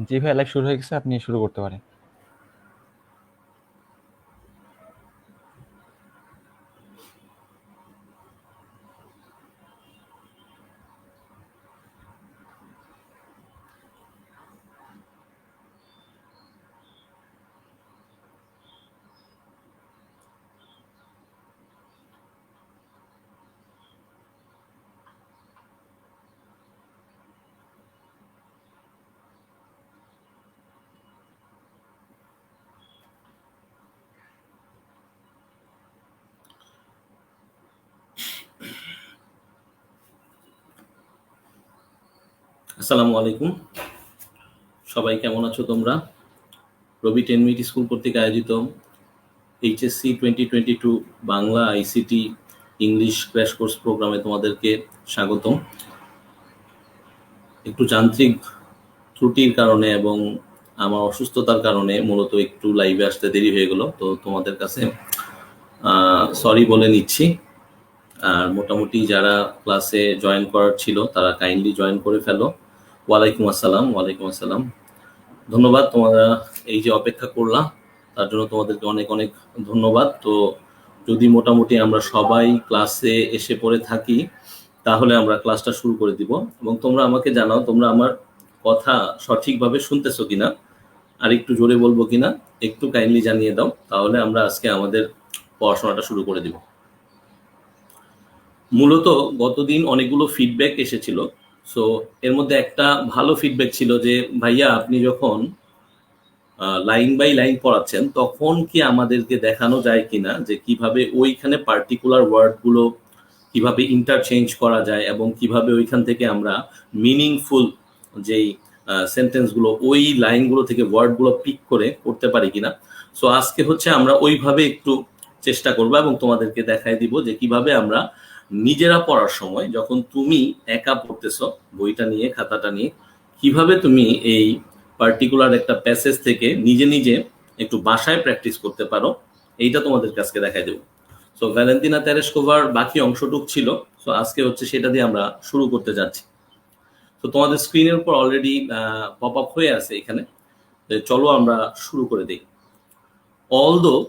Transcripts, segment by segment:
জি ভাই, লাইভ শুরু হয়ে গেছে, আপনি শুরু করতে পারেন। আসসালামু আলাইকুম, সবাই কেমন আছো তোমরা? রবি 10 মিনিট স্কুল কর্তৃক আয়োজিত HSC 2022 Bangla ICT English crash course প্রোগ্রামে তোমাদেরকে স্বাগতম। একটু যান্ত্রিক ত্রুটির কারণে এবং আমার অসুস্থতার কারণে মূলত একটু লাইভে আসতে দেরি হয়ে গেল, তো তোমাদের কাছে সরি বলে নিচ্ছি। আর মোটামুটি যারা ক্লাসে জয়েন করার ছিল তারা কাইন্ডলি জয়েন করে ফেলো। ওয়ালাইকুম আসসালাম। ওয়ালাইকুম আসসালাম, ধন্যবাদ। তোমরা এই যে অপেক্ষা করলাম তার জন্য তোমাদেরকে অনেক অনেক ধন্যবাদ। তো যদি মোটামুটি আমরা সবাই ক্লাসে এসে পড়ে থাকি তাহলে আমরা ক্লাসটা শুরু করে দিব, এবং তোমরা আমাকে জানাও তোমরা আমার কথা সঠিকভাবে শুনতেছো কিনা, আর একটু জোরে বলবো কিনা একটু কাইন্ডলি জানিয়ে দাও, তাহলে আমরা আজকে আমাদের পড়াশোনাটা শুরু করে দিব। মূলত গতদিন অনেকগুলো ফিডব্যাক এসেছিল, সো এর মধ্যে একটা ভালো ফিডব্যাক ছিল যে ভাইয়া আপনি যখন লাইন বাই লাইন পড়াচ্ছেন তখন কি আমাদেরকে দেখানো যায় কিনা যে কিভাবে ওইখানে পার্টিকুলার ওয়ার্ডগুলো কিভাবে ইন্টারচেঞ্জ করা যায় এবং কিভাবে ওইখান থেকে আমরা মিনিংফুল যেই সেন্টেন্সগুলো ওই লাইনগুলো থেকে ওয়ার্ডগুলো পিক করে করতে পারি কিনা। সো আজকে হচ্ছে আমরা ওইভাবে একটু চেষ্টা করবো এবং তোমাদেরকে দেখাই দিব যে কিভাবে আমরা নিজেরা পড়ার সময় যখন তুমি একা পড়তেছো বইটা নিয়ে খাতাটা নিয়ে কিভাবে তুমি এই পার্টিকুলার একটা প্যাসেজ থেকে নিজে নিজে একটু বাসায় প্র্যাকটিস করতে পারো, এইটা তোমাদের কাছে দেখাই দেবো। সো ভ্যালেন্তিনা তেরেস্কোভার বাকি অংশটুক ছিল, সো আজকে হচ্ছে সেটা দিয়ে আমরা শুরু করতে যাচ্ছি। তো তোমাদের স্ক্রিনের উপর অলরেডি পপ আপ হয়ে আছে এখানে, চলো আমরা শুরু করে দিই। Although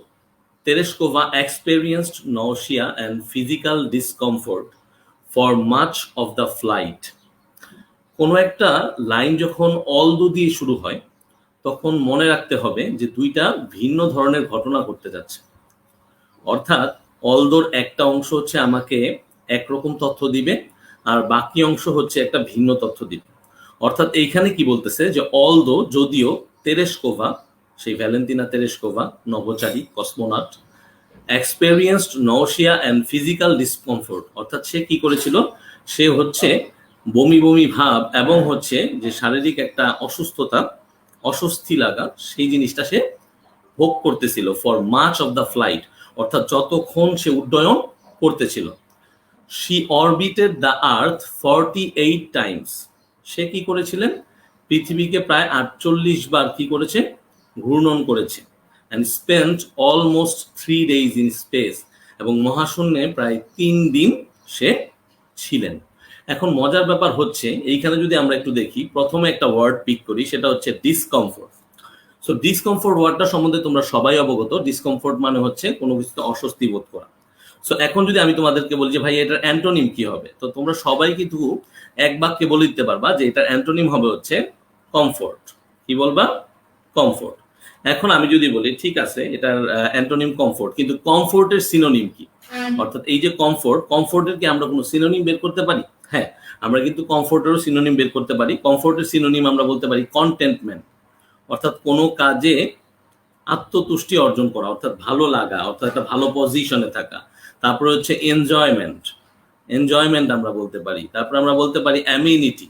Tereshkova experienced nausea and physical discomfort for much of the flight. কোনো একটা লাইন যখন অলদো দিয়ে শুরু হয় তখন মনে রাখতে হবে যে দুইটা ভিন্ন ধরনের ঘটনা ঘটতে যাচ্ছে। অর্থাৎ অলদোর একটা অংশ হচ্ছে আমাকে একরকম তথ্য দিবে আর বাকি অংশ হচ্ছে একটা ভিন্ন তথ্য দিবে। অর্থাৎ এইখানে কি বলতেছে যে অলদো যদিও তেরেস্কোভা, সেই ভ্যালেন্তিনা তেরেস্কোভা নভোচারী cosmonaut, experienced nausea and physical discomfort, অর্থাৎ সে কি করেছিল, সে হচ্ছে বমি বমি ভাব এবং হচ্ছে যে শারীরিক একটা অসুস্থতা অস্বস্তি লাগা সেই জিনিসটা সে ভোগ করতেছিল for much of the flight, অর্থাৎ যতক্ষণ সে উড্ডয়ন করতেছিল। শি অরবিটেড দ্য আর্থ 48 টাইমস, সে কি করেছিলেন, পৃথিবীকে প্রায় 48 বার কি করেছে, ঘূর্ণন করেছে। And spent almost 3 days in space, এবং মহাশূন্যে প্রায় 3 দিন সে ছিলেন। এখন মজার ব্যাপার হচ্ছে এইখানে যদি আমরা একটু দেখি, প্রথমে একটা ওয়ার্ড পিক করি, সেটা হচ্ছে ডিসকমফোর্ট। সো ডিসকমফোর্ট ওয়ার্ডটা সম্বন্ধে তোমরা সবাই অবগত। ডিসকমফোর্ট মানে হচ্ছে কোনো কিছুতে অস্বস্তি বোধ করা। সো এখন যদি আমি তোমাদেরকে বলি যে ভাই এটার অ্যান্টোনিম কি হবে, তো তোমরা সবাই কিন্তু এক বাক্যে বলে দিতে পারবা যে এটার অ্যান্টোনিম হবে হচ্ছে কমফোর্ট। কি বলবা? কমফোর্ট। এখন আমি যদি বলি ঠিক আছে এটার অ্যান্টোনিম কমফোর্ট, কিন্তু কমফোর্টের সিনোনিম কি? অর্থাৎ এই যে কমফোর্ট, কমফোর্টের কি আমরা কোনো সিনোনিম বের করতে পারি? হ্যাঁ, আমরা কিন্তু কমফোর্টেরও সিনোনিম বের করতে পারি। কমফোর্টের সিনোনিম আমরা বলতে পারি কন্টেন্টমেন্ট, অর্থাৎ কোনো কাজে আত্মতুষ্টি অর্জন করা, অর্থাৎ ভালো লাগা, অর্থাৎ একটা ভালো পজিশনে থাকা। তারপরে হচ্ছে এনজয়মেন্ট, এনজয়মেন্ট আমরা বলতে পারি। তারপরে আমরা বলতে পারি অ্যামিনিটি।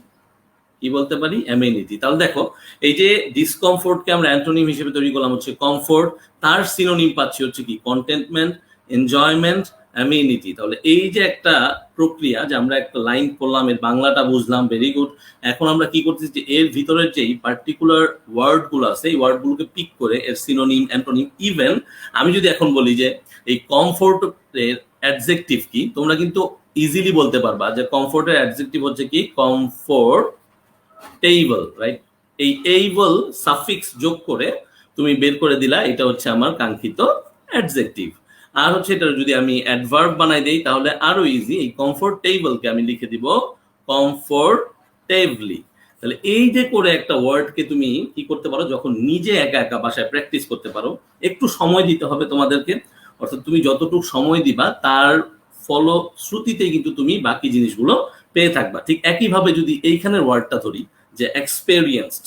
কি বলতে পারি? অ্যামিনিটি। তাহলে দেখো এই যে ডিসকমফোর্টকে আমরা অ্যান্টোনিম হিসেবে তৈরি করলাম হচ্ছে কমফোর্ট, তার সিনোনিম পাচ্ছি হচ্ছে কি কন্টেন্টমেন্ট, এনজয়মেন্ট, অ্যামিনিটি। তাহলে এই যে একটা প্রক্রিয়া যে আমরা একটা লাইন পড়লাম, এর বাংলাটা বুঝলাম, ভেরি গুড। এখন আমরা কি করতেছি যে এর ভিতরের যেই পার্টিকুলার ওয়ার্ডগুলো আছে এই ওয়ার্ডগুলোকে পিক করে এর সিনোনিম, অ্যান্টোনিম, ইভেন আমি যদি এখন বলি যে এই কমফোর্টের অ্যাডজেক্টিভ কি, তোমরা কিন্তু ইজিলি বলতে পারবা যে কমফোর্টের অ্যাডজেক্টিভ হচ্ছে কি কমফোর্টেবল, রাইট? এই এইবল সাফিক্স যোগ করে তুমি বের করে দিলা এটা হচ্ছে আমার কাঙ্ক্ষিত অ্যাডজেক্টিভ। আর হচ্ছে এটা যদি আমি অ্যাডভার্ব বানাই দেই তাহলে আরো ইজি, এই কমফোর্টেবলকে আমি লিখে দিব কমফোর্টেবলি। তাহলে এই যে করে একটা ওয়ার্ডকে তুমি কি করতে পারো, যখন নিজে একা একা বাসায় প্র্যাকটিস করতে পারো, একটু সময় দিতে হবে তোমাদেরকে, অর্থাৎ তুমি যতটুকু সময় দিবা তার ফলশ্রুতিতে কিন্তু তুমি বাকি জিনিসগুলো পেয়ে থাকবা। ঠিক একইভাবে যদি এইখানের ওয়ার্ডটা ধরি যে এক্সপেরিয়েন্সড,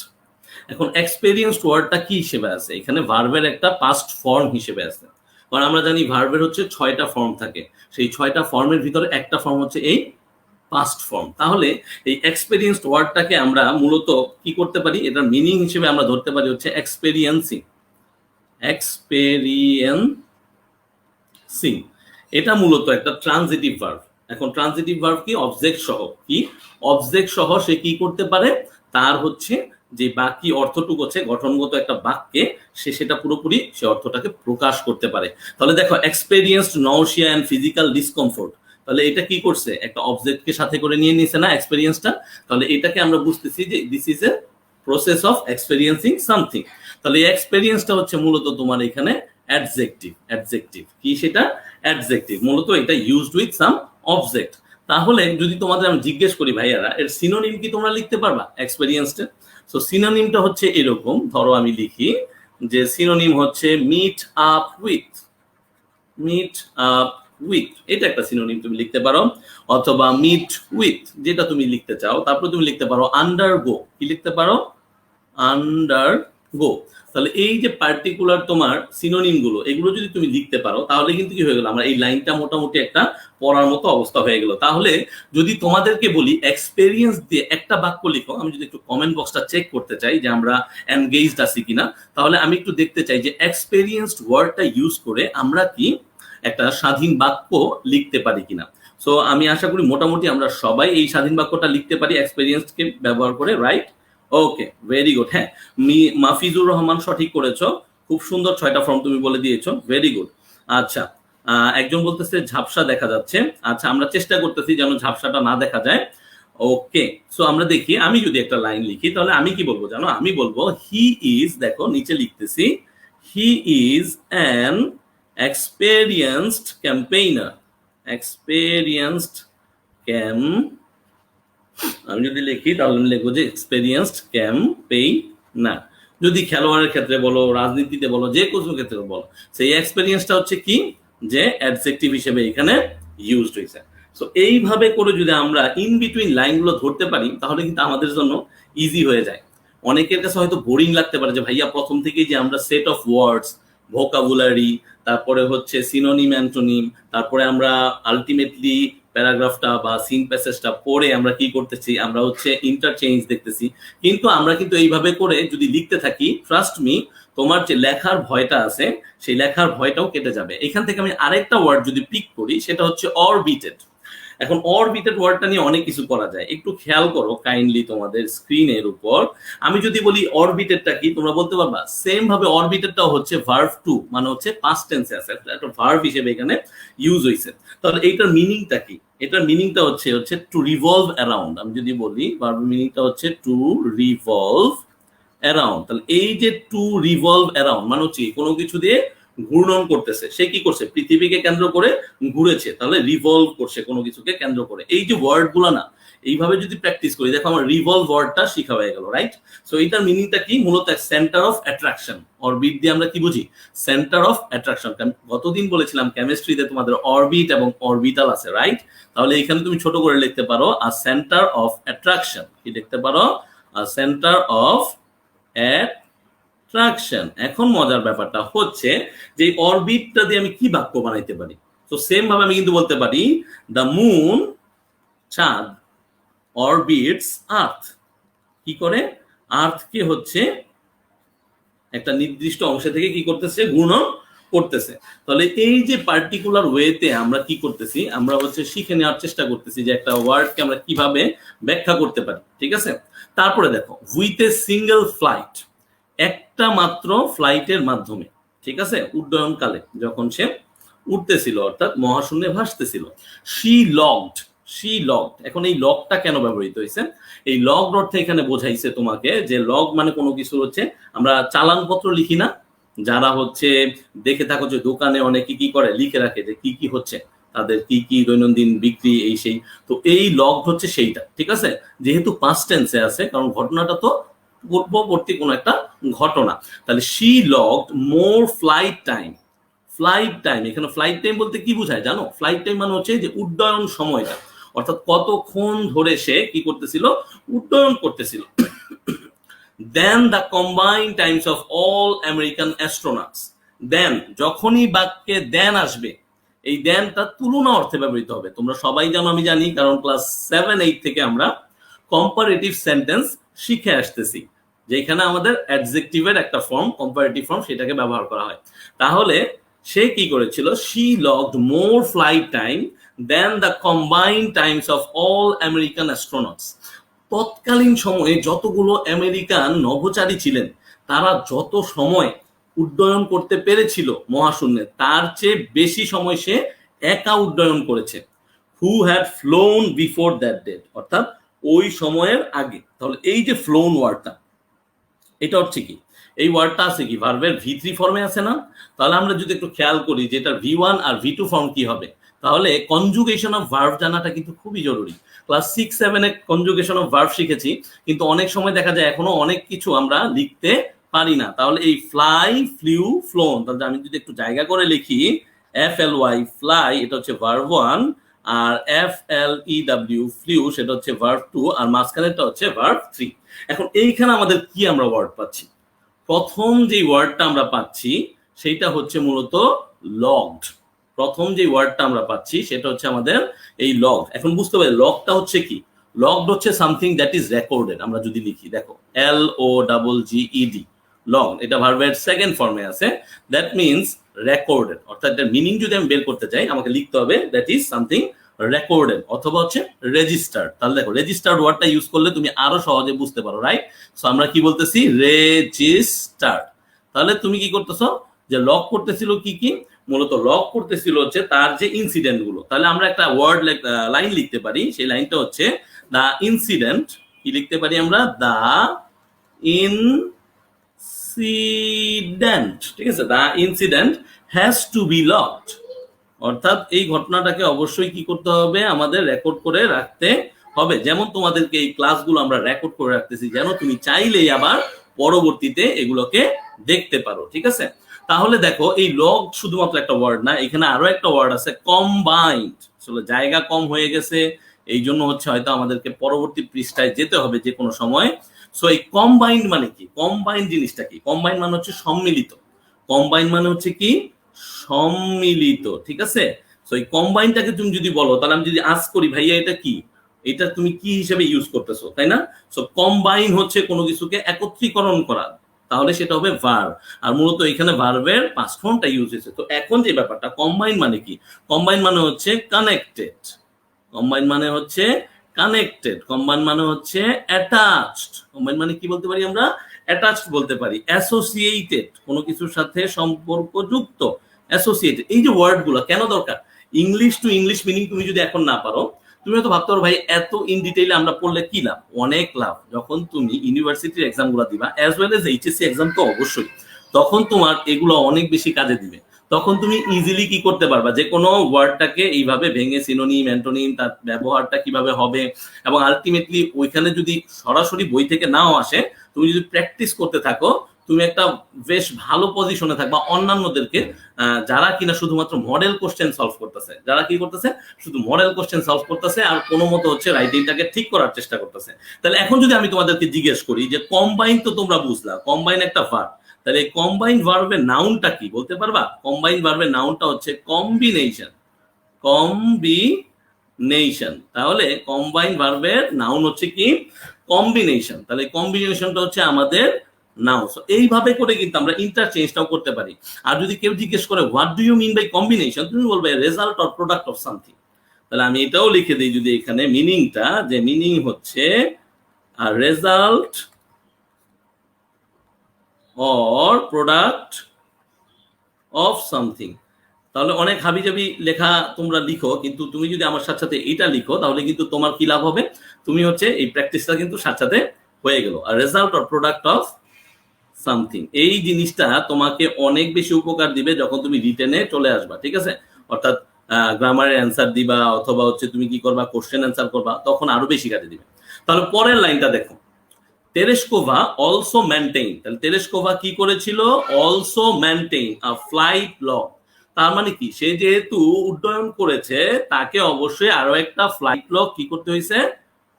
এখন এক্সপেরিয়েন্সড ওয়ার্ডটা কি হিসেবে আছে, এখানে ভার্বের একটা পাস্ট ফর্ম হিসেবে আছে। কারণ আমরা জানি ভার্বের হচ্ছে 6টা ফর্ম থাকে, সেই 6টা ফর্মের ভিতরে একটা ফর্ম হচ্ছে এই পাস্ট ফর্ম। তাহলে এই এক্সপেরিয়েন্সড ওয়ার্ডটাকে আমরা মূলত কি করতে পারি, এটার মিনিং হিসেবে আমরা ধরতে পারি হচ্ছে এক্সপেরিয়েন্সিং। এক্সপেরিয়েন্সিং এটা মূলত একটা ট্রানজিটিভ ভার্ব। এখন ট্রানজিটিভ ভার্ব কি, অবজেক্ট সহ, কি অবজেক্ট সহ সে কি করতে পারে, তার হচ্ছে যে বাকি অর্থটুকু হচ্ছে গঠনগত একটা বাক্যে সে সেটা পুরোপুরি সে অর্থটাকে প্রকাশ করতে পারে। তাহলে দেখো experienced nausea and physical discomfort, তাহলে এটা কি করছে, একটা অবজেক্টকে সাথে করে নিয়ে নিছে না এক্সপেরিয়েন্সটা। তাহলে এটাকে আমরা বুঝতেছি যে this is a process of experiencing something. তাহলে এই এক্সপেরিয়েন্সটা হচ্ছে মূলত তোমার এখানে অ্যাডজেক্টিভ। অ্যাডজেক্টিভ কি, সেটা অ্যাডজেক্টিভ, মূলত এটা ইউজড উইথ সাম অবজেক্ট। তাহলে যদি তোমাদের আমি জিজ্ঞেস করি ভাইয়ারা এর সিনোনিম কি তোমরা লিখতে পারবা এক্সপেরিয়েন্সটা? সো সিনোনিমটা হচ্ছে এরকম, ধরো আমি লিখি যে সিনোনিম হচ্ছে meet up with. Meet up with এটা একটা সিনোনিম তুমি লিখতে পারো, অথবা মিট উইথ যেটা তুমি লিখতে চাও। তারপর তুমি লিখতে পারো আন্ডারগো, কি লিখতে পারো, আন্ডারগো। তাহলে এই যে পার্টিকুলার তোমার সিনোনিম গুলো এগুলো যদি তুমি লিখতে পারো তাহলে কিন্তু কি হয়ে গেল, আমরা এই লাইনটা মোটামুটি একটা পড়ার মতো অবস্থা হয়ে গেল। তাহলে যদি তোমাদেরকে বলি এক্সপেরিয়েন্স দিয়ে একটা বাক্য লিখো, আমি যদি একটু কমেন্ট বক্সটা চেক করতে চাই যে আমরা এনগেজড আছি কিনা, তাহলে আমি একটু দেখতে চাই যে এক্সপেরিয়েন্সড ওয়ার্ডটা ইউজ করে আমরা কি একটা স্বাধীন বাক্য লিখতে পারি কিনা। সো আমি আশা করি মোটামুটি আমরা সবাই এই স্বাধীন বাক্যটা লিখতে পারি এক্সপেরিয়েন্সকে ব্যবহার করে, রাইট? ওকে, ভেরি গুড। হ্যাঁ, মাফিজুর রহমান সঠিক করেছো, খুব সুন্দর 6টা ফর্ম তুমি বলে দিয়েছো, ভেরি গুড। আচ্ছা, একজন বলতেছে ঝাপসা দেখা যাচ্ছে। আচ্ছা, আমরা চেষ্টা করতেছি যেন ঝাপসাটা না দেখা যায়। ওকে, সো আমরা দেখি, আমি যদি একটা লাইন লিখি তাহলে আমি কি বলবো জানো, আমি বলবো হি ইজ, দেখো নিচে লিখতেছি, he is an experienced campaigner। experienced cam, আমি যদি লিখি তাহলে আমি লিখবো যে এক্সপেরিয়েন্সড ক্যাম্পেইনার। যদি খেলোয়াড়ের ক্ষেত্রে বলো, রাজনীতিতে বলো, যে কোনো ক্ষেত্রে বলো, সেই এক্সপেরিয়েন্সটা হচ্ছে কি, যে অ্যাডজেক্টিভ হিসেবে এখানে ইউজড হয়েছে। সো এইভাবে করে যদি আমরা ইন বিটুইন লাইনগুলো ধরতে পারি তাহলে কিন্তু আমাদের জন্য ইজি হয়ে যায়। অনেকের কাছে হয়তো বোরিং লাগতে পারে যে ভাইয়া প্রথম থেকেই যে আমরা সেট অফ ওয়ার্ডস, ভোকাবুলারি, তারপরে হচ্ছে সিনোনিম অ্যান্টোনিম, তারপরে আমরা আলটিমেটলি প্যারাগ্রাফটা বা সিন প্যাসেজটা পড়ে আমরা কি করতেছি, আমরা হচ্ছে ইন্টারচেঞ্জ দেখতেছি। কিন্তু আমরা কিন্তু এইভাবে করে যদি লিখতে থাকি, ট্রাস্ট মি, তোমার যে লেখার ভয়টা আছে সেই লেখার ভয়টাও কেটে যাবে। এখান থেকে আমি আরেকটা ওয়ার্ড যদি পিক করি সেটা হচ্ছে অরবিটেড। এখন অরবিটেড ওয়ার্ডটা নিয়ে অনেক কিছু করা যায়, একটু খেয়াল করো কাইন্ডলি তোমাদের স্ক্রিনের উপর। আমি যদি বলি অরবিটেডটা কি, তোমরা বলতে পারবা সেম ভাবে অরবিটেডটাও হচ্ছে ভার্ব টু, মানে হচ্ছে পাস্ট টেন্সে আছে, একটা ভার্ব হিসেবে এখানে ইউজ হয়েছে। তাহলে এইটার মিনিংটা কি, এটার মিনিংটা হচ্ছে টু রিভলভ অ্যারাউন্ড। আমি যদি বলি ভার্বের মিনিংটা হচ্ছে টু রিভলভ অ্যারাউন্ড, তাহলে এই যে টু রিভলভ অ্যারাউন্ড মানে হচ্ছে কোনো কিছু দিয়ে ঘূর্ণন করতেছে, সে কি করছে, পৃথিবীকে কেন্দ্র করে ঘুরেছে, তাহলে রিভলভ করছে কোনো কিছুকে কেন্দ্র করে। এই যে ওয়ার্ড গুলো না, এইভাবে যদি প্র্যাকটিস করি, দেখো আমার রিভলভ ওয়ার্ডটা শিখা হয়ে গেল, রাইট? সো এইটার মিনিংটা কি, মূলত সেন্টার অফ অ্যাট্রাকশন। অরবিট দিয়ে আমরা কি বুঝি, সেন্টার অফ অ্যাট্রাকশন। গতদিন বলেছিলাম কেমিস্ট্রিতে তোমাদের অরবিট এবং অরবিটাল আছে, রাইট? তাহলে এখানে তুমি ছোট করে লিখতে পারো আ সেন্টার অফ অ্যাট্রাকশন, কি লিখতে পারো, আ সেন্টার অফ অ্যাট্রাকশন। এখন মজার ব্যাপারটা হচ্ছে যে অরবিটটা দিয়ে আমি কি বাক্য বানাইতে পারি। তো সেম ভাবে আমি কিন্তু বলতে পারি দ্য মুন, চাঁদ, অরবিটস আর্থ, কি করে, আর্থকে হচ্ছে একটা নির্দিষ্ট অংশ থেকে কি করতেছে, ঘূর্ণন করতেছে। তাহলে এই যে পার্টিকুলার ওয়েতে আমরা কি করতেছি, আমরা হচ্ছে শিখে নেওয়ার চেষ্টা করতেছি যে একটা ওয়ার্ডকে আমরা কিভাবে ব্যাখ্যা করতে পারি, ঠিক আছে? তারপরে দেখো উইথ এ সিঙ্গেল ফ্লাইট, একটা মাত্র ফ্লাইটের মাধ্যমে, ঠিক আছে, উড্ডয়নকালে যখন সে উঠতেছিল অর্থাৎ মহাশূন্যে ভাসতেছিল। She logged, she logged. এখন এই লগটা কেন ব্যবহৃত হয়েছে? এই লগড অর্থে এখানে বোঝাইছে তোমাকে যে লগ মানে কোনো কিছু হচ্ছে, আমরা চালানপত্র লিখি না, যারা হচ্ছে দেখে থাকো যে দোকানে অনেকে কি করে লিখে রাখে যে কি কি হচ্ছে, তাদের কি কি দৈনন্দিন বিক্রি এই সেই, তো এই লগ হচ্ছে সেইটা, ঠিক আছে? যেহেতু পাস্ট টেন্সে আছে, কারণ ঘটনাটা তো পূর্ববর্তী কোনো একটা ঘটনা, তাহলে she logged more flight time. Flight time, এখানে ফ্লাইট টাইম বলতে কি বোঝায় জানো? ফ্লাইট টাইম মানে হচ্ছে যে উড্ডয়ন সময়টা, অর্থাৎ কতক্ষণ ধরে সে কি করতেছিল, উড্ডয়ন করতেছিল। Then the combined times of all American astronauts. Then, যখনই বাক্যে দেন আসবে, এই দেনটা তুলনা অর্থে ব্যবহৃত হবে। তোমরা সবাই জানো, আমি জানি, কারণ ক্লাস 7-8 থেকে আমরা কম্পারেটিভ সেন্টেন্স শিখে আসতেছি, যেখানে আমাদের অ্যাডজেক্টিভের একটা ফর্ম, কম্পারেটিভ ফর্ম, সেটাকে ব্যবহার করা হয়। তাহলে সে কি করেছিল? She logged more flight time then the combined times of all American astronauts. তৎকালীন সময়ে যতগুলো আমেরিকান নভোচারী ছিলেন, তারা যত সময় উড্ডয়ন করতে পেরেছিল মহাশূন্যে, তার চেয়ে বেশি সময় সে একা উড্ডয়ন করেছে। Who had flown before that date, অর্থাৎ ওই সময়ের আগে। তাহলে এই যে ফ্লোন ওয়ার্ডটা, এটা হচ্ছে কি? এই ওয়ার্ডটা আছে কি ভার্বের V3 ফর্মে আছে না? তাহলে আমরা যদি একটু খেয়াল করি যে এটা V1 আর V2 ফর্ম কি হবে, তাহলে কনজুগেশন অফ ভার্ব জানাটা কিন্তু খুবই জরুরি। ক্লাস 6-7 কনজুগেশন অফ ভার্ব শিখেছি, কিন্তু অনেক সময় দেখা যায় এখনো অনেক কিছু আমরা লিখতে পারি না। তাহলে এই ফ্লাই, ফ্লিউ, ফ্লোন, তাহলে আমি যদি একটু জায়গা করে লিখি, FLY ফ্লাই, এটা হচ্ছে ভার্ব 1, আর FLEW ফ্লিউ, সেটা হচ্ছে ভার্ব 2, আর মাঝখানেরটা হচ্ছে ভার্ব 3। এখন এইখানে আমাদের কি আমরা ওয়ার্ড পাচ্ছি? প্রথম যে ওয়ার্ডটা আমরা পাচ্ছি সেটা হচ্ছে মূলত লগড। প্রথম যে ওয়ার্ডটা আমরা পাচ্ছি সেটা হচ্ছে আমাদের এই লগ। এখন বুঝতে পারি লগটা হচ্ছে কি? লগড হচ্ছে সামথিং দ্যাট ইজ রেকর্ডেড। আমরা যদি লিখি, দেখো LOGGED, লগ, এটা ভার্বের সেকেন্ড ফর্মে আছে, দ্যাট মিনস রেকর্ডেড। অর্থাৎ এটার মিনিং যদি আমি বের করতে চাই, আমাকে লিখতে হবে দ্যাট ইজ সামথিং রেকর্ডেড, অথবা হচ্ছে রেজিস্টার্ড। তাহলে দেখো, রেজিস্টার্ড ওয়ার্ডটা ইউজ করলে তুমি আরো সহজে বুঝতে পারো, রাইট? সো আমরা কি বলতেছি? রেজিস্টার্ড। তাহলে তুমি কি করতেছো? যে লক করতেছিল কি কি? মূলত লক করতেছিল হচ্ছে তার যে ইনসিডেন্ট গুলো। তাহলে আমরা একটা ওয়ার্ড লাইন লিখতে পারি, সেই লাইনটা হচ্ছে দা ইনসিডেন্ট। কি লিখতে পারি আমরা? দা ইনসিডেন্ট, ঠিক আছে? The incident has to be logged, অর্থাৎ এই ঘটনাটাকে অবশ্যই কি করতে হবে? আমাদের রেকর্ড করে রাখতে হবে। যেমন তোমাদেরকে এই ক্লাসগুলো আমরা রেকর্ড করে রাখতেছি, যেন তুমি চাইলেই আবার পরবর্তীতে এগুলোকে দেখতে পারো, ঠিক আছে? তাহলে দেখো, এই লগ শুধুমাত্র একটা ওয়ার্ড না, এখানে আরো একটা ওয়ার্ড আছে, কম্বাইন্ড। আসলে জায়গা কম হয়ে গেছে, এই জন্য হচ্ছে হয়তো আমাদেরকে পরবর্তী পৃষ্ঠায় যেতে হবে যে কোনো সময়। সো এই কম্বাইন্ড মানে কি? কম্বাইন্ড জিনিসটা কি? কম্বাইন্ড মানে হচ্ছে সম্মিলিত। কম্বাইন্ড মানে হচ্ছে কি? সম্মিলিত, ঠিক আছে? সো এই কম্বাইনটাকে তুমি যদি বলো, তাহলে আমি যদি আস্ক করি, ভাইয়া এটা কি, এটা তুমি কি হিসেবে ইউজ করতেছো, তাই না? সো কম্বাইন হচ্ছে কোনো কিছুকে একত্রীকরণ করা, তাহলে সেটা হবে ভার্ব। আর মূলত এখানে ভার্বের পাস্ট ফর্মটা ইউজ হয়েছে। তো এখন যে ব্যাপারটা, কম্বাইন মানে কি? কম্বাইন মানে হচ্ছে কানেক্টেড। কম্বাইন মানে হচ্ছে কানেক্টেড। কম্বাইন মানে হচ্ছে অ্যাটাচড। কম্বাইন মানে কি বলতে পারি আমরা? অ্যাটাচড বলতে পারি। অ্যাসোসিয়েটেড, কোনো কিছুর সাথে সম্পর্কযুক্ত। অ্যাসোসিয়েটেড, এই যে ওয়ার্ডগুলো কেন দরকার? ইংলিশ টু ইংলিশ মিনিং তুমি যদি এখন না পারো, তুমি হয়তো ভাবতে পারো, ভাই এত ইন ডিটেইলে আমরা পড়লে কি লাভ? অনেক লাভ। যখন তুমি ইউনিভার্সিটির এক্সাম গুলা দিবা, as well as HSC exam তো অবশ্যই, তখন তোমার এগুলো অনেক বেশি কাজে দিবে। তখন তুমি ইজিলি কি করতে পারবা? যে কোনো ওয়ার্ডটাকে এইভাবে ভেঙে সিনোনিম, অ্যান্টোনিম, তার ব্যবহারটা কিভাবে হবে, এবং আলটিমেটলি ওইখানে যদি সরাসরি বই থেকে নাও আসে, তুমি যদি প্র্যাকটিস করতে থাকো, তুমি একটা বেশ ভালো পজিশনে থাকবা অন্যান্যদেরকে, যারা কিনা শুধুমাত্র মডেল কোশ্চেন সলভ করতেছে। যারা কি করতেছে? শুধু মডেল কোশ্চেন সলভ করতেছে, আর কোনো মতো হচ্ছে রাইটিংটাকে ঠিক করার চেষ্টা করতেছে। তাহলে এখন যদি আমি তোমাদেরকে জিজ্ঞেস করি যে কম্বাইন তো তোমরা বুঝলা, কম্বাইন একটা ভার্ব, তাহলে এই কম্বাইন ভার্বের নাউনটা কি বলতে পারবা? কম্বাইন ভার্বের নাউনটা হচ্ছে কম্বিনেশন। কম্বিনেশন। তাহলে কম্বাইন ভার্বের নাউন হচ্ছে কি? কম্বিনেশন। তাহলে কম্বিনেশনটা হচ্ছে আমাদের নাউন। এইভাবে করে কিন্তু আমরা ইন্টারচেঞ্জটাও করতে পারি। আর যদি কেউ জিজ্ঞেস করে what do you mean by combination, তুমি বলবে result or product of something. তাহলে আমি এটাও লিখে দিই যদি এখানে, মিনিংটা, যে মিনিং হচ্ছে আর result or product of something। তাহলে অনেক হাবিজাবি লেখা তোমরা লিখো, কিন্তু তুমি যদি আমার সাথে সাথে এটা লিখো তাহলে কিন্তু তোমার কি লাভ হবে, তুমি হচ্ছে এই প্র্যাকটিসটা কিন্তু সাথে সাথে হয়ে গেল। আর result or product of something, এই জিনিসটা তোমাকে অনেক বেশি উপকার দিবে যখন তুমি রিটেনে চলে আসবা, ঠিক আছে? অর্থাৎ গ্রামারের অ্যান্সার দিবা অথবা হচ্ছে তুমি কি করবা, কোশ্চেন অ্যান্সার করবা, তখন আরো বেশি কাজে দিবে। তাহলে পরের লাইনটা দেখো, তেরেস্কোভা অলসো মেনটেইন, তাহলে তেরেস্কোভা কি করেছিল, অলসো মেনটেইন আ ফ্লাইট লগ। তার মানে কি, সে যেহেতু উড্ডয়ন করেছে তাকে অবশ্যই আরো একটা ফ্লাইট লগ কি করতে হয়েছে,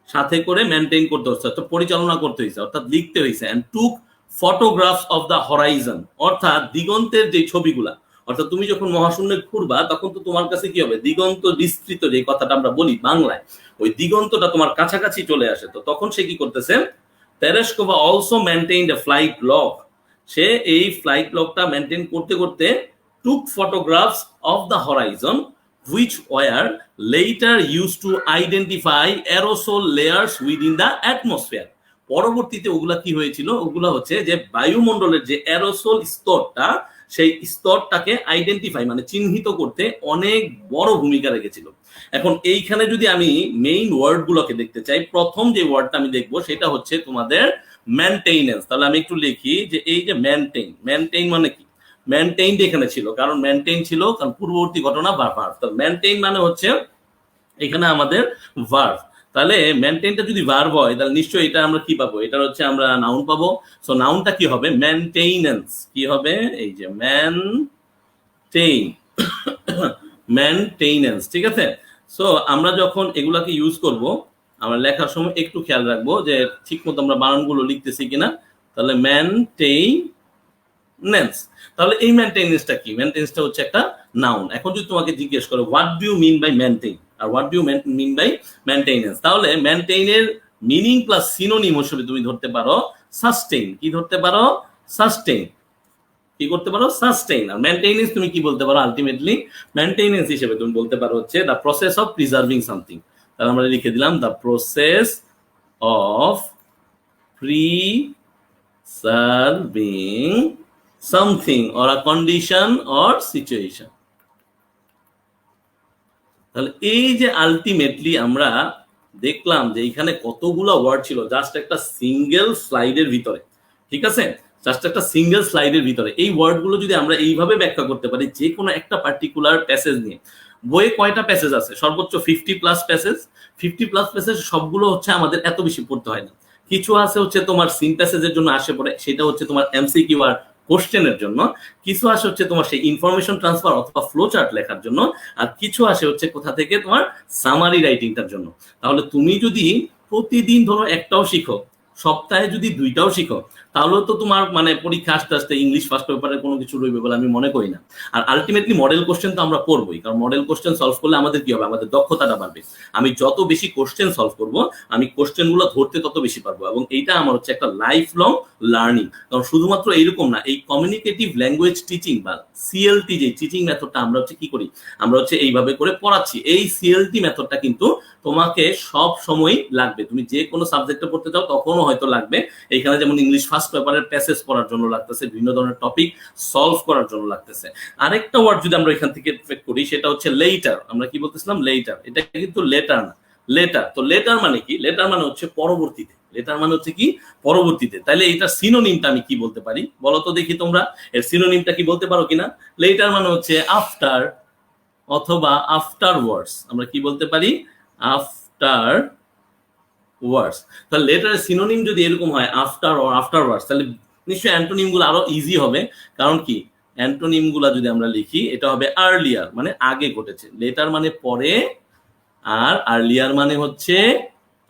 সাথে করে মেনটেইন করতে হচ্ছে, অর্থাৎ পরিচালনা করতে হয়েছে, অর্থাৎ লিখতে হয়েছে। And took photographs of the horizon, অর্থাৎ দিগন্তের যে ছবিগুলা, অর্থাৎ তুমি যখন মহাশূন্যে ঘুরবা তখন তো তোমার কাছে কি হবে, দিগন্ত বিস্তৃত যে কথাটা আমরা বলি বাংলায়, ওই দিগন্তটা তোমার কাছাকাছি চলে আসে। তো তখন সে কি করতেছে, Tereshkova also maintained a flight log, সে এই ফ্লাইট লগটা মেনটেন করতে করতে took photographs of the horizon which were later used to identify aerosol layers within the atmosphere। পরবর্তীতে ওগুলা কি হয়েছিল, ওগুলা হচ্ছে যে বায়ুমণ্ডলের যে অ্যারোসোল স্তরটা, সেই স্তরটাকে আইডেন্টিফাই মানে চিহ্নিত করতে অনেক বড় ভূমিকা রেখেছিল। এখন এইখানে যদি আমি মেইন ওয়ার্ড গুলোকে দেখতে চাই, প্রথম যে ওয়ার্ডটা আমি দেখবো সেটা হচ্ছে তোমাদের মেনটেইনেন্স। তাহলে আমি একটু লিখি যে এই যে মেনটেইন, মেনটেইন মানে কি, মেনটেইনড এখানে ছিল, কারণ মেনটেইন ছিল কারণ পূর্ববর্তী ঘটনা বা ভার্ব। তো মেনটেইন মানে হচ্ছে এখানে আমাদের ভার্ব। তাহলে মেনটেইনটা যদি ভার্ব হয় তাহলে নিশ্চয়ই এটা আমরা কি পাবো, এটা হচ্ছে আমরা নাউন পাবো। সো নাউনটা কি হবে, মেনটেইনেন্স। কি হবে, এই যে মেনটেইন, মেনটেইনেন্স, ঠিক আছে? সো আমরা যখন এগুলাকে ইউজ করব, আমরা লেখার সময় একটু খেয়াল রাখবো যে ঠিক মতো আমরা বানানগুলো লিখতেছি কিনা। তাহলে মেনটেইনেন্স, তাহলে এই মেনটেনেন্সটা কি, মেনটেনেন্সটা হচ্ছে একটা নাউন। এখন যদি তোমাকে জিজ্ঞেস করে what do you mean by maintain আর what do you mean by maintenance, তাহলে মেনটেইনের মিনিং প্লাস সিনোনিম হিসেবে তুমি ধরতে পারো সাস্টেইন। কি ধরতে পারো, সাস্টেইন। কি করতে পারো, সাস্টেইন। আর মেনটেনেন্স তুমি কি বলতে পারো, আলটিমেটলি মেনটেনেন্স হিসেবে তুমি বলতে পারো হচ্ছে the process of preserving something. তাহলে আমরা লিখে দিলাম the process of preserving something or a condition or situation। তাহলে এই যে আলটিমেটলি আমরা দেখলাম যে এখানে কতগুলো ওয়ার্ড ছিল জাস্ট একটা সিঙ্গেল স্লাইডের ভিতরে, ঠিক আছে? জাস্ট একটা সিঙ্গেল স্লাইডের ভিতরে এই ওয়ার্ডগুলো যদি আমরা এইভাবে ব্যাখ্যা করতে পারি যে কোনো একটা পার্টিকুলার প্যাসেজ নিয়ে। বইয়ে কয়টা প্যাসেজ আছে, সর্বোচ্চ 50+ প্যাসেজ। 50+ প্যাসেজ সবগুলো হচ্ছে আমাদের এত বেশি পড়তে হয় না। কিছু আছে হচ্ছে তোমার সিন প্যাসেজের জন্য আসে পড়ে, সেটা হচ্ছে তোমার এমসিকিউ আর কোশ্চেনের জন্য। কিছু আসে হচ্ছে তোমার সেই ইনফরমেশন ট্রান্সফার অথবা ফ্লো চার্ট লেখার জন্য। আর কিছু আসে হচ্ছে কোথা থেকে, তোমার সামারি রাইটিংটার জন্য। তাহলে তুমি যদি প্রতিদিন ধরো একটাও শিখো, সপ্তাহে যদি 2টাও শিখো, তাহলে তো তোমার মানে পরীক্ষা আসতে আসতে ইংলিশ ফার্স্ট পেপারে কোনো কিছু রইবে বলে আমি মনে করি না। আর আলটিমেটলি মডেল কোশ্চেন তো আমরা করবোই, কারণ মডেল কোশ্চেন সলভ করলে আমাদের কি হবে, আমাদের দক্ষতাটা বাড়বে। আমি যত বেশি কোশ্চেন সলভ করব, আমি কোশ্চেনগুলো ধরতে তত বেশি পারবো, এবং এইটা আমার হচ্ছে একটা লাইফ লং লার্নিং। কারণ শুধুমাত্র এইরকম না, এই কমিউনিকেটিভ ল্যাঙ্গুয়েজ টিচিং বা সিএলটি যে টিচিং মেথডটা আমরা হচ্ছে কি করি, আমরা হচ্ছে এইভাবে করে পড়াচ্ছি। এই সিএলটি মেথডটা কিন্তু তোমাকে সব সময় লাগবে, তুমি যে কোনো সাবজেক্টে পড়তে চাও তখনও হয়তো লাগবে। এইখানে যেমন ইংলিশ ফার্স্ট পেপারের প্যাসেজ পড়ার জন্য লাগতেছে, বিভিন্ন ধরনের টপিক সলভ করার জন্য লাগতেছে। আরেকটা ওয়ার্ড যদি আমরা এখান থেকে এফেক্ট করি, সেটা হচ্ছে লেটার। আমরা কি বলতেছিলাম, লেটার। এটা কিন্তু লেটার না, লেটার। তো লেটার মানে কি, লেটার মানে হচ্ছে পরবর্তীতে। লেটার মানে হচ্ছে কি, পরবর্তীতে। তাইলে এটা সিনোনিমটা আমি কি বলতে পারি বলো তো দেখি, তোমরা এর সিনোনিমটা কি বলতে পারো কিনা? লেটার মানে হচ্ছে আফটার অথবা আফটার ওয়ার্ডস। আমরা কি বলতে পারি, আফটার ওয়ার্ডস। তাহলে লেটারের সিনোনিম যদি এরকম হয় আফটার অর আফটার ওয়ার্ডস, তাহলে নিশ্চয়ই অ্যান্টোনিম গুলো আরো ইজি হবে। কারণ কি, অ্যান্টোনিম গুলা যদি আমরা লিখি, এটা হবে আর্লিয়ার মানে আগে ঘটেছে, লেটার মানে পরে, আর আর্লিয়ার মানে হচ্ছে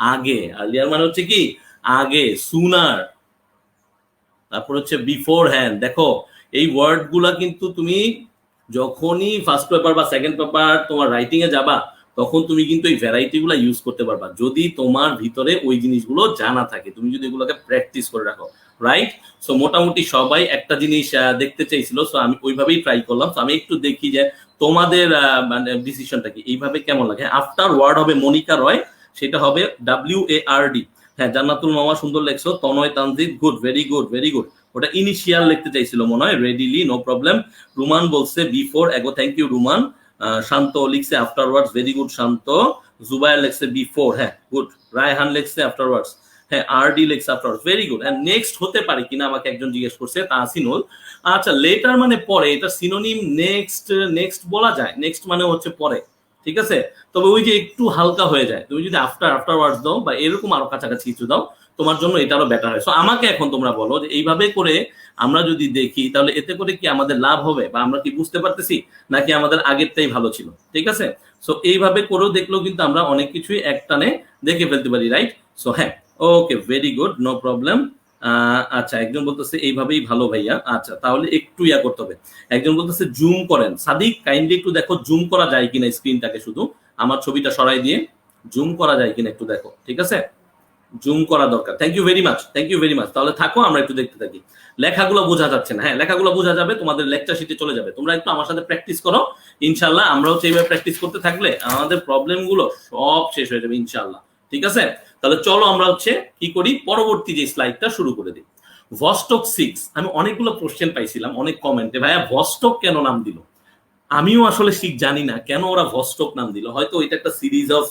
আগে। আর্লিয়ার মানে হচ্ছে কি, আগে, সুনার। তারপর হচ্ছে বিফোর হ্যান্ড। দেখো এই ওয়ার্ড গুলা কিন্তু তুমি যখনই ফার্স্ট পেপার বা সেকেন্ড পেপার তোমার রাইটিং এ যাবা, তখন তুমি কিন্তু এই ভ্যারাইটি গুলা ইউজ করতে পারবা, যদি তোমার ভিতরে ওই জিনিসগুলো জানা থাকে, তুমি যদি এগুলোকে প্র্যাকটিস করে রাখো, রাইট? সো মোটামুটি সবাই একটা জিনিস দেখতে চাইছিল, সো আমি ওইভাবেই ট্রাই করলাম। তো আমি একটু দেখি যে তোমাদের মানে ডিসিশনটা কি, এইভাবে কেমন লাগে। আফটার ওয়ার্ড হবে মনিকা রয়, সেটা হবে WARD। হ্যাঁ, জান্নাতুল মামা সুন্দর লেখছো। Tanoy Tanjid good, very good, very good. ওটা ইনিশিয়াল লিখতে চাইছিল মনে হয়, রেডিলি, নো প্রবলেম। রুমান বলছে বিফোর, এগো, থ্যাংক ইউ রুমান। শান্ত লিখছে আফটারওয়ার্ডস, ভেরি গুড শান্ত। জুবাইর লিখছে বিফোর, হ্যাঁ গুড। রায়হান লিখছে আফটারওয়ার্ডস, হ্যাঁ। আরডি লিখছে afterwards, very good. And next হতে পারে কিনা আমাকে একজন জিজ্ঞেস করছে, তাহসিনুল। আচ্ছা, লেটার মানে পরে, এটা সিনোনিম। নেক্সট, নেক্সট বলা যায়, নেক্সট মানে হচ্ছে পরে, ঠিক আছে। তবে ওই যে একটু হালকা হয়ে যায়, তুমি যদি আফটারওয়ার্ডস দাও বা এরকম আরো কাছাকাছি কিছু দাও, তোমার জন্য এটা আরো বেটার হয়। সো আমাকে এখন তোমরা বলো যে এইভাবে করে আমরা যদি দেখি তাহলে এতে করে কি আমাদের লাভ হবে, বা আমরা কি বুঝতে পারতেছি, নাকি আমাদের আগেরটাই ভালো ছিল, ঠিক আছে। সো এইভাবে করেও দেখলেও কিন্তু আমরা অনেক কিছুই একটানে দেখে ফেলতে পারি, রাইট। সো হ্যাঁ, ওকে, ভেরি গুড, নো প্রবলেম। আচ্ছা, একজন বলতেছে এইভাবেই ভালো ভাইয়া। আচ্ছা, তাহলে একটু ইয়া করতে হবে। একজন বলতেছে জুম করেন। সাদিক, কাইন্ডলি একটু দেখো জুম করা যায় কিনা স্ক্রিনটাকে, শুধু আমার ছবিটা সরাই দিয়ে জুম করা যায় কিনা একটু দেখো, ঠিক আছে। জুম করা দরকার। Thank you very much, thank you very much. তাহলে থাকো, আমরা একটু দেখতে থাকি। লেখাগুলো বোঝা যাচ্ছে না, হ্যাঁ লেখাগুলো বোঝা যাবে, তোমাদের লেকচার শিটে চলে যাবে। তোমরা একটু আমার সাথে প্র্যাকটিস করো, ইনশাল্লাহ আমরা হচ্ছে এইভাবে প্র্যাকটিস করতে থাকলে আমাদের প্রবলেম গুলো সব শেষ হয়ে যাবে ইনশাল্লাহ, ঠিক আছে। তাহলে চলো আমরা হচ্ছে কি করি, পরবর্তী যে স্লাইডটা শুরু করে দিই। ভস্টক 6, আমি অনেকগুলো কোশ্চেন পাইছিলাম অনেক কমেন্টে, ভাইয়া ভস্টক কেন নাম দিল। আমিও আসলে ঠিক জানি না কেন ওরা ভস্টক নাম দিল। হয়তো এটা একটা সিরিজ অফ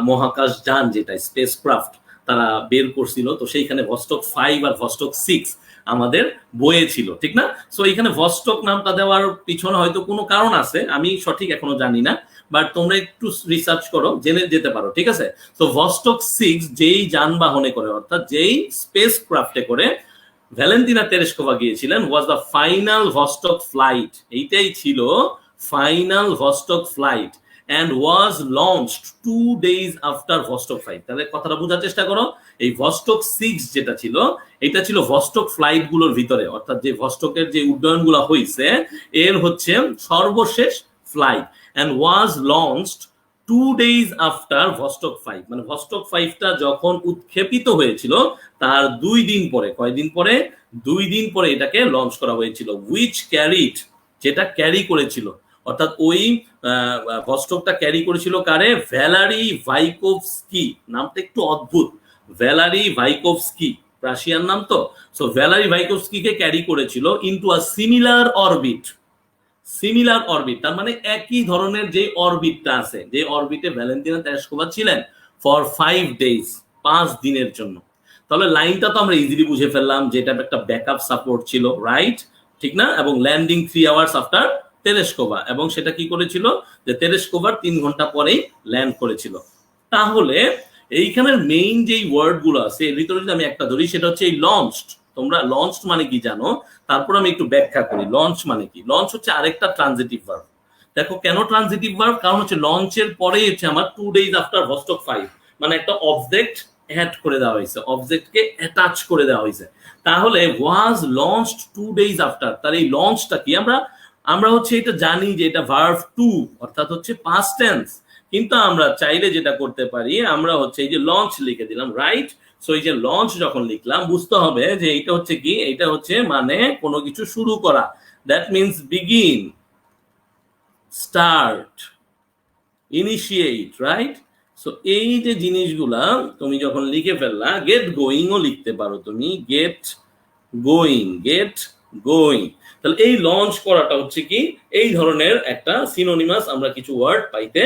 মহাকাশ যান, যেটা স্পেস ক্রাফট তারা বের করছিল, তো সেইখানে ভস্টক 5 আর ভস্টক 6 আমাদের বইয়ে ছিল, ঠিক না। সো এখানে ভস্টক নামটা দেওয়ার পিছনে হয়তো কোনো কারণ আছে, আমি সঠিক এখনো জানি না, বাট তোমরা একটু রিসার্চ করো, জেনে যেতে পারো, ঠিক আছে। তো ভস্টক 6 যেই যানবাহনে করে, অর্থাৎ যেই স্পেস ক্রাফটে করে ভ্যালেন্টিনা তেরেস্কোভা গিয়েছিলেন, was the final Vostok flight. এইটাই ছিল final Vostok flight, and was launched 2 days after Vostok 5। তাহলে কথাটা বোঝার চেষ্টা করো, এই ভস্টক 6 যেটা ছিল, এটা ছিল ভস্টক ফ্লাইট গুলোর ভিতরে, অর্থাৎ যে ভস্টকের যে উড্ডয়নগুলো হয়েছে এর হচ্ছে সর্বশেষ flight, and was launched 2 days after Vostok 5। মানে ভস্টক 5টা যখন উৎক্ষেপিত হয়েছিল তার 2 দিন পরে, কয়দিন পরে, 2 দিন পরে এটাকে লঞ্চ করা হয়েছিল। which carried, যেটা ক্যারি করেছিল, অর্থাৎ ওই ভস্টকটা ক্যারি করেছিল কারে, ভ্যালারি ভাইকোভস্কি। নামটা একটু অদ্ভুত, ভ্যালারি ভাইকোভস্কি, রাশিয়ান নাম তো। সো ভ্যালারি ভাইকোভস্কিকে ক্যারি করেছিল into a similar orbit. Similar orbit তার মানে একই ধরনের যে অরবিটটা আছে, যে অরবিটে ভ্যালেন্টিনা তেরেস্কোভা ছিলেন ফর 5 days, 5 দিনের জন্য। তাহলে লাইনটা তো আমরা ইজিলি বুঝে ফেললাম, যেটা একটা ব্যাকআপ সাপোর্ট ছিল, রাইট, ঠিক না। এবং ল্যান্ডিং 3 hours আফটার তেরেস্কোভা, এবং সেটা কি করেছিল, যে তেরেস্কোভার 3 ঘন্টা পরেই ল্যান্ড করেছিল। তাহলে এইখানের মেইন যেই ওয়ার্ড গুলো আছে এর ভিতরে যদি আমি একটা ধরি, সেটা হচ্ছে এই লঞ্চড। তোমরা লঞ্চড মানে কি জানো, তারপর আমি একটু ব্যাখ্যা করি। লঞ্চ মানে কি, লঞ্চ হচ্ছে আরেকটা ট্রানজিটিভ ভার্ব। দেখো কেন ট্রানজিটিভ ভার্ব, কারণ হচ্ছে লঞ্চের পরেই হচ্ছে আমার 2 days আফটার ভস্টক 5, মানে একটা অবজেক্ট অ্যাড করে দেওয়া হয়েছে, অবজেক্টকে অ্যাটাচ করে দেওয়া হয়েছে। তাহলে ওয়াজ লঞ্চড 2 days আফটার, তার এই লঞ্চটা কি, আমরা আমরা হচ্ছে এটা জানি যে এটা ভার্ব টু, অর্থাৎ হচ্ছে পাস্ট টেন্স। কিন্তু আমরা চাইলে যেটা করতে পারি, আমরা হচ্ছে এই যে লঞ্চ লিখে দিলাম, রাইট। সো এই যে লঞ্চ যখন লিখলাম, বুঝতে হবে যে এটা হচ্ছে কি, এটা হচ্ছে মানে কোনো কিছু শুরু করা, that means begin, start, initiate, right. So এই যে জিনিসগুলা তুমি যখন লিখে ফেললা, গেট গোয়িং ও লিখতে পারো তুমি, গেট গোয়িং, গেট গোয়িং। তাহলে এই লঞ্চ করাটা হচ্ছে কি, এই ধরনের একটা সিনোনিমাস আমরা কিছু ওয়ার্ড পাইতে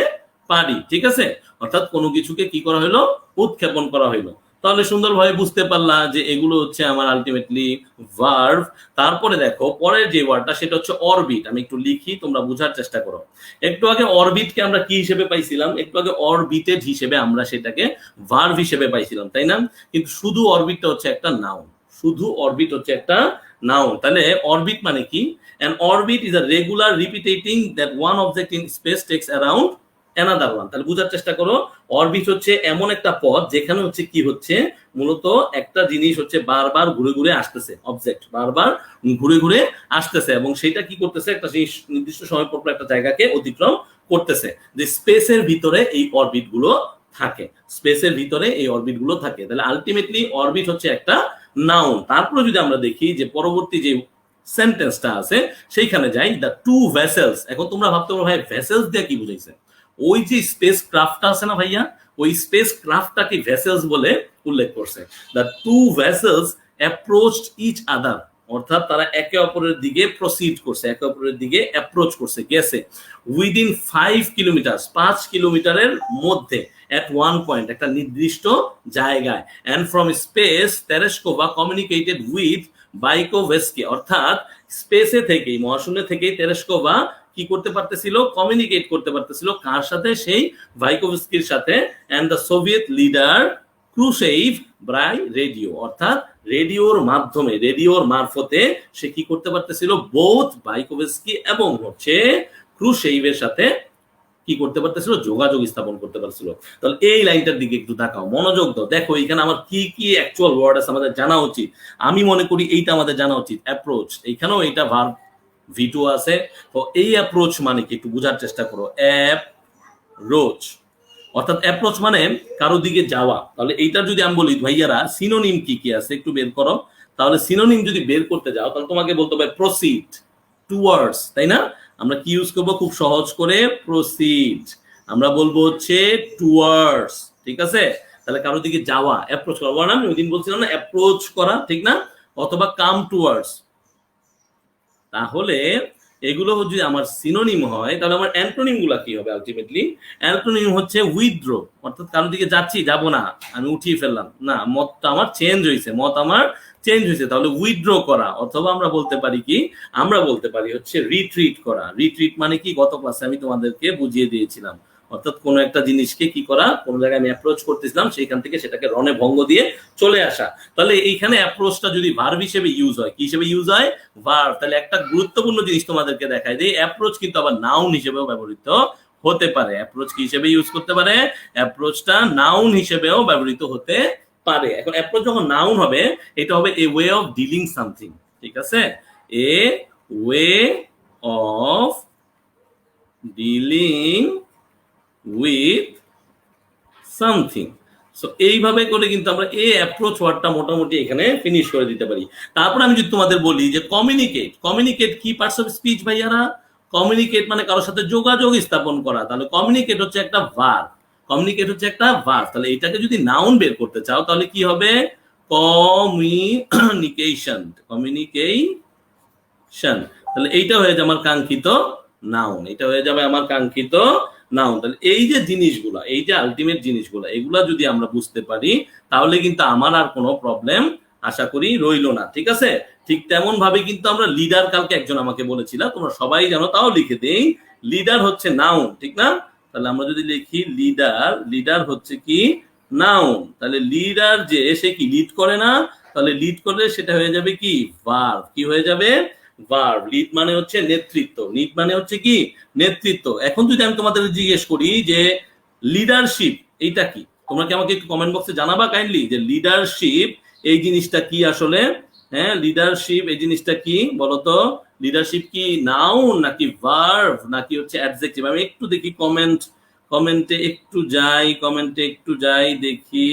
পারি, ঠিক আছে। অর্থাৎ কোনো কিছুকে কি করা হলো, উৎক্ষেপণ করা হলো। তাহলে সুন্দরভাবে বুঝতে পারলা যে এগুলো হচ্ছে আমার আলটিমেটলি ভার্ব। তারপরে দেখো পরের যে ওয়ার্ডটা, সেটা হচ্ছে অরবিট। আমি একটু লিখি, তোমরা বোঝার চেষ্টা করো। একটু আগে অরবিটকে আমরা কি হিসেবে পাইছিলাম, একটু আগে অরবিটেড হিসেবে আমরা সেটাকে ভার্ব হিসেবে পাইছিলাম, তাই না। কিন্তু শুধু অরবিটটা হচ্ছে একটা নাউন, শুধু অরবিট হচ্ছে একটা নাউন। তাহলে অরবিট মানে কি, an orbit is a regular repeating that one object in space takes around another one। তাহলে বোঝার চেষ্টা করো, অরবিট হচ্ছে এমন একটা পথ যেখানে হচ্ছে কি হচ্ছে, মূলত একটা জিনিস হচ্ছে বারবার ঘুরে ঘুরে আসতেছে, অবজেক্ট বারবার ঘুরে ঘুরে আসতেছে, এবং সেটা কি করতেছে, একটা জিনিস নির্দিষ্ট সময় পর একটা জায়গাকে অতিক্রম করতেছে। যে স্পেসের ভিতরে এই অরবিট গুলো থাকে, স্পেসের ভিতরে এই অরবিট গুলো থাকে। তাহলে আলটিমেটলি অরবিট হচ্ছে একটা নাউন। তারপরে যদি আমরা দেখি যে পরবর্তী যে সেন্টেন্সটা আছে সেইখানে যাই, দ্য টু ভেসেলস। এখন তোমরা ভাবতে পারো ভাই ভেসেলস দিয়ে কি বুঝাইছে, ওই যে স্পেস ক্রাফটটা আছে না ভাইয়া, ওই স্পেস ক্রাফটটাকে ভেসেলস বলে উল্লেখ করছে। The two vessels approached each other, অর্থাৎ তারা একে অপরের দিকে প্রসিড করছে, একে অপরের দিকে অ্যাপ্রোচ করছে, গেছে উইদিন 5 কিলোমিটার, 5 কিলোমিটারের মধ্যে, at one point একটা নির্দিষ্ট জায়গায়, and from space Tereshkova communicated with বাইকোভস্কি, অর্থাৎ স্পেসে থেকেই, মহাশূন্য থেকেই তেরেস্কোভা কি করতে পারতেছিল, কমিউনিকেট করতে পারতেছিল, কার সাথে, সেই ভাইকোভস্কির সাথে, and the Soviet leader Khrushchev by radio, অর্থাৎ রেডিওর মাধ্যমে, রেডিওর মারফতে সে কি করতে পারতেছিল, বোথ ভাইকোভস্কি এবং হচ্ছে ক্রুশেভের সাথে কি করতে পারতেছিল, যোগাযোগ স্থাপন করতে পারছিল। তাহলে এই লাইনটার দিকে একটু তাকাও, মনোযোগ দাও, দেখো এখানে আমার কি কি অ্যাকচুয়াল ওয়ার্ড আছে আমাদের জানা উচিত। আমি মনে করি এইটা আমাদের জানা উচিত, অ্যাপ্রোচ। এইখানেও এইটা ভার্ব V2 আছে। তো এই অ্যাপ্রোচ মানে কি একটু বোঝার চেষ্টা করো। অ্যাপ্রোচ অর্থাৎ অ্যাপ্রোচ মানে কারো দিকে যাওয়া। তাহলে এইটা যদি আমি বলি ভাইয়ারা সিনোনিম কি কি আছে একটু বের করো, তাহলে সিনোনিম যদি বের করতে যাও তাহলে তোমাকে বলতে হবে প্রসিড, টুয়ার্ডস, তাই না? আমরা কি ইউজ করবো খুব সহজ করে, প্রসিড। আমরা বলবো হচ্ছে টুয়ার্ডস, ঠিক আছে? তাহলে কারো দিকে যাওয়া, অ্যাপ্রোচ করা, আমি ওই দিন বলছিলাম না অ্যাপ্রোচ করা, ঠিক না? অথবা কাম টুয়ার্ডস। তাহলে এগুলো যদি আমার সিনোনিম হয় তাহলে আমার অ্যান্টোনিম গুলা কি হবে? আলটিমেটলি অ্যান্টোনিম হচ্ছে উইথড্র, অর্থাৎ কারোর দিকে যাচ্ছি, যাব না, আমি উঠিয়ে ফেললাম, না, মতটা আমার চেঞ্জ হয়েছে, মত আমার চেঞ্জ হয়েছে, তাহলে উইথড্র করা। অথবা আমরা বলতে পারি কি, আমরা বলতে পারি হচ্ছে রিট্রিট করা। রিট্রিট মানে কি, গত ক্লাসে আমি তোমাদেরকে বুঝিয়ে দিয়েছিলাম, অর্থাৎ কোনো একটা জিনিসকে কি করা, কোনো জায়গায় আমি অ্যাপ্রোচ করতেছিলাম, সেইখান থেকে সেটাকে রণে ভঙ্গ দিয়ে চলে আসা। তাহলে এইখানে অ্যাপ্রোচটা যদি ভার্ব হিসেবে ইউজ হয়, কি হিসেবে ইউজ হয়? ভার্ব। তাহলে একটা গুরুত্বপূর্ণ জিনিস তোমাদেরকে দেখায় যে অ্যাপ্রোচ কিন্তু আবার নাউন হিসেবেও ব্যবহৃত হতে পারে। অ্যাপ্রোচ কি হিসেবে ইউজ করতে পারে? অ্যাপ্রোচটা নাউন হিসেবেও ব্যবহৃত হতে পারে। এখন অ্যাপ্রোচ যখন নাউন হবে, এটা হবে a way of dealing something, ঠিক আছে? A way of dealing with something. So এইভাবে করে কিন্তু আমরা এই অ্যাপ্রোচ ওয়ার্ডটা মোটামুটি এখানে ফিনিশ করে দিতে পারি। তারপর আমি যদি তোমাদের বলি যে কমিউনিকেট, কমিউনিকেট কি পার্টস অফ স্পিচ ভাইয়ারা? কমিউনিকেট মানে কারোর সাথে যোগাযোগ স্থাপন করা। তাহলে কমিউনিকেট হচ্ছে একটা ভার্ব, কমিউনিকেট হচ্ছে একটা ভার্ব। তাহলে এটাকে যদি নাউন বের করতে চাও তাহলে কি হবে? Communication, communication. তাহলে এইটা হয়ে যাবে আমার কাঙ্ক্ষিত নাউন, এটা হয়ে যাবে আমার কাঙ্ক্ষিত নাউন। তাহলে এই যে জিনিসগুলা, এই যে আলটিমেট জিনিসগুলা, এগুলা যদি আমরা বুঝতে পারি তাহলে কিন্তু আমার আর কোনো প্রবলেম আশা করি রইলো না, ঠিক আছে? ঠিক তেমন ভাবে কিন্তু আমরা লিডার, কালকে একজন আমাকে বলেছিল, তোমরা সবাই জানো, তাও লিখে দেই, লিডার হচ্ছে নাউন, ঠিক না? তাহলে আমরা যদি লিখি লিডার, লিডার হচ্ছে কি নাউন। তাহলে লিডার যে সে কি লিড করে না? তাহলে লিড করলে সেটা হয়ে যাবে কি ভার্ব। কি হয়ে যাবে? ভার্ব। লিড মানে হচ্ছে নেতৃত্ব, লিড মানে হচ্ছে কি নেতৃত্ব। এখন যদি আমি তোমাদের জিজ্ঞেস করি যে লিডারশিপ এইটা কি, তোমরা কি আমাকে একটু কমেন্ট বক্সে জানাবা কাইন্ডলি যে লিডারশিপ এই জিনিসটা কি আসলে? হ্যাঁ, লিডারশিপ এই জিনিসটা কি বলতো? লিডারশিপ কি নাউন নাকি ভার্ব নাকি হচ্ছে অ্যাডজেক্টিভ? আমি একটু দেখি কমেন্টে একটু যাই, কমেন্টে একটু যাই, দেখি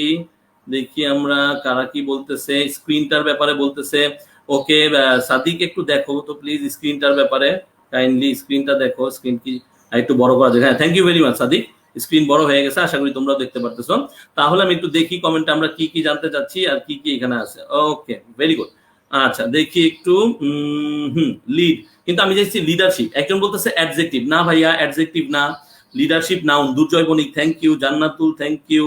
দেখি আমরা কারা কি বলতেছে, স্ক্রিনটার ব্যাপারে বলতেছে। ওকে সাদিক একটু দেখো তো প্লিজ স্ক্রিনটার ব্যাপারে, কাইন্ডলি স্ক্রিনটা দেখো, স্ক্রিন কি একটু বড় করা যায়? হ্যাঁ, thank you very much Sadik, screen বড় হয়ে গেছে, আশা করি তোমরাও দেখতে পারতেছো। তাহলে আমি একটু দেখি কমেন্টে আমরা কি কি জানতে চাচ্ছি আর কি কি এখানে আছে। ওকে, ভেরি গুড। আচ্ছা দেখি একটু, লিড, কিন্তু আমি চাইছি লিডারশিপ। একজন বলতেছে অ্যাডজেক্টিভ। না ভাইয়া, অ্যাডজেক্টিভ না, leadership noun. Durjoy Banik thank you, Jannatul thank you,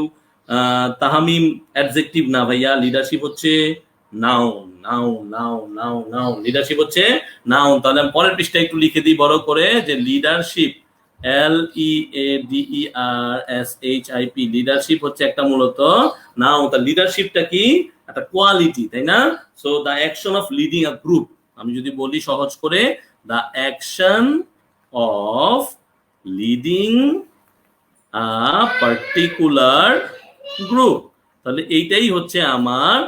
Tahamim adjective না ভাইয়া, লিডারশিপ হচ্ছে noun, noun, noun, noun, noun, leadership হচ্ছে নাউন। তাহলে আমি পরের পৃষ্ঠায় একটু লিখে দিই বড় করে যে লিডারশিপ, LEADERSHIP, লিডারশিপ হচ্ছে একটা মূলত নাউন। তা লিডারশিপটা কি একটা কোয়ালিটি, তাই না? So the action of leading a group, আমি যদি বলি সহজ করে, the action of leading a particular group. তাহলে এইটাই হচ্ছে আমার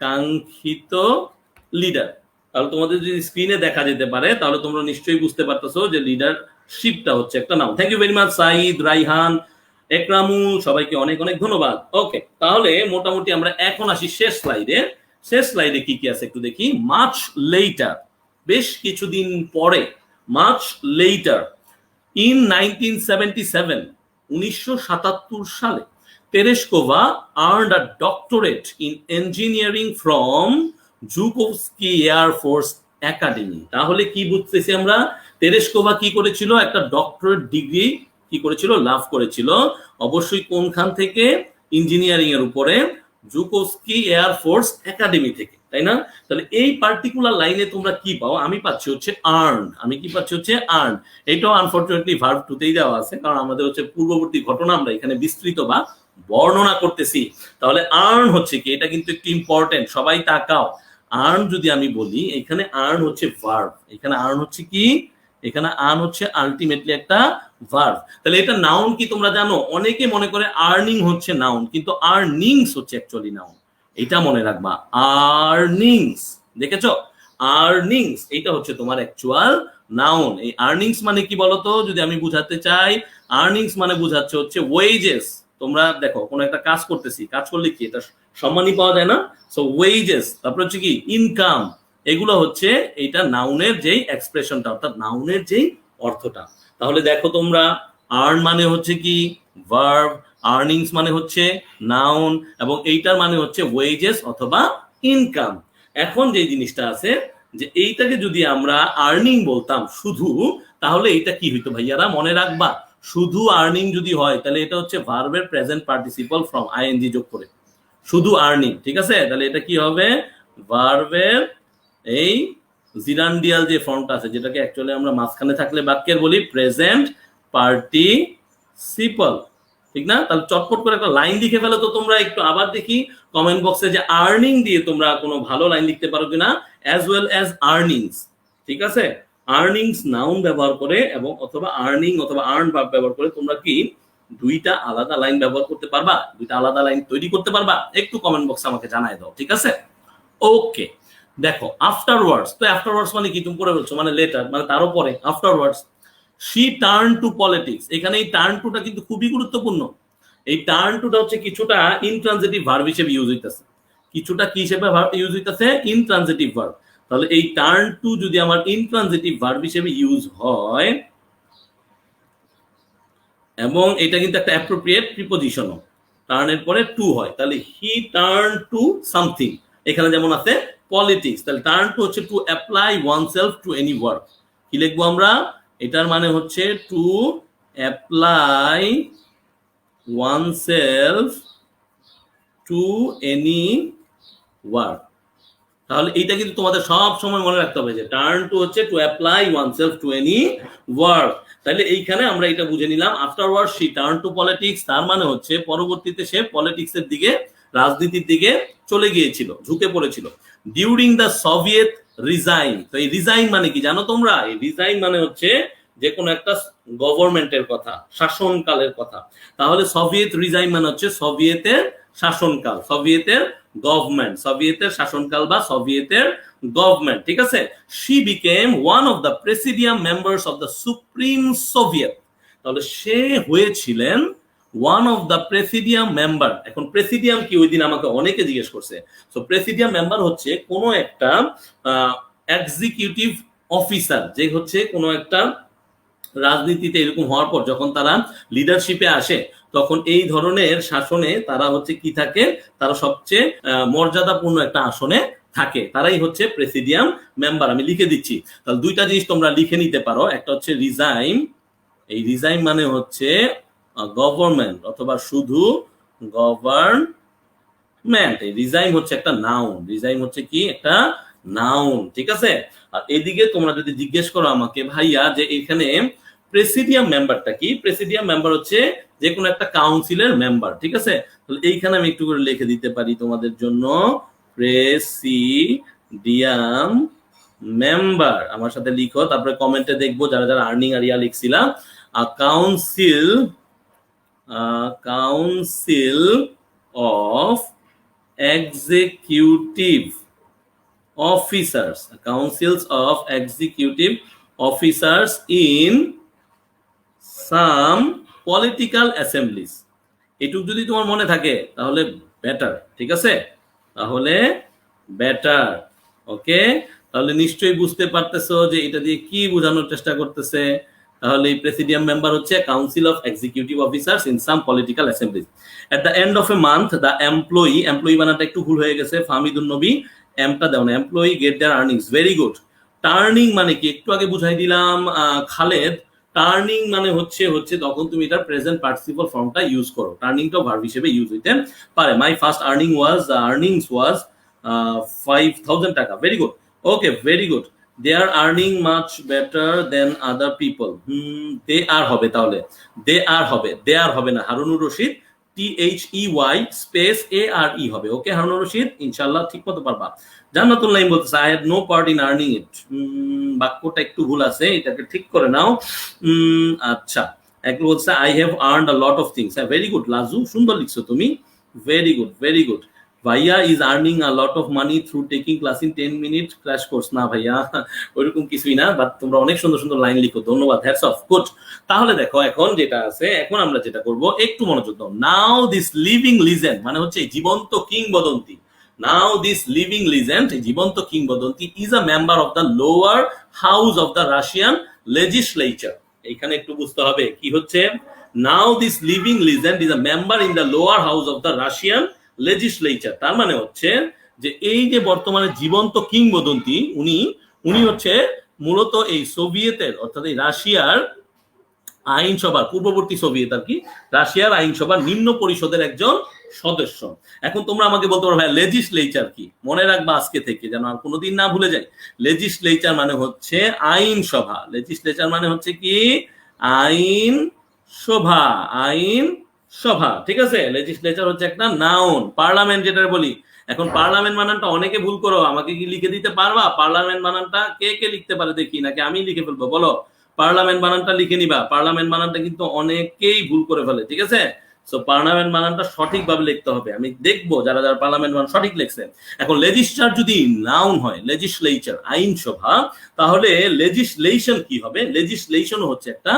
কাঙ্ক্ষিত লিডার। তাহলে তোমাদের যদি স্ক্রিনে দেখা যেতে পারে তাহলে তোমরা নিশ্চয়ই বুঝতে পারতেছো যে লিডারশিপটা হচ্ছে একটা noun. Thank you very much Saeed, Raihan, Ekramul, সবাইকে অনেক অনেক ধন্যবাদ। ওকে, তাহলে মোটামুটি আমরা এখন আসি শেষ স্লাইডে। শেষ স্লাইডে কি কি আছে একটু দেখি। মাচ লেটার, বেশ কিছুদিন পরে, মাচ লেটার, ইন 1977, 1977 সালে Tereshkova earned a doctorate in engineering from Zhukovsky air force academy. তাহলে কি বুঝতেছি আমরা, তেরেশকোভা কি করেছিল, একটা ডক্টরেট ডিগ্রি কি করেছিল, লাভ করেছিল। অবশ্যই কোনখান থেকে, ইঞ্জিনিয়ারিং এর উপরে, জুকোভস্কি এয়ার ফোর্স একাডেমি থেকে, তাই না? তাহলে এই পার্টিকুলার লাইনে তোমরা কি পাও, আমি পাচ্ছি হচ্ছে আর্ন, আমি কি পাচ্ছি হচ্ছে আর্ন। এটাও আনফরচুনেটলি ভার্ব টুতেই দেওয়া আছে, কারণ আমাদের হচ্ছে পূর্ববর্তী ঘটনা আমরা এখানে বিস্তৃত বা বর্ণনা করতেছি। তাহলে আর্ন হচ্ছে কি, এটা কিন্তু একটু ইম্পর্টেন্ট, সবাই তাকাও। আর্ন যদি আমি বলি, এখানে আর্ন হচ্ছে ভার্ব, এখানে আর্ন হচ্ছে কি, এখানে আর্ন হচ্ছে আলটিমেটলি একটা ভার্ব। তাহলে এটা নাউন কি তোমরা জানো? অনেকে মনে করে আর্নিং হচ্ছে নাউন, কিন্তু আর্নিংস হচ্ছে অ্যাকচুয়ালি নাউন, এটা মনে রাখবা। আর্নিংস, দেখেছো, আর্নিংস এটা হচ্ছে তোমার অ্যাকচুয়াল নাউন। এই আর্নিংস মানে কি বলতো, যদি আমি বুঝাতে চাই, আর্নিংস মানে বুঝাচ্ছে হচ্ছে ওয়েজেস। তোমরা দেখো কোনো একটা কাজ করতেছি, কাজ করলে কি এটা সম্মানই পাওয়া যায় না? সো ওয়েজেস, তারপর হচ্ছে কি ইনকাম, এগুলো হচ্ছে এইটা নাউনের যেই এক্সপ্রেশনটা, অর্থাৎ নাউনের যেই অর্থটা। তাহলে দেখো তোমরা, আর্ন মানে হচ্ছে কি ভার্ব, আর্নিংস মানে হচ্ছে নাউন, এবং এইটার মানে হচ্ছে ওয়েজেস অথবা ইনকাম। এখন যে জিনিসটা আছে, যে এইটাকে যদি আমরা আর্নিং বলতাম শুধু, তাহলে এইটা কি হইতো ভাইয়ারা, মনে রাখবা, শুধু আর্নিং যদি হয় তাহলে এটা হচ্ছে ভার্বের প্রেজেন্ট পার্টিসিপল ফ্রম আইএনজি যোগ করে, শুধু আর্নিং, ঠিক আছে? তাহলে এটা কি হবে, ভার্বের এই জিরান্ডিয়াল যে ফর্মটা আছে, যেটাকে অ্যাকচুয়ালি আমরা মাঝখানে থাকলে বাক্যের বলি প্রেজেন্ট পার্টিসিপল, ঠিক না? তাহলে চটপট করে একটা লাইন লিখে ফেলো তো তোমরা, একটু আবার দেখি কমেন্ট বক্সে যে আর্নিং দিয়ে তোমরা কোনো ভালো লাইন লিখতে পারো কিনা, অ্যাজ ওয়েল অ্যাজ আর্নিংস, ঠিক আছে? আর্নিংস নাউন ব্যবহার করে এবং অথবা আর্নিং অথবা আর্ন ভার্ব ব্যবহার করে তোমরা কি দুইটা আলাদা লাইন ব্যবহার করতে পারবা, দুইটা আলাদা লাইন তৈরি করতে পারবা? একটু কমেন্ট বক্সে আমাকে জানাই দাও, ঠিক আছে? ওকে, দেখো আফটারওয়ার্ডস, তো আফটারওয়ার্ডস মানে কি, তুমি পড়ে বলছো মানে লেটার, মানে তারও পরে afterwards she turn to politics. এখানে এই টার্ন টুটা কিন্তু খুবই গুরুত্বপূর্ণ। এই টার্ন টুটা হচ্ছে কিছুটা ইনট্রানজিটিভ ভার্ব হিসেবে ইউজ হইতেছে, কিছুটা কি হিসেবে ইউজ হইতেছে, ইনট্রানজিটিভ ভার্ব। তাহলে এই টার্ন টু যদি আমার ইনট্রানজিটিভ ভার্ব হিসেবে ইউজ হয়, এবং এটা কিন্তু একটা অ্যাপ্রোপ্রিয়েট প্রিপোজিশনও, টার্নের পরে টু হয়, তাহলে হি টার্ন টু সামথিং, এখানে যেমন আছে পলিটিক্স, তাহলে টার্ন টু হচ্ছে to apply oneself to any work. কি লিখবো আমরা, এটার মানে হচ্ছে to apply oneself to any work. তাহলে এইটা কিন্তু তোমাদের সব সময় মনে রাখতে হবে যে টার্ন টু হচ্ছে to apply oneself to any work. তাহলে এইখানে আমরা এটা বুঝে নিলাম, afterward she turn to politics, তার মানে হচ্ছে পরবর্তীতে সে পলিটিক্সের দিকে, রাজনীতির দিকে চলে গিয়েছিল, ঝুঁকে পড়েছিল। ডিউরিং দ্য সোভিয়েত রিজাইন, তো এই রিজাইন মানে কি জানো তোমরা? এই রিজাইন মানে হচ্ছে যে কোনো একটা গভর্নমেন্টের কথা, শাসনকালের কথা। তাহলে সোভিয়েত রিজাইন মানে হচ্ছে সোভিয়েতের শাসনকাল, সোভিয়েতের গভর্নমেন্ট, সোভিয়েতের শাসনকাল বা সোভিয়েতের গভর্নমেন্ট, ঠিক আছে? She became one of the presidium members of the supreme Soviet. তাহলে সে হয়েছিলেন one of the presidium member. এখন প্রেসিডিয়াম কি, ওই দিন আমাকে অনেকে জিজ্ঞেস করছে। সো প্রেসিডিয়াম মেম্বার হচ্ছে কোনো একটা এক্সিকিউটিভ অফিসার, যে হচ্ছে কোনো একটা রাজনীতিতে এরকম হওয়ার পর যখন তারা লিডারশিপে আসে, তখন এই ধরনের শাসনে তারা হচ্ছে কি থাকে, তারা সবচেয়ে মর্যাদাপূর্ণ একটা আসনে থাকে, তারাই হচ্ছে প্রেসিডিয়াম মেম্বার। আমি লিখে দিচ্ছি, তাহলে দুইটা জিনিস তোমরা লিখে নিতে পারো, একটা হচ্ছে রিজাইন, এই রিজাইন মানে হচ্ছে গভর্নমেন্ট অথবা শুধু গভর্নমেন্ট। এই রিজাইন হচ্ছে একটা নাউন, রিজাইন হচ্ছে কি একটা নাউন, ঠিক আছে? আর এদিকে তোমরা যদি জিজ্ঞেস করো আমাকে, ভাইয়া যে এখানে প্রেসিডিয়াম মেম্বারটা কি, প্রেসিডিয়াম মেম্বার হচ্ছে যে কোনো একটা কাউন্সিলের মেম্বার, ঠিক আছে? তাহলে এইখানে আমি একটু করে লিখে দিতে পারি তোমাদের জন্য, প্রেসিডিয়াম মেম্বার। আমার সাথে লিখো, তারপরে কমেন্টে দেখবো যারা যারা আর্নিং আর ইয়া লিখছিলাম। Council of executive officers, councils of executive officers in some political assemblies। এটুকু যদি তোমার মনে থাকে তাহলে বেটার, ঠিক আছে? তাহলে বেটার, ওকে? তাহলে নিশ্চয়ই বুঝতে পারতেছো যে এটা দিয়ে কি বোঝানোর চেষ্টা করতেছে। তাহলে প্রেসিডিয়াম মেম্বার হচ্ছে council of executive officers in some political assemblies. At the end of a month the employee বানাটা একটু ভুল হয়ে গেছে, ফাহমিদুন নবী এমটা দেও না, employee get their earnings, very good. Turning মানে কি একটু আগে বুঝাই দিলাম খালেদ। টার্নিং মানে হচ্ছে তখন তুমি এটার প্রেজেন্ট পার্টিসিপল ফর্মটা ইউজ করো, টার্নিংটা ভার্ব হিসেবে ইউজ হইতে পারে। মাই ফার্স্ট আর্নিংস ওয়াজ 5,000 টাকা, very good, okay very good. They are earning much better than other people, they are হবে, তাহলে দে আর হবে না, Harunur Rashid THEY space ARE হবে, ওকে হারুনুর রশিদ ইনশাআল্লাহ ঠিক মতো পারবা। জান্নাতুল নাইম বলতেছে I had no part in earning it, বাক্যটা একটু ভুল আছে, এটাকে ঠিক করে নাও। আচ্ছা, একটু বলছে I have earned a lot of things, very good Laju, সুন্দর লিখছো তুমি, ভেরি গুড ভেরি গুড। ভাইয়া is earning a lot of money through taking class in 10 minute crash course, না ভাইয়া ওইরকম কিছুই না, বাট তোমরা অনেক সুন্দর সুন্দর লাইন লিখো, ধন্যবাদ, হ্যাটস অফ, গুড। তাহলে দেখো এখন যেটা আছে, এখন আমরা যেটা করব একটু মনোযোগ দাও। নাও দিস লিভিং লিজেন্ড মানে হচ্ছে জীবন্ত কিংবদন্তি, নাও দিস লিভিং লিজেন্ড জীবন্ত কিংবদন্তি is a member of the lower house of the Russian legislature. এখানে একটু বুঝতে হবে কি হচ্ছে, now this living legend is a member in the lower house of the Russian legislature. তার মানে হচ্ছে যে এই যে বর্তমানে জীবন্ত কিংবদন্তি উনি হচ্ছে মূলত এই সোভিয়েতের অর্থাৎ এই রাশিয়ার আইনসভার, পূর্ববর্তী সোভিয়েত আর কি, রাশিয়ার আইনসভার নিম্ন পরিষদের একজন সদস্য। এখন তোমরা আমাকে বলতে পারো ভাই লেজিসলেচার কি, মনে রাখবা আজকে থেকে যেন আর কোনোদিন না ভুলে যাই। লেজিসলেচার মানে হচ্ছে আইনসভা, লেজিসলেচার মানে হচ্ছে কি আইন সভা, আইন সভা, ঠিক আছে। লেজিসলেচার হচ্ছে একটা নাউন, পার্লামেন্ট যেটা বলি। এখন পার্লামেন্ট বানানটা অনেকে ভুল করো, আমাকে কি লিখে দিতে পারবা পার্লামেন্ট বানানটা? কে কে লিখতে পারে দেখি, নাকি আমি লিখে ফেলবো বলো? পার্লামেন্ট বানানটা লিখে নিবা, পার্লামেন্ট বানানটা কিন্তু অনেকেই ভুল করে ফেলে, ঠিক আছে। সো পার্লামেন্ট বানানটা সঠিকভাবে লিখতে হবে, আমি দেখবো যারা যারা পার্লামেন্ট বানান সঠিক লিখছে। এখন লেজিসলার যদি নাউন হয়, লেজিসলেচার আইনসভা, তাহলে লেজিসলেশন কি হবে? লেজিসলেশন হচ্ছে একটা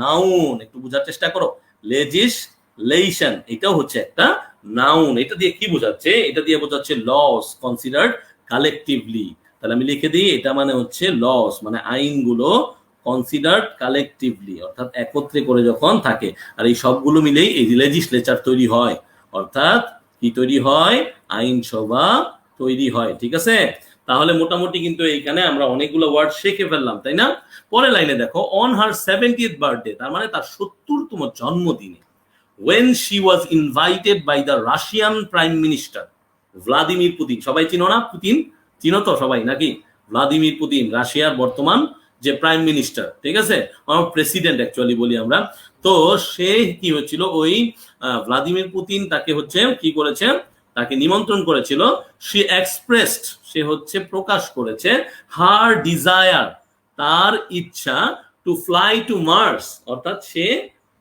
নাউন, একটু বোঝার চেষ্টা করো। লেজিসলেশন এটাও হচ্ছে একটা নাউন, এটা দিয়ে কি বোঝাচ্ছে? এটা দিয়ে বোঝাচ্ছে লস কনসিডার্ড কালেকটিভলি। তাহলে আমি লিখে দিই, এটা মানে হচ্ছে লস মানে আইনগুলো কনসিডার্ড কালেকটিভলি অর্থাৎ একত্রে করে যখন থাকে, আর এই সবগুলো মিলেই এই লেজিসলেচার তৈরি হয়, অর্থাৎ কি তৈরি হয়? আইনসভা তৈরি হয়, ঠিক আছে। তাহলে মোটামুটি কিন্তু এইখানে আমরা অনেকগুলো ওয়ার্ড শিখে ফেললাম, তাই না? পরের লাইনে দেখো, অন হার 70th বার্থডে, তার মানে তার 70তম জন্মদিনে, when she was invited by the Russian Prime Minister Vladimir Putin, সবাই চিনো না? পুতিন চিনো তো সবাই নাকি? ভ্লাদিমির পুতিন রাশিয়ার বর্তমান যে প্রাইম মিনিস্টার, ঠিক আছে, প্রেসিডেন্ট অ্যাকচুয়ালি বলি আমরা। তো সে কি হচ্ছিল, ওই ভ্লাদিমির পুতিন তাকে হচ্ছে কি করেছে, তাকে নিমন্ত্রণ করেছিল। সে এক্সপ্রেসড, সে হচ্ছে প্রকাশ করেছে, হার ডিজায়ার, তার ইচ্ছা, টু ফ্লাই টু মার্স, অর্থাৎ সে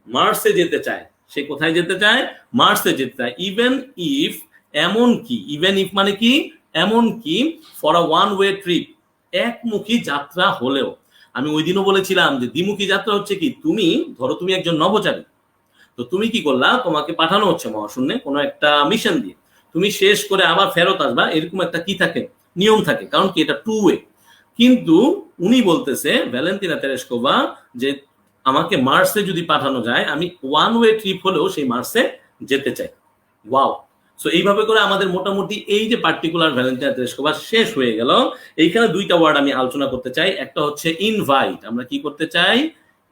মার্সে যেতে চায়। সে কোথায় যেতে চায়? মার্সে যেতে চায়। ইভেন ইফ, এমন কি, ইভেন ইফ মানে কি? এমন কি, for a one way trip, একমুখী যাত্রা হলেও। আমি ওই দিনও বলেছিলাম যে দ্বিমুখী যাত্রা হচ্ছে কি, তুমি ধরো তুমি একজন নভোচারী, তো তুমি কি করলা, তোমাকে পাঠানো হচ্ছে মহাশূন্যে কোনো একটা মিশন দিয়ে, তুমি শেষ করে আবার ফেরত আসবা, এরকম একটা কি থাকে, নিয়ম থাকে, কারণ কি এটা টু ওয়ে। কিন্তু উনি বলতেছে, ভ্যালেন্টিনা তেরেস্কোভা, যে আমাকে মার্সে যদি পাঠানো যায়, আমি ওয়ান ওয়ে ট্রিপ হলেও সেই মার্সে যেতে চাই। ওয়াও। সো এইভাবে করে আমাদের মোটামুটি এই যে পার্টিকুলার ভ্যালেন্টিনা তেরেস্কোভা শেষ হয়ে গেল। এইখানে দুইটা ওয়ার্ড আমি আলোচনা করতে চাই। একটা হচ্ছে ইনভাইট, আমরা কি করতে চাই?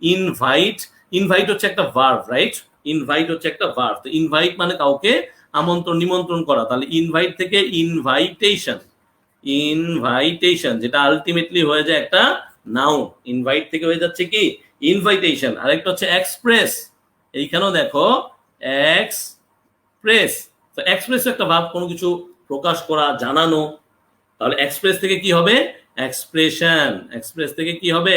ইনভাইট। ইনভাইট হচ্ছে একটা ভার্ব, রাইট? ইনভাইট হচ্ছে একটা ভার্ব। তো ইনভাইট মানে কাউকে আমন্ত্রণ, নিমন্ত্রণ করা। তাহলে ইনভাইট থেকে ইনভাইটেশন, ইনভাইটেশন যেটা আলটিমেটলি হয়ে যায় একটা নাউন, ইনভাইট থেকে হয়ে যাচ্ছে কি ইনভাইটেশন। আরেকটা হচ্ছে এক্সপ্রেস, এইখানেও দেখো এক্সপ্রেস। তো এক্সপ্রেস একটা ভাব, কোনো কিছু প্রকাশ করা, জানানো। তাহলে এক্সপ্রেস থেকে কি হবে? এক্সপ্রেশন। এক্সপ্রেস থেকে কি হবে?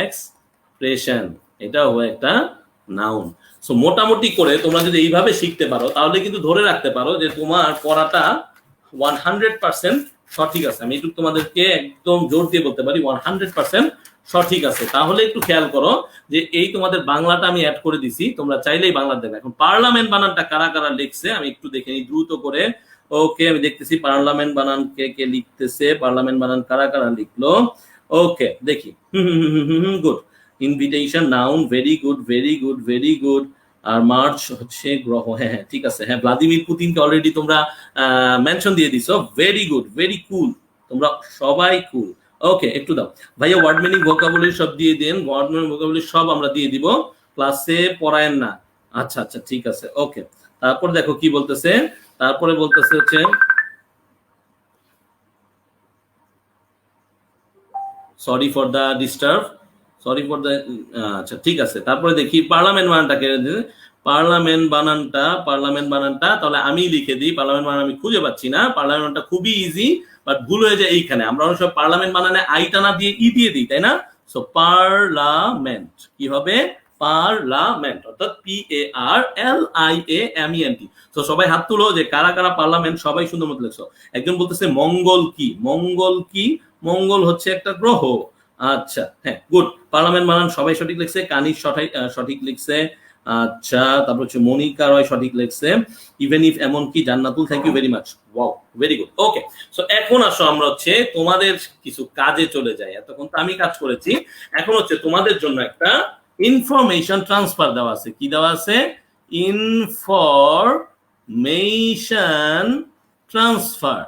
এক্সপ্রেশন। এটাও হবে একটা নাউন। সো মোটামুটি করে তোমরা যদি এইভাবে শিখতে পারো, তাহলে কিন্তু ধরে রাখতে পারো যে তোমার পড়াটা 100% সঠিক আছে। আমি একটু তোমাদেরকে একদম জোর দিয়ে বলতে পারি 100% সঠিক আছে। তাহলে একটু খেয়াল করো যে এই তোমাদের বাংলাটা আমি অ্যাড করে দিছি, তোমরা চাইলেই বাংলা দেবে। এখন পার্লামেন্ট বানানটা কারা কারা লিখছে আমি একটু দেখে নিই দ্রুত করে। ওকে, আমি দেখতেছি পার্লামেন্ট বানান কে কে লিখতেছে, পার্লামেন্ট বানান কারা কারা লিখলো। ওকে, দেখি। Good. Invitation noun, very good very good very good. আর মার্চ হচ্ছে গ্রহ, হ্যাঁ হ্যাঁ ঠিক আছে, হ্যাঁ ভ্লাদিমির পুতিনকে অলরেডি তোমরা মেনশন দিয়ে দিছো, ভেরি গুড ভেরি কুল, তোমরা সবাই কুল। ওকে, একটু দাও ভাইয়া, ওয়ার্ড মিনিং ভোকাবুলারি সব দিয়ে দেন, ওয়ার্ড মিনিং ভোকাবুলারি সব আমরা দিয়ে দিব, ক্লাসে পড়ায়েন না। আচ্ছা আচ্ছা ঠিক আছে, ওকে। তারপর দেখো কি বলতেছে, তারপরে বলতেছে হচ্ছে sorry for the disturb, sorry for the, আচ্ছা ঠিক আছে। তারপরে দেখি পার্লামেন্ট বানানটাকে, পার্লামেন্ট বানানটা তাহলে আমি লিখে দিই, পার্লামেন্ট বানান আমি খুঁজে পাচ্ছি না, পার্লামেন্টটা খুবই ইজি, বাট ভুল হয়ে যায় এইখানে, আমরা অনেক সময় পার্লামেন্ট বানানে আইটা না দিয়ে ই দিয়ে দিই, তাই না? সো পার্লামেন্ট কি হবে, পার্লামেন্ট, অর্থাৎ PARLIAMENT। তো সবাই হাত তুলো যে কারা কারা পার্লামেন্ট সবাই সুন্দর মতো লিখছো। একজন বলতেছে মঙ্গল কি, মঙ্গল কি, মঙ্গল হচ্ছে একটা গ্রহ। আচ্ছা হ্যাঁ গুড, পার্লামেন্ট বানান সবাই সঠিক লিখছে, কানির সঠিক লিখছে। আচ্ছা তারপর হচ্ছে মনিকা রয় সঠিক লিখছে, ইভেন ইফ এমনকি Jannatul, thank you very much, wow very good. Okay, so এখন আসো আমরা হচ্ছে তোমাদের কিছু কাজে চলে যাই, এতক্ষণ তো আমি কাজ করেছি, এখন হচ্ছে তোমাদের জন্য একটা ইনফরমেশন ট্রান্সফার দেওয়া আছে, কি দেওয়া আছে, ইনফরমেশন ট্রান্সফার।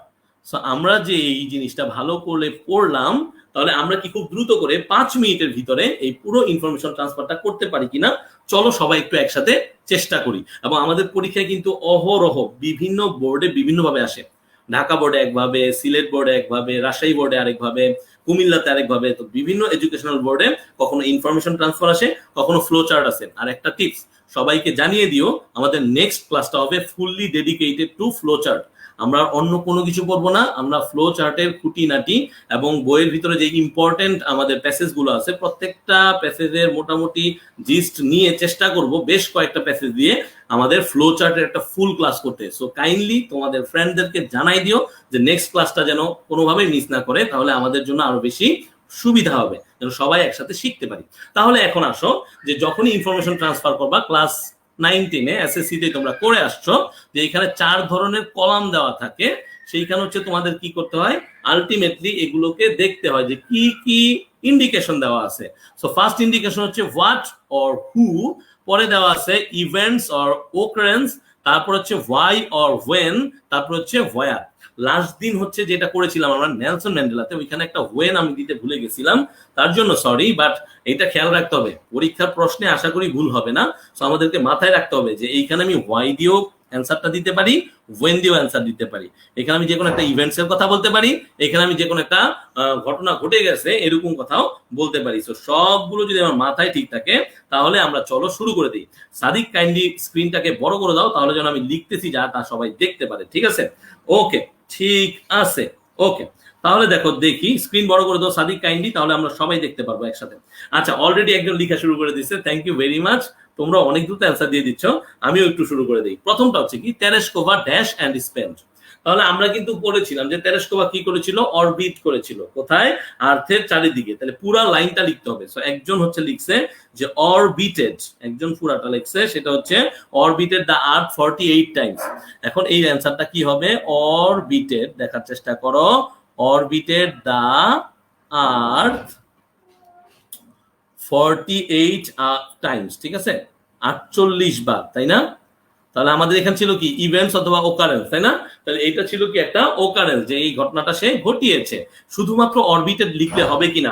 সো আমরা যে এই জিনিসটা ভালো করে পড়লাম, তাহলে আমরা কি খুব দ্রুত করে 5 মিনিটের ভিতরে এই পুরো ইনফরমেশন ট্রান্সফারটা করতে পারি কিনা, চলো সবাই একটু একসাথে চেষ্টা করি। এবং আমাদের পরীক্ষায় কিন্তু অহরহ বিভিন্ন বোর্ডে বিভিন্নভাবে আসে, ঢাকা বোর্ডে একভাবে, সিলেট বোর্ডে একভাবে, রাজশাহী বোর্ডে আরেকভাবে, কুমিল্লাতে আরেকভাবে, তো বিভিন্ন এডুকেশনাল বোর্ডে কখনো ইনফরমেশন ট্রান্সফার আসে, কখনো ফ্লো চার্ট আসে। আর একটা টিপস সবাইকে জানিয়ে দিও, আমাদের নেক্সট ক্লাসটা হবে fully dedicated to flow chart. আমরা অন্য কোনো কিছু পড়বো না, আমরা ফ্লো চার্টের খুঁটিনাটি এবং বইয়ের ভিতরে যে ইম্পর্টেন্ট আমাদের প্যাসেজ গুলো আছে, প্রত্যেকটা প্যাসেজের মোটামুটি জিস্ট নিয়ে চেষ্টা করব বেশ কয়েকটা প্যাসেজ দিয়ে আমাদের ফ্লো চার্টের একটা ফুল ক্লাস করতে। সো কাইন্ডলি তোমাদের ফ্রেন্ডদেরকে জানাই দিও যে নেক্সট ক্লাসটা যেন কোনোভাবেই মিস না করে, তাহলে আমাদের জন্য আরো বেশি সুবিধা হবে, যেন সবাই একসাথে শিখতে পারি। তাহলে এখন আসো যে যখনই ইনফরমেশন ট্রান্সফার করবা, ক্লাস 9-10 এসএসসি তে তোমরা করে আসছো যে এখানে 4 ধরনের কলাম দেওয়া থাকে, সেইখানে হচ্ছে তোমাদের কি করতে হয়, আলটিমেটলি এগুলোকে দেখতে হয় যে কি কি ইন্ডিকেশন দেওয়া আছে। সো ফার্স্ট ইন্ডিকেশন হচ্ছে হোয়াট অর হু, পরে দেওয়া আছে ইভেন্টস অর ওকারেন্স, তারপর হচ্ছে হোয়াই অর ওয়েন, তারপর হচ্ছে হোয়ার। লাস্ট দিন হচ্ছে যেটা করেছিলাম আমরা নেলসন ম্যান্ডেলাতে, ওইখানে একটা ওয়েন আমি দিতে ভুলে গেছিলাম, তার জন্য সরি, বাট এটা খেয়াল রাখতে হবে, পরীক্ষার প্রশ্নে আশা করি ভুল হবে না। সো আমাদেরকে মাথায় রাখতে হবে যে এইখানে আমি হোয়াই দিয়েও অ্যান্সারটা দিতে পারি, ওয়েন দিয়েও অ্যান্সার দিতে পারি, এখানে আমি যে কোনো একটা ইভেন্টস এর কথা বলতে পারি, এখানে আমি যে কোনো একটা ঘটনা ঘটে গেছে এরকম কথাও বলতে পারি। সো সবগুলো যদি আমার মাথায় ঠিক থাকে, তাহলে আমরা চলো শুরু করে দিই। সাদিক কাইন্ডলি স্ক্রিনটাকে বড় করে দাও, তাহলে যেন আমি লিখতেছি যা তা সবাই দেখতে পারে, ঠিক আছে? ওকে ঠিক আছে, ওকে। তাহলে দেখো, দেখি স্ক্রিন বড় করে দাও সাদিক কাইন্ডলি, তাহলে আমরা সবাই দেখতে পারবো একসাথে। আচ্ছা অলরেডি একজন লেখা শুরু করে দিচ্ছে, থ্যাংক ইউ ভেরি মাচ, তোমরা অনেক দ্রুত অ্যান্সার দিয়ে দিচ্ছ, আমিও একটু শুরু করে দিই। প্রথমটা হচ্ছে কি, তেরেস্কোভা ড্যাশ অ্যান্ড স্পেন্ড। তাহলে আমরা কিন্তু বলেছিলাম যে তেরেস্কোভা কি করেছিল, অরবিট করেছিল, কোথায়, আর্থের চারিদিকে। তাহলে পুরা লাইনটা লিখতে হবে। সো একজন হচ্ছে লিখছে যে অরবিটেড, একজন পুরাটা লিখছে, সেটা হচ্ছে অরবিটেড দ্য আর্থ 48 টাইমস। এখন এই অ্যান্সারটা কি হবে, অরবিটেড, দেখার চেষ্টা করো, অরবিটেড দ্য আর্থ 48 টাইমস, ঠিক আছে, 48 বার, তাই না? তাহলে আমাদের এখানে ছিল কি, ইভেন্টস অথবা ওকারেন্স, তাই না? তাহলে এটা ছিল কি একটা ওকারেন্স, যে এই ঘটনাটা সে ঘটিয়েছে। শুধুমাত্র অরবিটেড লিখলে হবে কিনা,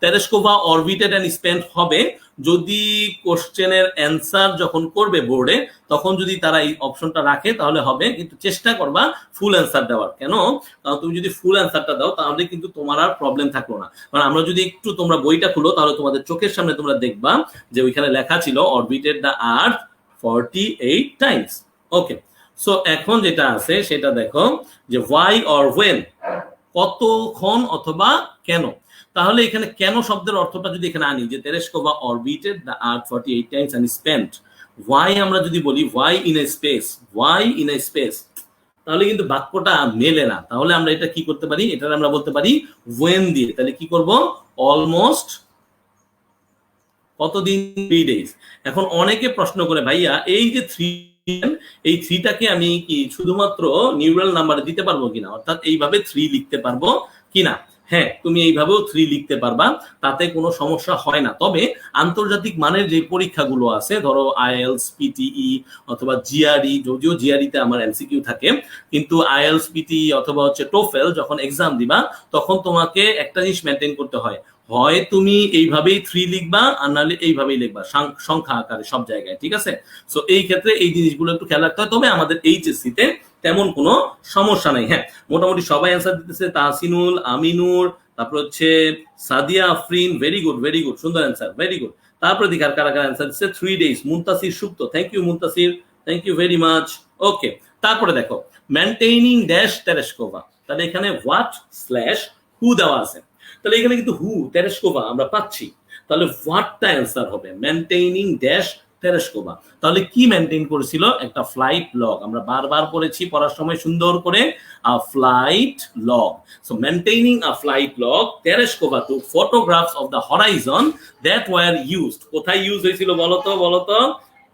তেরেস্কোভা অরবিটেড এন্ড স্পেন্ট হবে যদি কোশ্চেনের অ্যান্সার যখন করবে বোর্ডে, তখন যদি তারা এই অপশনটা রাখে তাহলে হবে, কিন্তু চেষ্টা করবা ফুল অ্যান্সার দেওয়ার। কেন, কারণ তুমি যদি ফুল অ্যান্সারটা দাও তাহলে কিন্তু তোমার আর প্রবলেম থাকলো না। কারণ আমরা যদি একটু তোমরা বইটা খুলো, তাহলে তোমাদের চোখের সামনে তোমরা দেখবা যে ওইখানে লেখা ছিল orbited the earth 48 times. Okay, so এখন যেটা আছে সেটা দেখো যে why or when, কতক্ষণ অথবা কেন। তাহলে এখানে কেন শব্দের অর্থটা যদি এখানে আনি, যে Tereshkova orbited the earth 48 times and spent, why আমরা যদি বলি why in a space, why in a space, তাহলে কিন্তু বাক্যটা মেলে না। তাহলে আমরা এটা কি করতে পারি, এটা আমরা বলতে পারি when দিয়ে। তাহলে কি করব, অলমোস্ট কতদিন, 3 days। এখন অনেকে প্রশ্ন করে, ভাইয়া এই যে 3, এই 3টাকে আমি কি শুধুমাত্র নিউরাল নাম্বারে দিতে পারবো কিনা, অর্থাৎ এইভাবে 3 লিখতে পারবো কিনা? হ্যাঁ তুমি এইভাবেও 3 লিখতে পারবা, তাতে কোনো সমস্যা হয় না। তবে আন্তর্জাতিক মানের যে পরীক্ষাগুলো আছে, ধরো আইএলস, পিটিই অথবা জিআরই, যদিও জিআরইতে আমার এমসিকিউ থাকে, কিন্তু আইএলস, পিটিই অথবা হচ্ছে টোফেল যখন এক্সাম দিবা তখন তোমাকে একটা জিনিস মেনটেন করতে হয়, হয় তুমি এইভাবেই 3 লিখবা আর নাহলে এইভাবেই লিখবা সংখ্যা আকারে সব জায়গায়, ঠিক আছে? সো এই ক্ষেত্রে এই জিনিসগুলো একটু খেয়াল রাখতে হয়। তবে আমাদের এইচএসসি তে তেমন কোনো সমস্যা নাই। হ্যাঁ মোটামুটি সবাই অ্যান্সার দিতেছে, তাহসিনুল, আমিনুর, তারপর হচ্ছে Sadia Afrin, very good very good, সুন্দর অ্যান্সার, ভেরি গুড। তারপরে দেখি আর কারা কারা অ্যান্সার দিচ্ছে। 3 days, Muntasir Supto, thank you Muntasir, thank you very much. Okay, তারপরে দেখো মেনটেইনিং ড্যাশ তেরেস্কোভা, তাহলে এখানে হোয়াট স্ল্যাশ হু দেওয়া আছে, তাহলে এখানে কিন্তু হু তেরেস্কোভা আমরা পাচ্ছি, তাহলে হোয়াটটা অ্যান্সার হবে মেনটেইনিং ড্যাশ তেরেস্কোভা। তাহলে কি মেনটেইন করেছিল? একটা ফ্লাইট লগ, আমরা বারবার পড়েছি পড়ার সময় সুন্দর করে, a flight log. So maintaining a flight log, Tereshkova took photographs of the horizon that were used. কোথায় ইউজ হয়েছিল বলতো,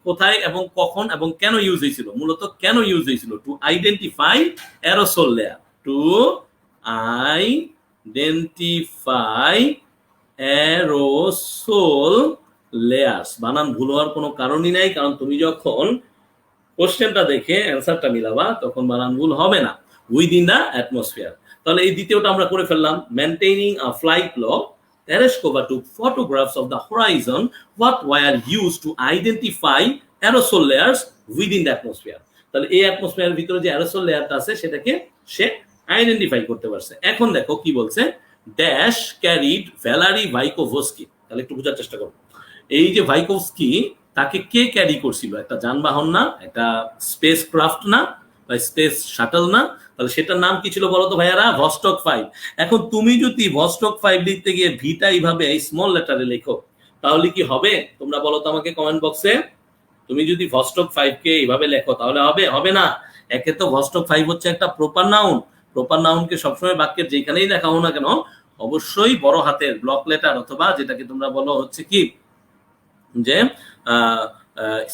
কোথায় এবং কখন এবং কেন ইউজ হয়েছিল? মূলত কেন ইউজ হয়েছিল? To identify aerosol layer, to identify aerosol layers. বানান ভুল হওয়ার কোনো কারণই নাই, কারণ তুমি যখন কোশ্চেনটা দেখে অ্যান্সারটা মিলাবা তখন বানান ভুল হবে না। উইদিন দ্য অ্যাটমসফিয়ার, তাহলে এই দ্বিতীয়টা আমরা করে ফেললাম। Maintaining a flight log, Tereshkova took photographs of the horizon what were used to identify aerosol layers within the atmosphere। তাহলে এই অ্যাটমসফিয়ারের ভিতরে যে অ্যারোসল লেয়ারটা আছে সেটাকে সে আইডেন্টিফাই করতে পারছে। এখন দেখো কি বলছে, ড্যাশ ক্যারিড ভ্যালারি ভাইকোভস্কি। তাহলে একটু বোঝার চেষ্টা করো, এই যে ভাইকোভস্কি তাকে কে ক্যারি করছিল? একটা যানবাহন না, একটা স্পেস ক্রাফট না, বা স্পেস শাটল না, তাহলে সেটার নাম কি ছিল বলতো ভাইয়ারা? ভস্টক 5। এখন তুমি যদি ভস্টক 5 লিখতে গিয়ে ভিটা এইভাবে স্মল লেটারে লেখো তাহলে কি হবে? তোমরা বলো তো আমাকে কমেন্ট বক্সে। তুমি যদি ভস্টক 5 কে এইভাবে লেখো তাহলে হবে না। একে তো ভস্টক 5 হচ্ছে একটা প্রপার নাউন, প্রপার নাউনকে সবসময় বাক্যের যেখানেই লেখা হোক না কেন অবশ্যই বড় হাতের ব্লক লেটার, অথবা যেটাকে তোমরা বলো হচ্ছে কি যে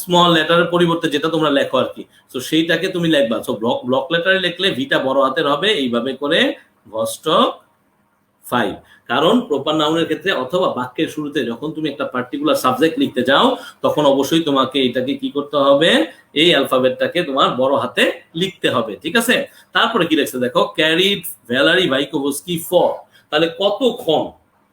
স্মল লেটারের পরিবর্তে যেটা তোমরা লেখো আর কি, তো সেইটাকে তুমি লিখবা। সো ব্লক লেটারে লিখলে ভিটা বড় হাতের হবে, এইভাবে করে ভস্টক 5। কারণ প্রপার নাউনের ক্ষেত্রে অথবা বাক্যের শুরুতে যখন তুমি একটা পার্টিকুলার সাবজেক্ট লিখতে যাও তখন অবশ্যই তোমাকে এটাকে কি করতে হবে? এই অ্যালফাবেটটাকে তোমার বড় হাতে লিখতে হবে, ঠিক আছে? তারপরে কি লিখছে দেখো, ক্যারিড ভ্যালারি ভাইকোভস্কি ফর, তাহলে কতক্ষণ,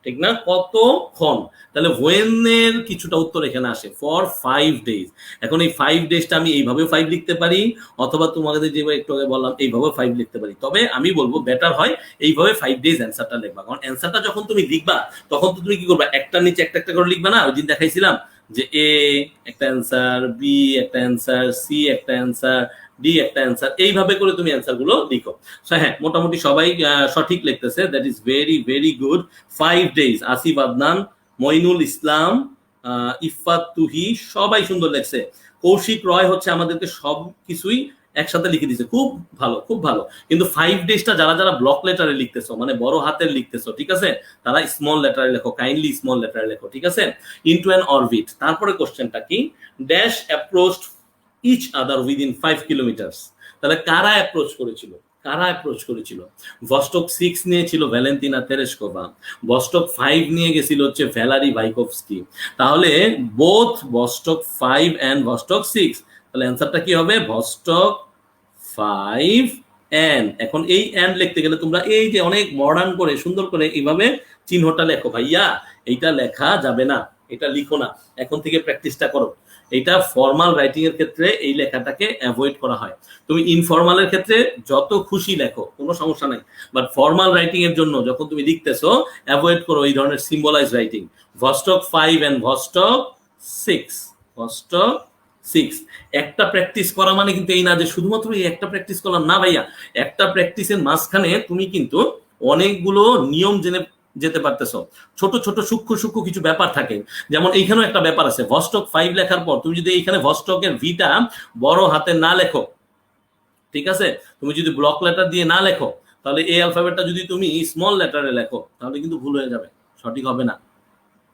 ঠিক না? কতক্ষণ, তাহলে হোয়েনের কিছুটা উত্তর এখানে আসে, ফর 5 days। এখন এই 5 ডেজটা আমি এইভাবে 5 লিখতে পারি, অথবা তোমাদের যেভাবে একটু আগে বললাম এইভাবে 5 লিখতে পারি। তবে আমি বলবো বেটার হয় এইভাবে 5 ডেজ অ্যান্সারটা লিখবা, কারণ অ্যান্সারটা যখন তুমি লিখবা তখন তো তুমি কি করবা? একটার নিচে একটা একটা করে লিখবা না? ওই দিন দেখাইছিলাম যে এ একটা অ্যান্সার, বি একটা অ্যান্সার, সি একটা অ্যান্সার, ডি একটা অ্যান্সার, এইভাবে করে তুমি অ্যান্সার গুলো লিখো। হ্যাঁ মোটামুটি সবাই সঠিক লিখতেছে, that is very very good. 5 days, Asif Adnan, Moinul Islam, Ifat Tuhi, সবাই সুন্দর লেখছে। কৌশিক রয় হচ্ছে আমাদেরকে সব কিছুই একসাথে লিখে দিচ্ছে, খুব ভালো খুব ভালো। কিন্তু 5 ডেজটা যারা যারা ব্লক লেটারে লিখতেছো, মানে বড় হাতের লিখতেছো, ঠিক আছে, তারা স্মল লেটারে লেখো, কাইন্ডলি স্মল লেটারে লেখো, ঠিক আছে? Into an orbit. তারপরে কোশ্চেনটা কি? Dash approached each other within 5 kilometres. তাহলে কারা অ্যাপ্রোচ করেছিল? ভস্টক 6 নিয়েছিল ভ্যালেন্টিনা তেরেস্কোভা, ভস্টক 5 নিয়ে গেছিল হচ্ছে ভ্যালারি ভাইকোভস্কি। তাহলে বোথ ভস্টক 5 এন্ড ভস্টক 6, তাহলে অ্যান্সারটা কি হবে? Vostok 5 and. এখন এই এন্ড লিখতে গেলে তোমরা এই যে অনেক মডার্ন করে সুন্দর করে এইভাবে চিহ্নটা লেখো। ভাইয়া এইটা লেখা যাবে না, এটা লিখো না, এখন থেকে প্র্যাকটিসটা করো। এটা ফর্মাল রাইটিং এর ক্ষেত্রে এই লেখাটাকে অ্যাভয়েড করা হয়। তুমি ইনফর্মালের ক্ষেত্রে যত খুশি লেখো, কোনো সমস্যা নাই, বাট ফর্মাল রাইটিং এর জন্য যখন তুমি লিখতেছো অ্যাভয়েড করো এই ধরনের symbolise writing. Vostok 5 and Vostok 6, Vostok 6। একটা প্র্যাকটিস করা মানে কিন্তু এই না যে শুধুমাত্র এই একটা প্র্যাকটিস করলাম, না ভাইয়া। একটা প্র্যাকটিসের মাঝখানে তুমি কিন্তু অনেকগুলো নিয়ম জেনে যেতে পারতেছ। ছোট ছোট সূক্ষ্ম কিছু ব্যাপার থাকে, যেমন এইখানেও একটা ব্যাপার আছে। ভস্টক 5 লেখার পর তুমি যদি এইখানে ভস্টকের ভিটা বড় হাতে না লেখো, ঠিক আছে, তুমি যদি ব্লক লেটার দিয়ে না লেখো, তাহলে এই অ্যালফাবেটটা যদি তুমি স্মল লেটারে লেখো তাহলে কিন্তু ভুল হয়ে যাবে, সঠিক হবে না,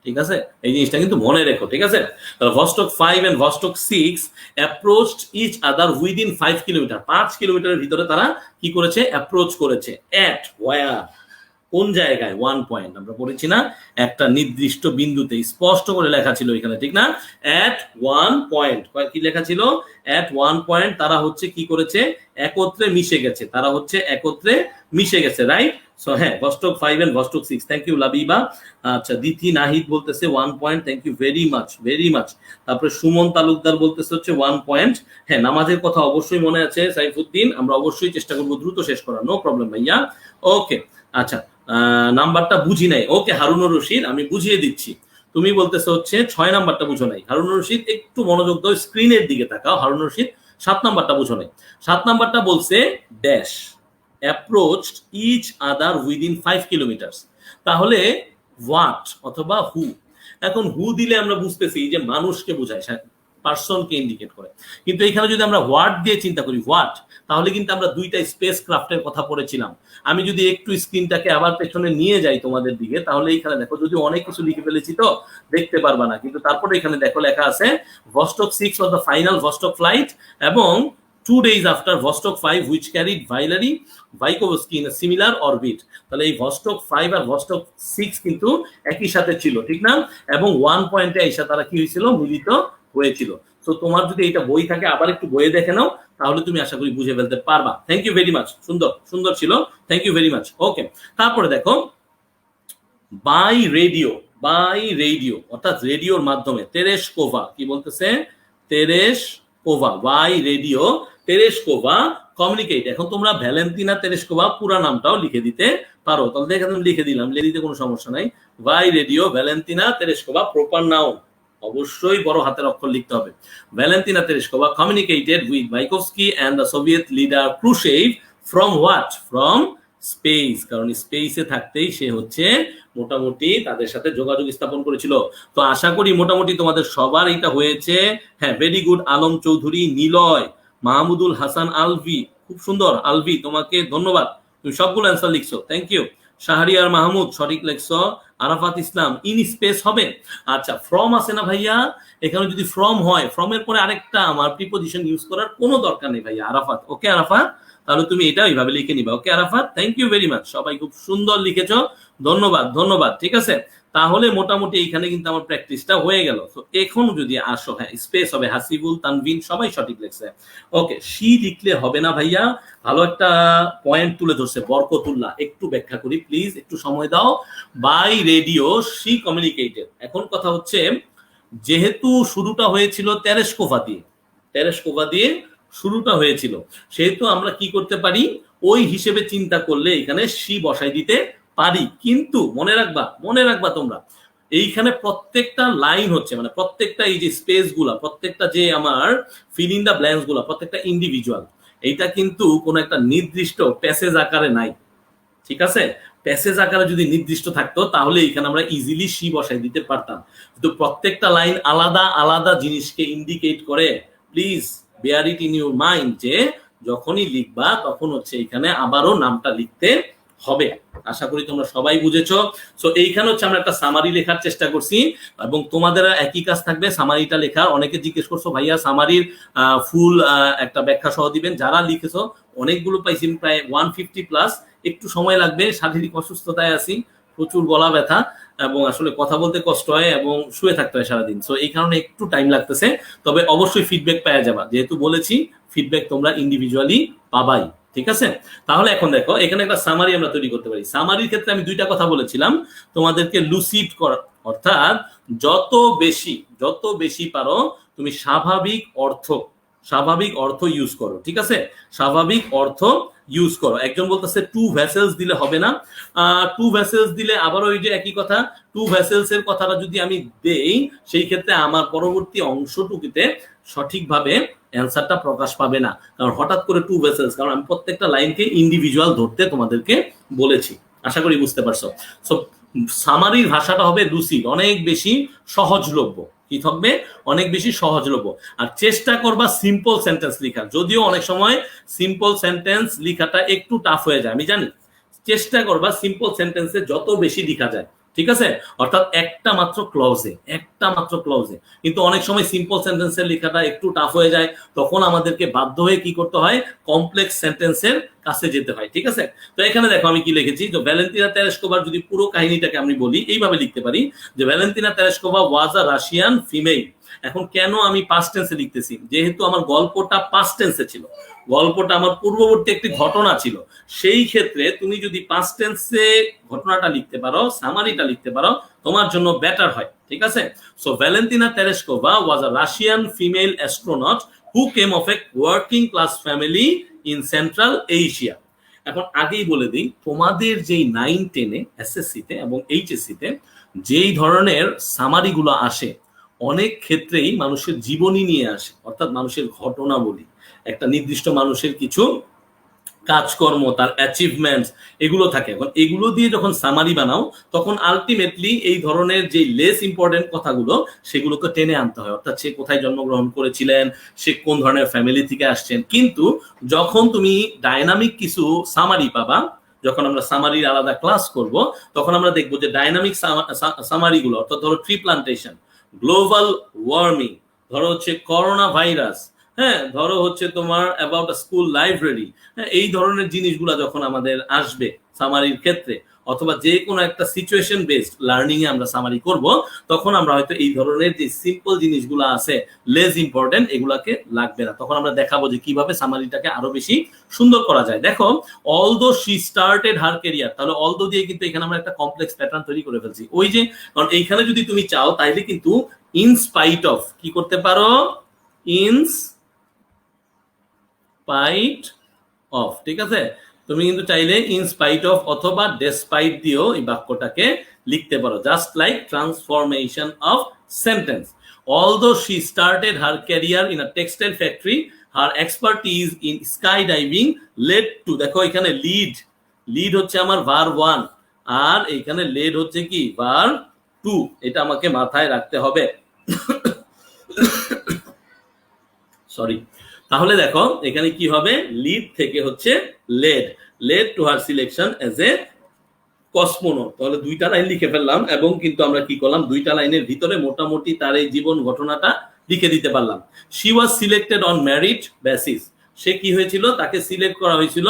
ঠিক আছে? এই জিনিসটা কিন্তু মনে রেখো, ঠিক আছে? তাহলে Vostok 5 and Vostok 6 approached each other within 5 kilometre. 5 কিলোমিটারের ভিতরে তারা কি করেছে? অ্যাপ্রোচ করেছে। এট ওয়ার, কোন জায়গায় 1 পয়েন্ট আমরা পড়েছি না, একটা নির্দিষ্ট বিন্দুতে স্পষ্ট করে লেখা ছিল এখানে, ঠিক না? অ্যাট 1 পয়েন্ট, কি লেখা ছিল? অ্যাট 1 পয়েন্ট তারা হচ্ছে কি করেছে, একত্রে মিশে গেছে, তারা হচ্ছে একত্রে মিশে গেছে, রাইট? সো হ্যাঁ, Vostok 5 and Vostok 6, thank you Labiba. আচ্ছা, দিতি নাহিদ বলতেছে 1 point, thank you very much, very much. তারপরে সুমন তালুকদার বলতেছে হচ্ছে 1 পয়েন্ট। হ্যাঁ, নামাজের কথা অবশ্যই মনে আছে সাইফুদ্দিন, আমরা অবশ্যই চেষ্টা করবো দ্রুত শেষ করার, নো প্রবলেম ভাইয়া। ওকে, আচ্ছা, নাম্বারটা বুঝি নাই। ওকে হারুনুর রশিদ, আমি বুঝিয়ে দিচ্ছি। তুমি বলতেছো হচ্ছে 6 নাম্বারটা বুঝো নাই। হারুনুর রশিদ একটু মনোযোগ দাও, স্ক্রিনের দিকে তাকাও। হারুনুর রশিদ 7 নাম্বারটা বুঝো নাই। 7 নাম্বারটা বলছে dash approached each other within 5 kilometres. তাহলে হোয়াট অথবা হু, এখন হু দিলে আমরা বুঝতেছি যে মানুষকে বোঝায়, পার্সনকে ইন্ডিকেট করে। কিন্তু এখানে যদি আমরা হোয়াট দিয়ে চিন্তা করি, হোয়াট, তাহলে কিন্তু আমরা দুইটা স্পেস ক্রাফটের কথা পড়েছিলাম। আমি যদি একটু স্ক্রিনটাকে আবার পেছনে নিয়ে যাই তোমাদের দিকে, তাহলে এখানে দেখো, যদি অনেক কিছু লিখে ফেলেছি তো দেখতে পারবা না, কিন্তু তারপরে এখানে দেখো লেখা আছে Vostok 6 was the final Vostok flight এবং 2 days after Vostok 5 which carried Valery Vykovsky in a similar orbit। তাহলে এই ভস্টক 5 আর ভস্টক 6 কিন্তু একই সাথে ছিল, ঠিক না? এবং 1 পয়েন্টে এসে তারা কি হয়েছিল, মিলিত হয়েছিল। তো তোমার যদি এটা বই থাকে আবার একটু বইয়ে দেখে নাও, তাহলে তুমি আশা করি বুঝে ফেলতে পারবা। থ্যাংক ইউ ভেরি মাচ, সুন্দর সুন্দর ছিল, thank you very much. Okay, তারপরে দেখো বাই রেডিও অর্থাৎ রেডিওর মাধ্যমে তেরেশকোভা কি বলতেছে, তেরেশকোভা বাই রেডিও তেরেশকোভা কমিউনিকেট। এখন তোমরা ভ্যালেন্তিনা তেরেশকোভা পুরা নামটাও লিখে দিতে পারো, তাহলে এখানে লিখে দিলাম, লিখে দিতে কোনো সমস্যা নাই। By radio Valentina Tereshkova, proper noun, অবশ্যই বড় হাতের অক্ষর লিখতে হবে। Valentina Tereshkova communicated with Bykovsky and the Soviet leader Khrushchev from what, from space, কারণ স্পেসে থাকতেই সে হচ্ছে মোটামুটি তাদের সাথে যোগাযোগ স্থাপন করেছিল। তো আশা করি মোটামুটি তোমাদের সবার এটা হয়েছে। হ্যাঁ, ভেরি গুড। আলম চৌধুরী, নিলয়, মাহমুদুল হাসান আলভি, খুব সুন্দর আলভি, তোমাকে ধন্যবাদ, তুমি সবগুলো অ্যান্সার লিখছো, থ্যাংক ইউ। শাহরিয়ার মাহমুদ সঠিক লিখছো। আরাফাত ইসলাম, ইন স্পেস হবে। আচ্ছা, ফ্রম আছে না ভাইয়া, এখানে যদি ফ্রম হয়, ফ্রমের পরে আরেকটা আমার প্রিপোজিশন ইউজ করার কোনো দরকার নেই ভাইয়া। আরাফাত, ওকে আরাফাত, তাহলে তুমি এটা এইভাবে লিখে নিবা। Okay Arafat, thank you very much, সবাই খুব সুন্দর লিখেছো, ধন্যবাদ ধন্যবাদ। ঠিক আছে, তাহলে মোটামুটি এইখানে কিন্তু আমার প্র্যাকটিসটা হয়ে গেল। তো এখন যদি আসো, হ্যাঁ স্পেস হবে, হাসিবুল, তানভিন সবাই সঠিক লিখছে। ওকে, সি লিখলে হবে না ভাইয়া, ভালো একটা পয়েন্ট তুলে ধরছে বরকতুল্লাহ, একটু ব্যাখ্যা করি প্লিজ, একটু সময় দাও। বাই রেডিও সি কমিউনিকেটেড, এখন কথা হচ্ছে যেহেতু শুরুটা হয়েছিল তেরেশকোভা দিয়ে শুরুটা হয়েছিল, সেহেতু আমরা কি করতে পারি, ওই হিসেবে চিন্তা করলে এখানে সি বসাই দিতে পারি। কিন্তু মনে রাখবা তোমরা, এইখানে প্রত্যেকটা লাইন হচ্ছে, মানে প্রত্যেকটা এই যে স্পেস গুলা, প্রত্যেকটা যে আমার ফিল ইন দা ব্ল্যাঙ্কস গুলা, প্রত্যেকটা ইন্ডিভিজুয়াল, এইটা কিন্তু কোনো একটা নির্দিষ্ট প্যাসেজ আকারে নাই, ঠিক আছে? প্যাসেজ আকারে যদি নির্দিষ্ট থাকতো তাহলে এখানে আমরা ইজিলি সি বসাই দিতে পারতাম, কিন্তু প্রত্যেকটা লাইন আলাদা আলাদা জিনিসকে ইন্ডিকেট করে। Please bear it in your mind যে যখনই লিখবা তখন হচ্ছে এখানে আবারও নামটা লিখতে হবে। আশা করি তোমরা সবাই বুঝেছো। সো এইখানে হচ্ছে আমরা একটা সামারি লেখার চেষ্টা করছি, এবং তোমাদের একই কাজ থাকবে সামারিটা লেখার। অনেকে জিজ্ঞেস করছো ভাইয়া সামারির ফুল একটা ব্যাখ্যা সহ দিবেন। যারা লিখেছো অনেকগুলো পাইছি, প্রায় 150 প্লাস। একটু সময় লাগবে, শারীরিক অসুস্থতায় আছি, প্রচুর গলা ব্যথা এবং আসলে কথা বলতে কষ্ট হয় এবং শুয়ে থাকতে হয় সারাদিন, সো এই কারণে একটু টাইম লাগতেছে। তবে অবশ্যই ফিডব্যাক পাওয়া যাবে, যেহেতু বলেছি ফিডব্যাক তোমরা ইন্ডিভিজুয়ালি পাবাই, ঠিক আছে? তাহলে এখন দেখো, এখানে একটা সামারি আমরা তৈরি করতে পারি। সামারির ক্ষেত্রে আমি দুইটা কথা বলেছিলাম তোমাদেরকে, লুসিড করা, অর্থাৎ যত বেশি পারো তুমি স্বাভাবিক অর্থ ইউজ করো, ঠিক আছে? স্বাভাবিক অর্থ ইউজ করো। একজন বলতেছে টু ভেসেলস দিলে হবে না, টু ভেসেলস দিলে আবার ওই যে একই কথা, টু ভেসেলস এর কথাটা যদি আমি দেই, সেই ক্ষেত্রে আমার পরবর্তী অংশটুকুতে সঠিকভাবে অ্যান্সারটা প্রকাশ পাবে না, কারণ হঠাৎ করে টু ভেসেলস, কারণ আমি প্রত্যেকটা লাইনকে ইন্ডিভিজুয়াল ধরতে তোমাদেরকে বলেছি। আশা করি বুঝতে পারছো। সো সামারির ভাষাটা হবে লুসিড, অনেক বেশি সহজলভ্য। কি থাকবে? অনেক বেশি সহজলভ্য। আর চেষ্টা করবা সিম্পল সেন্টেন্স লেখার, যদিও অনেক সময় সিম্পল সেন্টেন্স লেখাটা একটু টাফ হয়ে যায়, আমি জানি। চেষ্টা করবা সিম্পল সেন্টেন্সে যত বেশি লেখা যায়, ঠিক আছে? অর্থাৎ একটা মাত্র ক্লজে। কিন্তু অনেক সময় সিম্পল সেন্টেন্সের লেখাটা একটু টাফ হয়ে যায়, তখন আমাদেরকে বাধ্য হয়ে কি করতে হয়, কমপ্লেক্স সেন্টেন্সের কাছে যেতে হয়, ঠিক আছে? তো এখানে দেখো আমি কি লিখেছি, যে ভ্যালেন্টিনা তেরেশকোভার যদি পুরো কাহিনীটাকে আমি বলি এইভাবে লিখতে পারি যে Valentina Tereshkova was a Russian female. এখন কেন আমি পাস্ট টেন্সে লিখতেছি, যেহেতু আমার গল্পটা পাস্ট টেন্সে ছিল, গল্পটা আমার পূর্ববর্তী একটি ঘটনা ছিল, সেই ক্ষেত্রে তুমি যদি পাস্ট টেন্সে ঘটনাটা লিখতে পারো, সামারিটা লিখতে পারো, তোমার জন্য বেটার হয়, ঠিক আছে? So Valentina Tereshkova was a Russian female astronaut who came of a working class family in central Asia. এখন আগেই বলে দিই, তোমাদের যেই 9-10-এ এসএসসিতে এবং এইচএসসিতে যেই ধরনের সামারিগুলো আসে, অনেক ক্ষেত্রেই মানুষের জীবনী নিয়ে আসে, অর্থাৎ মানুষের ঘটনা বলি, একটা নির্দিষ্ট মানুষের কিছু কাজকর্ম, তার অ্যাচিভমেন্টস, এগুলো থাকে। এখন এগুলো দিয়ে যখন সামারি বানাও, তখন আলটিমেটলি এই ধরনের যে লেস ইম্পর্টেন্ট কথাগুলো সেগুলোকে টেনে আনতে হয়, অর্থাৎ সে কোথায় জন্মগ্রহণ করেছিলেন, সে কোন ধরনের ফ্যামিলি থেকে আসছেন। কিন্তু যখন তুমি ডাইনামিক কিছু সামারি পাবা, যখন আমরা সামারির আলাদা ক্লাস করব, তখন আমরা দেখবো যে ডাইনামিক সামারিগুলো, অর্থাৎ ধরো ট্রি প্লান্টেশন, গ্লোবাল ওয়ার্মিং, ধরো হচ্ছে করোনা ভাইরাস, হ্যাঁ, ধরো হচ্ছে তোমার অ্যাবাউট স্কুল লাইব্রেরি, হ্যাঁ, এই ধরনের জিনিসগুলো যখন আমাদের আসবে সামারির ক্ষেত্রে, অথবা যে কোনো একটা সিচুয়েশন বেসড লার্নিং এ আমরা সামারি করব, তখন আমরা হয়তো এই ধরনের যে সিম্পল জিনিসগুলো আছে লেস ইম্পর্টেন্ট, এগুলাকে লাগবে না। তখন আমরা দেখাবো যে কিভাবে সামারিটাকে আরো বেশি সুন্দর করা যায়। দেখো, although she started her career, তাহলে অলদো দিয়ে কিন্তু এখানে আমরা একটা কমপ্লেক্স প্যাটার্ন তৈরি করে ফেলছি। ওই যে, কারণ এইখানে যদি তুমি চাও তাইলে কিন্তু ইন স্পাইট অফ কি করতে পারো, ইন স্পাইট অফ, ঠিক আছে? তুমি কিন্তু চাইলে ইন স্পাইট অফ অথবা ডেসপাইট দিয়েও এই বাক্যটাকে লিখতে পারো, just like transformation of sentence. Although she started her career in a textile factory, her expertise in sky diving led to, দেখো এখানে লিড, লিড হচ্ছে আমার ভার্ব 1, আর এখানে লেড হচ্ছে কি ভার্ব 2, এটা আমাকে মাথায় রাখতে হবে। সরি। তাহলে দেখো এখানে কি হবে, লিড থেকে হচ্ছে led, led to her selection as a cosmonaut. তাহলে দুইটা লাইন লিখে ফেললাম, এবং কিন্তু আমরা কি করলাম, দুইটা লাইনের ভিতরে মোটামুটি তার এই জীবন ঘটনাটা লিখে দিতে পারলাম। She was selected on merit basis, সে কি হয়েছিল, তাকে সিলেক্ট করা হয়েছিল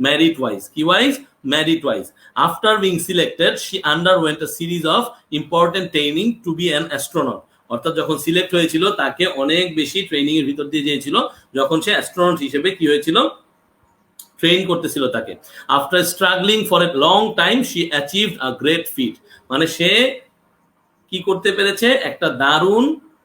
মেরিট ওয়াইজ, কি wise, merit wise. After being selected she underwent a series of important training to be an astronaut, অর্থাৎ যখন সিলেক্ট হয়েছিল তাকে অনেক বেশি ট্রেনিং এর ভিতর দিয়ে দিয়েছিল, যখন সে অ্যাস্ট্রোনট হিসেবে কি হয়েছিল, ট্রেন করতেছিল তাকে। After struggling for a long time she achieved a great feat, মানে সে কি করতে পেরেছে, একটা দারুণ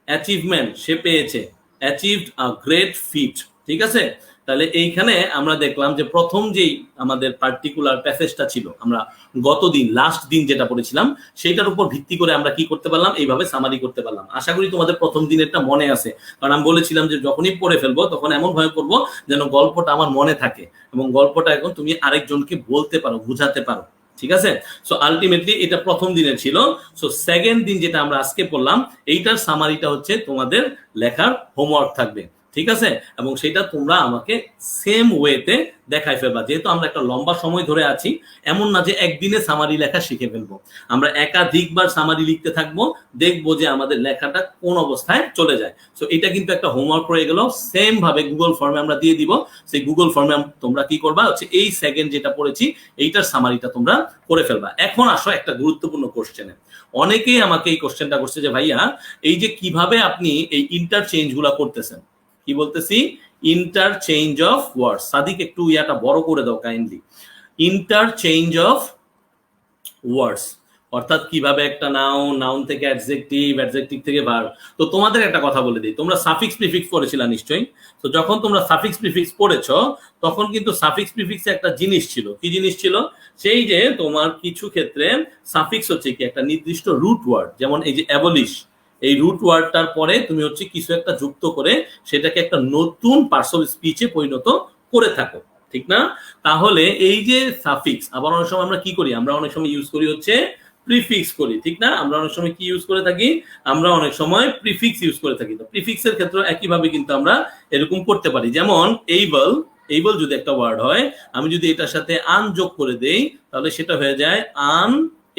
অ্যাচিভমেন্ট সে পেয়েছে, অ্যাচিভড আ গ্রেট ফিট, ঠিক আছে? তাহলে এইখানে আমরা দেখলাম যে প্রথম যেই আমাদের পার্টিকুলার প্যাসেজটা ছিল, আমরা গত দিন লাস্ট দিন যেটা পড়েছিলাম, সেইটার উপর ভিত্তি করে আমরা কি করতে পারলাম, এইভাবে সামারি করতে পারলাম। আশা করি তোমাদের প্রথম দিনেরটা মনে আছে, কারণ আমি বলেছিলাম যে যখনই পড়ে ফেলবো তখন এমন ভাবে করবো যেন গল্পটা আমার মনে থাকে, এবং গল্পটা এখন তুমি আরেকজনকে বলতে পারো, বুঝাতে পারো, ঠিক আছে? সো আলটিমেটলি এটা প্রথম দিনের ছিল। সো সেকেন্ড দিন যেটা আমরা আজকে পড়লাম, এইটার সামারিটা হচ্ছে তোমাদের লেখার হোমওয়ার্ক থাকবে, ঠিক আছে? এবং সেটা তোমরা আমাকে সেম ওয়েতে দেখাই ফেলবা। যেহেতু আমরা একটা লম্বা সময় ধরে আছি, এমন না যে একদিনে সামারি লেখা শিখে ফেলবো, আমরা একাধিকবার সামারি লিখতে থাকবো, দেখবো যে আমাদের লেখাটা কোন অবস্থায় চলে যায়। সো এটা কিন্তু একটা হোমওয়ার্ক রয়ে গেল, সেম ভাবে গুগল ফর্মে আমরা দিয়ে দিব। সেই গুগল ফর্মে তোমরা কি করবা, হচ্ছে এই সেকেন্ড যেটা পড়েছি এইটার সামারিটা তোমরা করে ফেলবা। এখন আসো একটা গুরুত্বপূর্ণ কোশ্চেনে। অনেকেই আমাকে এই কোশ্চেনটা করছে যে ভাইয়া, এই যে কিভাবে আপনি এই ইন্টারচেঞ্জ গুলা করতেছেন, কি বলতেছি, ইন্টারচেঞ্জ অফ ওয়ার্ডস। সাদিক একটু ইয়াটা বড় করে দাও কাইন্ডলি। ইন্টারচেঞ্জ অফ ওয়ার্ডস, অর্থাৎ কিভাবে একটা নাউন থেকে অ্যাডজেক্টিভ, অ্যাডজেক্টিভ থেকে ভার্ব। তো তোমাদের একটা কথা বলে দিই, তোমরা সাফিক্স প্রিফিক্স পড়েছিলা নিশ্চয়ই। তো যখন তোমরা সাফিক্স প্রিফিক্স পড়েছো, তখন কিন্তু সাফিক্স প্রিফিক্সে একটা জিনিস ছিল, কি জিনিস ছিল, সেই যে তোমার কিছু ক্ষেত্রে সাফিক্স হচ্ছে কি একটা নির্দিষ্ট রুট ওয়ার্ড, যেমন এই যে অ্যাবলিশ, এই রুট ওয়ার্ডটার পরে তুমি হচ্ছে কিছু একটা যুক্ত করে সেটাকে একটা নতুন পার্টস অফ স্পিচে পরিণত করে থাকো, ঠিক না? তাহলে এই যে সাফিক্স, আবার অনেক সময় আমরা কি করি, আমরা অনেক সময় ইউজ করি হচ্ছে প্রিফিক্স করি, ঠিক না? আমরা অনেক সময় কি ইউজ করে থাকি, আমরা অনেক সময় প্রিফিক্স ইউজ করে থাকি। তো প্রিফিক্সের ক্ষেত্রে একইভাবে কিন্তু আমরা এরকম করতে পারি, যেমন এইবল, এইবল যদি একটা ওয়ার্ড হয়, আমি যদি এটার সাথে আন যোগ করে দেই, তাহলে সেটা হয়ে যায় আন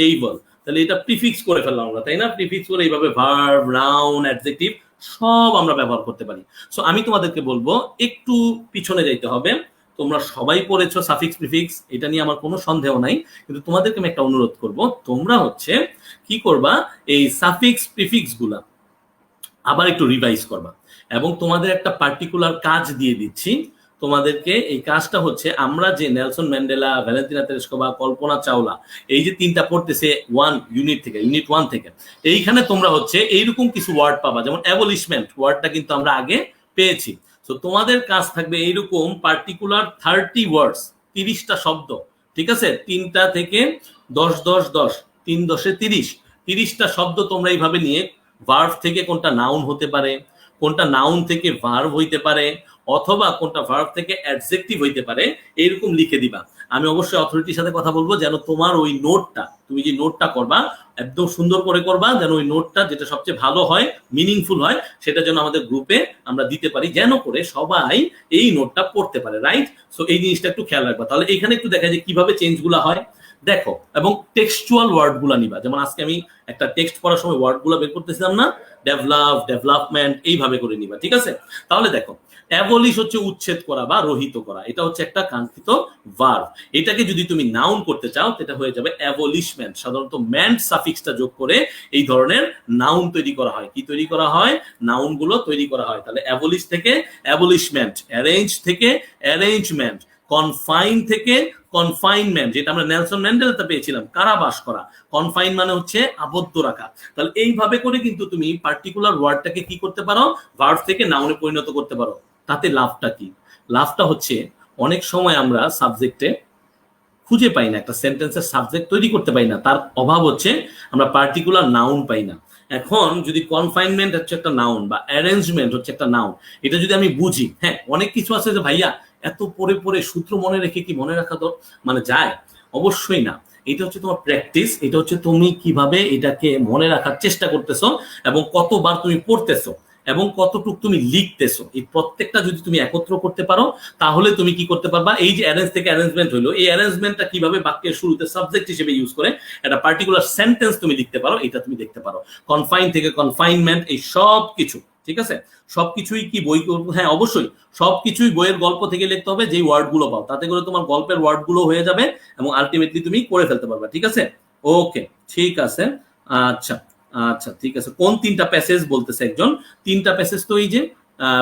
এইবল। তাহলে এটা প্রিফিক্স করে ফেললাম আমরা, তাই না? প্রিফিক্স করে এইভাবে ভার্ব, নাউন, অ্যাডজেক্টিভ সব আমরা ব্যবহার করতে পারি। সো আমি তোমাদেরকে বলবো একটু পিছনে যাইতে হবে, তোমরা সবাই পড়েছো সাফিক্স প্রিফিক্স, এটা নিয়ে আমার কোনো সন্দেহ নাই, কিন্তু তোমাদেরকে আমি একটা অনুরোধ করব, তোমরা হচ্ছে কি করবা, এই সাফিক্স প্রিফিক্স গুলা আবার একটু রিভাইজ করবা। এবং তোমাদের একটা পার্টিকুলার কাজ দিয়ে দিচ্ছি তোমাদেরকে। এই কাজটা হচ্ছে, আমরা যে Nelson Mandela, Valentina Tereshkova, Kalpana Chawla, এই যে তিনটা পড়তেছে ইউনিট 1 থেকে, এইখানে তোমরা হচ্ছে এইরকম কিছু ওয়ার্ড পাবা, যেমন অ্যাবলিশমেন্ট ওয়ার্ডটা কিন্তু আমরা আগে পেয়েছি। তো তোমাদের কাজ থাকবে এইরকম পার্টিকুলার 30 ওয়ার্ডস, 30টা শব্দ, ঠিক আছে, 3টা থেকে 10 10 10, 3 10 30, 30টা শব্দ তোমরা এইভাবে নিয়ে ভার্ব থেকে কোনটা নাউন হতে পারে, কোনটা নাউন থেকে ভার্ব হইতে পারে, অথবা কোনটা ভার্ব থেকে অ্যাডজেক্টিভ হইতে পারে, এইরকম লিখে দিবা। আমি অবশ্যই অথরিটির সাথে কথা বলবো যেন তোমার ওই নোটটা, তুমি যে নোটটা করবা একদম সুন্দর করে করবা, যেন ওই নোটটা যেটা সবচেয়ে ভালো হয়, মিনিংফুল হয়, সেটা যেন আমাদের গ্রুপে আমরা দিতে পারি, যেন করে সবাই এই নোটটা পড়তে পারে, রাইট? সো এই জিনিসটা একটু খেয়াল রাখবা। তাহলে এখানে একটু দেখা যায় কিভাবে চেঞ্জ গুলা হয়, দেখো। এবং টেক্সচুয়াল ওয়ার্ড গুলা নিবা, যেমন আজকে আমি একটা টেক্সট পড়ার সময় ওয়ার্ড গুলা বের করতেছিলাম না, ডেভেলপ, ডেভেলপমেন্ট, এইভাবে করে নিবা, ঠিক আছে? তাহলে দেখো, অ্যাবলিশ হচ্ছে উচ্ছেদ করা বা রহিত করা, এটা হচ্ছে একটা কাঙ্ক্ষিত ভার্ব। এটাকে যদি তুমি নাউন করতে চাও, এটা হয়ে যাবে অ্যাবলিশমেন্ট। সাধারণত ম্যান্ট সাফিক্সটা যোগ করে এই ধরনের নাউন তৈরি করা হয়। কি তৈরি করা হয়? নাউন গুলো তৈরি করা হয়। তাহলে অ্যাবলিশ থেকে অ্যাবলিশমেন্ট, অ্যারেঞ্জ থেকে অ্যারেঞ্জমেন্ট, কনফাইন থেকে কনফাইনমেন্ট, যেটা আমরা নেলসন ম্যান্ডেলাতে পেয়েছিলাম, কারাবাস করা। কনফাইন মানে হচ্ছে আবদ্ধ রাখা। তাহলে এইভাবে করে কিন্তু তুমি পার্টিকুলার ওয়ার্ডটাকে কি করতে পারো, ভার্ব থেকে নাউনে পরিণত করতে পারো। তাতে লাভটা কি? লাভটা হচ্ছে অনেক সময় আমরা সাবজেক্টে খুঁজে পাই না, একটা সেন্টেন্সের সাবজেক্ট তৈরি করতে পাই না, তার অভাব হচ্ছে আমরা পার্টিকুলার নাউন পাই না। এখন যদি কনফাইনমেন্ট হচ্ছে একটা নাউন বা অ্যারেঞ্জমেন্ট হচ্ছে একটা নাউন, এটা যদি আমি বুঝি, হ্যাঁ অনেক কিছু আছে যে ভাইয়া এত পড়ে পড়ে সূত্র মনে রেখে কি মনে রাখা তো মানে যায়? অবশ্যই না। এটা হচ্ছে তোমার প্র্যাকটিস, এটা হচ্ছে তুমি কিভাবে এটাকে মনে রাখার চেষ্টা করতেছো এবং কতবার তুমি পড়তেছো এবং কতটুকু তুমি লিখতেছো, এই প্রত্যেকটা যদি তুমি একত্র করতে পারো, তাহলে তুমি কি করতে পারবা, এই যে অ্যারেঞ্জ থেকে অ্যারেঞ্জমেন্ট হলো, এই অ্যারেঞ্জমেন্টটা কিভাবে বাক্যের শুরুতে সাবজেক্ট হিসেবে ইউজ করে একটা পার্টিকুলার সেন্টেন্স তুমি লিখতে পারো, এটা তুমি দেখতে পারো। কনফাইন থেকে কনফাইনমেন্ট, এই সব কিছু, ঠিক আছে? সবকিছুই কি বই? হ্যাঁ অবশ্যই, সবকিছুই বইয়ের গল্প থেকে লিখতে হবে, যেই ওয়ার্ড গুলো পাও, তাতে করে তোমার গল্পের ওয়ার্ড গুলো হয়ে যাবে এবং আলটিমেটলি তুমি করে ফেলতে পারবে, ঠিক আছে? ওকে, ঠিক আছে। আচ্ছা আচ্ছা, ঠিক আছে। কোন 3টা প্যাসেজ বলতেছে একজন? 3টা প্যাসেজ তো এই যে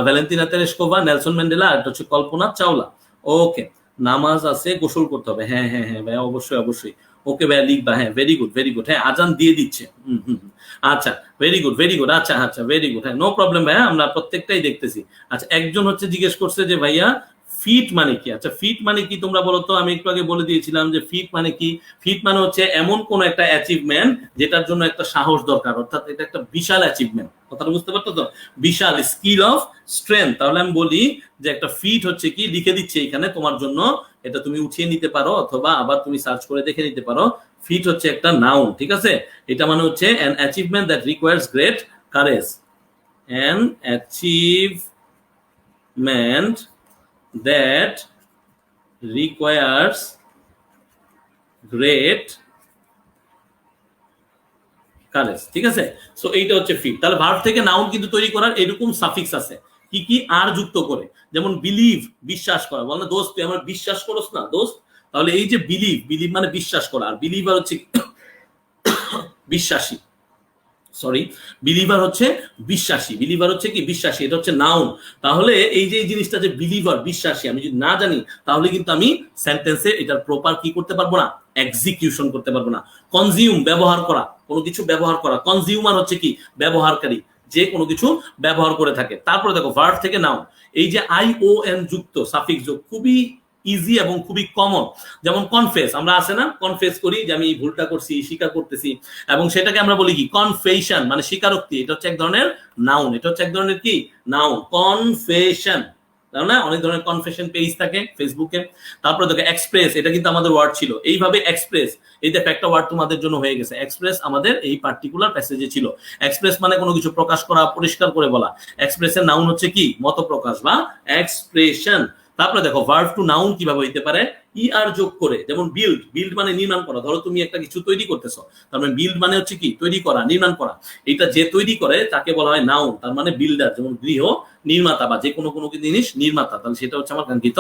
ভ্যালেন্টিনা তেরেস্কোভা, নেলসন ম্যান্ডেলা, আর হচ্ছে কল্পনা চাওলা। ওকে, নামাজ আছে, গোসল করতে হবে, হ্যাঁ হ্যাঁ হ্যাঁ ভাইয়া, অবশ্যই অবশ্যই। ওকে ভাইয়া, লিখবা, হ্যাঁ ভেরি গুড ভেরি গুড, হ্যাঁ আজান দিয়ে দিচ্ছে, আচ্ছা ভেরি গুড ভেরি গুড, আচ্ছা আচ্ছা ভেরি গুড, হ্যাঁ নো প্রবলেম ভাইয়া, আমরা প্রত্যেকটাই দেখতেছি। আচ্ছা, একজন হচ্ছে জিজ্ঞেস করছে যে ভাইয়া ফিট মানে কি? আচ্ছা, ফিট মানে কি তোমরা বলো তো? আমি একটু আগে বলে দিয়েছিলাম যে ফিট মানে কি। ফিট মানে হচ্ছে এমন কোন একটা অ্যাচিভমেন্ট যেটার জন্য একটা সাহস দরকার, অর্থাৎ এটা একটা বিশাল অ্যাচিভমেন্ট। কথাটা বুঝতে পারতো তো? বিশাল স্কিল অফ স্ট্রেংথ। তাহলে আমি বলি যে একটা ফিট হচ্ছে কি, লিখে দিচ্ছে এখানে তোমার জন্য, এটা তুমি উঠিয়ে নিতে পারো অথবা আবার তুমি সার্চ করে দেখে নিতে পারো। ফিট হচ্ছে একটা নাউন, ঠিক আছে? এটা মানে হচ্ছে an achievement that requires great courage, an achievement that requires great courage, ঠিক আছে? সো এইটা হচ্ছে ফিট। তাহলে ভার্ব থেকে নাউন কিন্তু তৈরি করার এরকম সাফিক্স আছে, কি কি? আর যুক্ত করে, যেমন বিলিভ, বিশ্বাস করা। বল না দোস্ত তুই আমার বিশ্বাস করস না দোস্ত? তাহলে এই যে বিলিভ, বিলিভ মানে বিশ্বাস করা, আর বিলিভার হচ্ছে বিশ্বাসী, সরি, বিলিভার হচ্ছে বিশ্বাসী, বিলিভার হচ্ছে কি বিশ্বাসী, এটা হচ্ছে নাউন। তাহলে এই যে এই জিনিসটা যে বিলিভার, বিশ্বাসী, আমি যদি না জানি তাহলে কিন্তু আমি সেন্টেন্সে এটার প্রপার কি করতে পারবো না, এক্সিকিউশন করতে পারবো না। কনজিউম, ব্যবহার করা, কোনো কিছু ব্যবহার করা। কনজিউমার হচ্ছে কি, ব্যবহারকারী, যে কোনো কিছু ব্যবহার করে থাকে। তারপরে দেখো ভার্ব থেকে নাউন, এই যে ION যুক্ত সাফিক্স যোগ খুবই ইজি এবং খুবই কমন। যেমন কনফেস, আমরা আছে না কনফেস করি যে আমি ভুলটা করছি, স্বীকার করতেছি, এবং সেটাকে আমরা বলি কি, কনফেশন, মানে স্বীকারোক্তি। এটা হচ্ছে এক ধরনের নাউন, এটা হচ্ছে এক ধরনের কি, নাউন, কনফেশন। তাই না? অনেক ধরনের কনফেশন পেজ থাকে ফেসবুকে। তারপরে দেখো এক্সপ্রেস, এটা কিন্তু আমাদের ওয়ার্ড ছিল, এইভাবে এক্সপ্রেস, এই দেখো একটা ওয়ার্ড তোমাদের জন্য হয়ে গেছে। এক্সপ্রেস আমাদের এই পার্টিকুলার প্যাসেজে ছিল। এক্সপ্রেস মানে কোনো কিছু প্রকাশ করা, পরিষ্কার করে বলা। এক্সপ্রেসের নাউন হচ্ছে কি, মত প্রকাশ বা এক্সপ্রেশন। তারপরে দেখো ভার্ব টু নাউন কিভাবে হইতে পারে, আর যোগ করে, যেমন বিল্ড, বিল্ড মানে নির্মাণ করা। ধরো তুমি একটা কিছু তৈরি করতেছো, তার মানে বিল্ড মানে হচ্ছে কি, তৈরি করা, নির্মাণ করা। এটা যে তৈরি করে তাকে বলা হয় নাউন, তার মানে বিল্ডার। যেমন গৃহ নির্মাতা বা যে কোনো কোনো জিনিস নির্মাতা, তাহলে সেটা হচ্ছে আমার কাঙ্ক্ষিত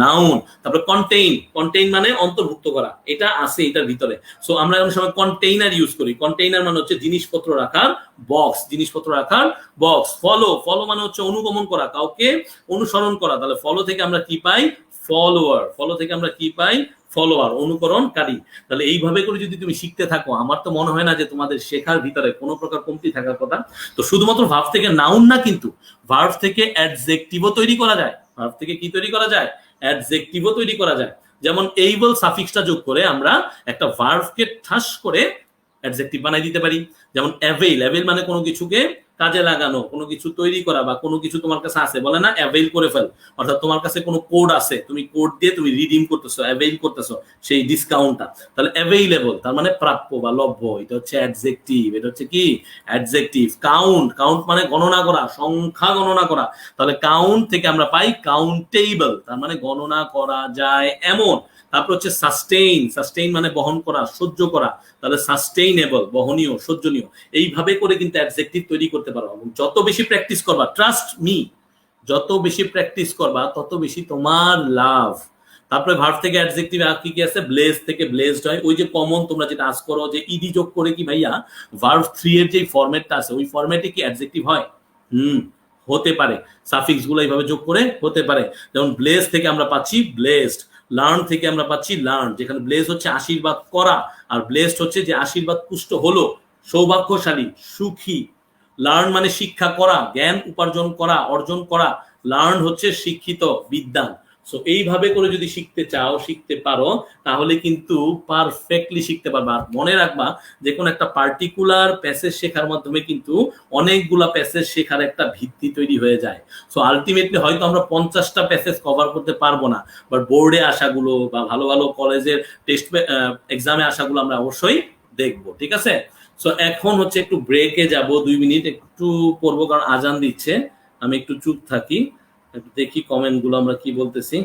নাউন। তারপরে কন্টেইন, কন্টেইন মানে অন্তর্ভুক্ত করা, এটা আছে এটার ভিতরে। সো আমরা অনেক সময় কন্টেইনার ইউজ করি, কন্টেইনার মানে হচ্ছে জিনিসপত্র রাখার বক্স, জিনিসপত্র রাখার বক্স। ফলো, ফলো মানে হচ্ছে অনুগমন করা, কাউকে অনুসরণ করা, তাহলে ফলো থেকে আমরা কি পাই? ফলোয়ার। ফলো থেকে আমরা কি পাই? ফলোয়ার, অনুকরণকারী। তাহলে এইভাবে করে যদি তুমি শিখতে থাকো, আমার তো মনে হয় না যে তোমাদের শেখার ভিতরে কোনো প্রকার কমতি থাকার কথা। তো শুধুমাত্র ভার্ব থেকে নাউন না, কিন্তু ভার্ব থেকে অ্যাডজেক্টিভও তৈরি করা যায়। ভার্ব থেকে কি তৈরি করা যায়? অ্যাডজেক্টিভও তৈরি করা যায়। যেমন এইবল সাফিক্সটা যোগ করে আমরা একটা ভার্বকে ঠাস করে অ্যাডজেক্টিভ বানাই দিতে পারি। যেমন অ্যাভেইল, অ্যাভেইল মানে কোনো কিছুকে কাজে লাগানো, কোনো কিছু তৈরি করা, বা কোনো কিছু তোমার কাছে আছে, বলে না অ্যাভেইল করে ফেল, অর্থাৎ তোমার কাছে কোনো কোড আছে, তুমি কোড দিয়ে তুমি রিডিম করতেছো, অ্যাভেইল করতেছো সেই ডিসকাউন্টটা, তাহলে অ্যাভেইলেবল তার মানে প্রাপ্য বা লভ্য, এটা হচ্ছে অ্যাডজেক্টিভ। এটা হচ্ছে কি? অ্যাডজেক্টিভ। কাউন্ট, কাউন্ট মানে গণনা করা, সংখ্যা গণনা করা, তাহলে কাউন্ট থেকে আমরা পাই কাউন্টেবল, তার মানে গণনা করা যায় এমন। তারপর হচ্ছে সাস্টেইন, সাস্টেইন মানে বহন করা, সহ্য করা, তাহলে সাস্টেইনেবল, বহনীয়, সহ্যনীয়। এইভাবে করে কিন্তু অ্যাডজেক্টিভ তৈরি করতে পারো। এবং যত বেশি প্র্যাকটিস করবা, ট্রাস্ট মি, যত বেশি প্র্যাকটিস করবা তত বেশি তোমার লাভ। তারপরে ভার্ব থেকে অ্যাডজেক্টিভ আর কি কি আছে? ব্লেজ থেকে ব্লেজড হয়। ওই যে কমন তোমরা যেটা আজ করো যে ইডি যোগ করে কি ভাইয়া ভার্ব 3 এর যে ফরম্যাটটা আছে ওই ফরম্যাটে কি অ্যাডজেক্টিভ হয়? হতে পারে। সাফিক্স গুলো এইভাবে যোগ করে হতে পারে। যেমন ব্লেজ থেকে আমরা পাচ্ছি ব্লেসড, লার্ন থেকে আমরা পাচ্ছি লার্ন, যেখানে ব্লেস হচ্ছে আশীর্বাদ করা, আর ব্লেসড হচ্ছে যে আশীর্বাদ পুষ্ট হলো, সৌভাগ্যশালী, সুখী। লার্ন মানে শিক্ষা করা, জ্ঞান উপার্জন করা, অর্জন করা। লার্ন হচ্ছে শিক্ষিত, বিদ্যান। সো এইভাবে করে যদি শিখতে চাও, শিখতে পারো, তাহলে কিন্তু পারফেক্টলি শিখতে পারবা। আর মনে রাখবা যে কোনো একটা পার্টিকুলার প্যাসেজ শেখার মাধ্যমে কিন্তু অনেকগুলা প্যাসেজ শেখার একটা ভিত্তি তৈরি হয়ে যায়। সো আলটিমেটলি হয়তো আমরা 50টা প্যাসেজ কভার করতে পারবো না, বাট বোর্ডে আসাগুলো বা ভালো ভালো কলেজের টেস্ট এক্সামে আসাগুলো আমরা অবশ্যই দেখবো। ঠিক আছে? সো এখন হচ্ছে একটু ব্রেকে যাব, 2 মিনিট একটু পড়বো, কারণ আজান দিচ্ছে। আমি একটু চুপ থাকি, একটু দেখি কমেন্ট গুলো আমরা কি বলতেছি।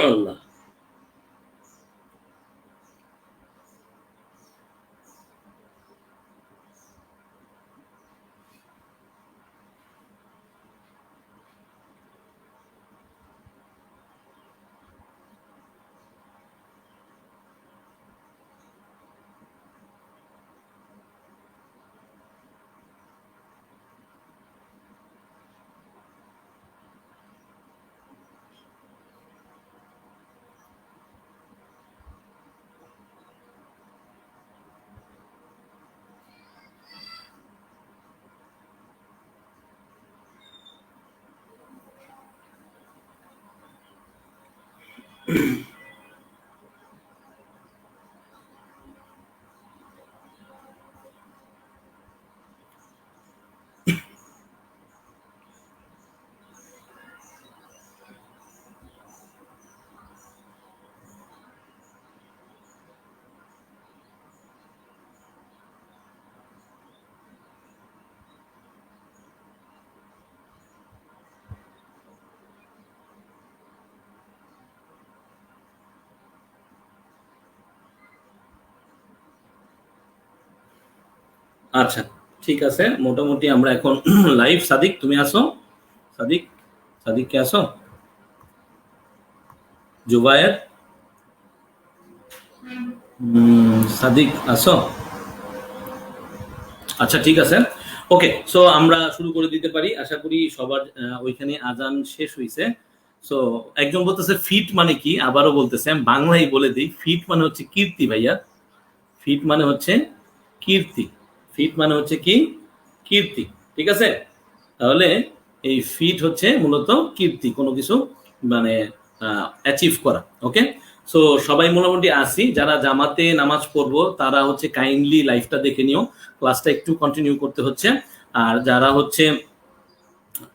আল্লাহ। আচ্ছা, ঠিক আছে, মোটামুটি আমরা এখন লাইভ। সাদিক তুমি আসো? সাদিক, সাদিক কে আসো? জুবায়ের, সাদিক আসো? আচ্ছা, ঠিক আছে, ওকে। সো আমরা শুরু করে দিতে পারি, আশা করি সবার ওইখানে আজান শেষ হয়েছে। সো একজন বলতেছে ফিট মানে কি, আবারও বলতেছে, আমি বাংলায় বলে দিই। ফিট মানে হচ্ছে কীর্তি ভাইয়া। ফিট মানে হচ্ছে কীর্তি। ফিট মানে হচ্ছে কি? কীর্তি। ঠিক আছে? তাহলে এই ফিট হচ্ছে মূলত কীর্তি, কোনো কিছু মানে অ্যাচিভ করা। ওকে, সো সবাই মোটামুটি আসি। যারা জামাতে নামাজ পড়বো তারা হচ্ছে কাইন্ডলি লাইফটা দেখে নিও, ক্লাসটা একটু কন্টিনিউ করতে হচ্ছে। আর যারা হচ্ছে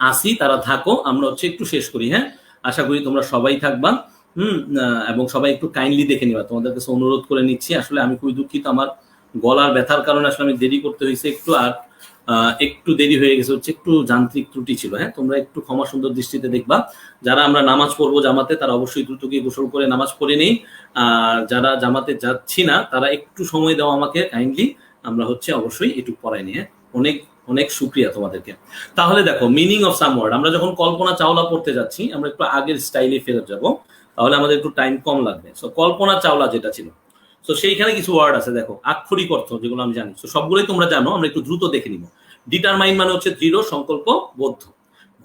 আসি তারা থাকো, আমরা হচ্ছে একটু শেষ করি। হ্যাঁ, আশা করি তোমরা সবাই থাকবা। এবং সবাই একটু কাইন্ডলি দেখে নিবা, তোমাদের কাছে অনুরোধ করে নিচ্ছি। আসলে আমি খুবই দুঃখিত, আমার গলার ব্যথার কারণে আসলে আমি দেরি করতে হয়েছে একটু। আর একটু দেরি হয়ে গেছে হচ্ছে, একটু যান্ত্রিক ত্রুটি ছিল। হ্যাঁ, তোমরা একটু ক্ষমা সুন্দর দৃষ্টিতে দেখবা। যারা আমরা নামাজ পড়বো জামাতে তারা অবশ্যই দ্রুত গিয়ে গোসল করে নামাজ পড়ে নেই। আর যারা জামাতে যাচ্ছি না তারা একটু সময় দাও আমাকে কাইন্ডলি, আমরা হচ্ছে অবশ্যই একটু পড়াই নিয়ে। অনেক অনেক শুক্রিয়া তোমাদেরকে। তাহলে দেখো, মিনিং অফ সাম ওয়ার্ড, আমরা যখন কল্পনা চাওলা পড়তে যাচ্ছি আমরা একটু আগের স্টাইলে ফেরত যাব, তাহলে আমাদের একটু টাইম কম লাগবে। সো কল্পনা চাওলা যেটা ছিল, তো সেইখানে কিছু ওয়ার্ড আছে দেখো, আক্ষরিক অর্থ যেগুলো আমি জানি, তো সবগুলোই তোমরা জানো, আমরা একটু দ্রুত দেখে নিব। ডিটারমাইন মানে হচ্ছে দৃঢ় সংকল্পবদ্ধ।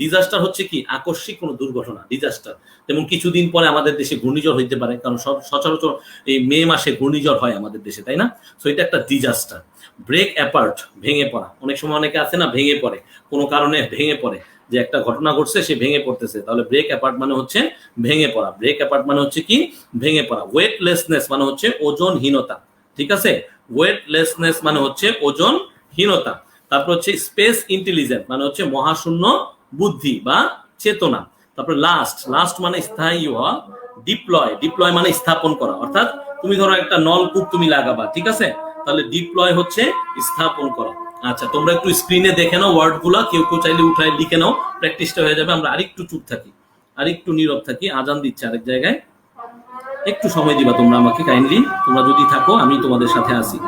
ডিজাস্টার হচ্ছে কি? আকস্মিক কোনো দুর্ঘটনা, ডিজাস্টার। যেমন কিছুদিন পরে আমাদের দেশে ঘূর্ণিঝড় হইতে পারে, কারণ সচরাচর এই মে মাসে ঘূর্ণিঝড় হয় আমাদের দেশে, তাই না? সো এটা একটা ডিজাস্টার। ব্রেক অ্যাপার্ট, ভেঙে পড়া। অনেক সময় অনেকে আছে না, ভেঙে পড়ে, কোনো কারণে ভেঙে পড়ে, যে একটা ঘটনা ঘটছে সে ভেঙে পড়তেছে, তাহলে ব্রেক অ্যাপার্ট মানে হচ্ছে ভেঙে পড়া। ব্রেক অ্যাপার্ট মানে হচ্ছে কি? ভেঙে পড়া। ওয়েটলেসনেস মানে হচ্ছে ওজনহীনতা। ঠিক আছে? ওয়েটলেসনেস মানে হচ্ছে ওজনহীনতা। তারপর হচ্ছে স্পেস ইন্টেলিজেন্ট মানে হচ্ছে মহাশূন্য বুদ্ধি বা চেতনা। তারপর লাস্ট, লাস্ট মানে স্থায়ী হওয়া। ডিপ্লয়, ডিপ্লয় মানে স্থাপন করা। অর্থাৎ তুমি ধরো একটা নলকূপ তুমি লাগাবা, ঠিক আছে? তাহলে ডিপ্লয় হচ্ছে স্থাপন করা। আচ্ছা, তোমরা একটু স্ক্রিনে দেখে নাও ওয়ার্ড গুলা, কেউ কেউ চাইলে উঠায় লিখে নাও, প্র্যাকটিসটা হয়ে যাবে। আমরা আরেকটু চুপ থাকি, আরেকটু নীরব থাকি, আজান দিচ্ছে আরেক জায়গায়। একটু সময় দিবা তোমরা আমাকে কাইন্ডলি, তোমরা যদি থাকো আমি তোমাদের সাথে আছি।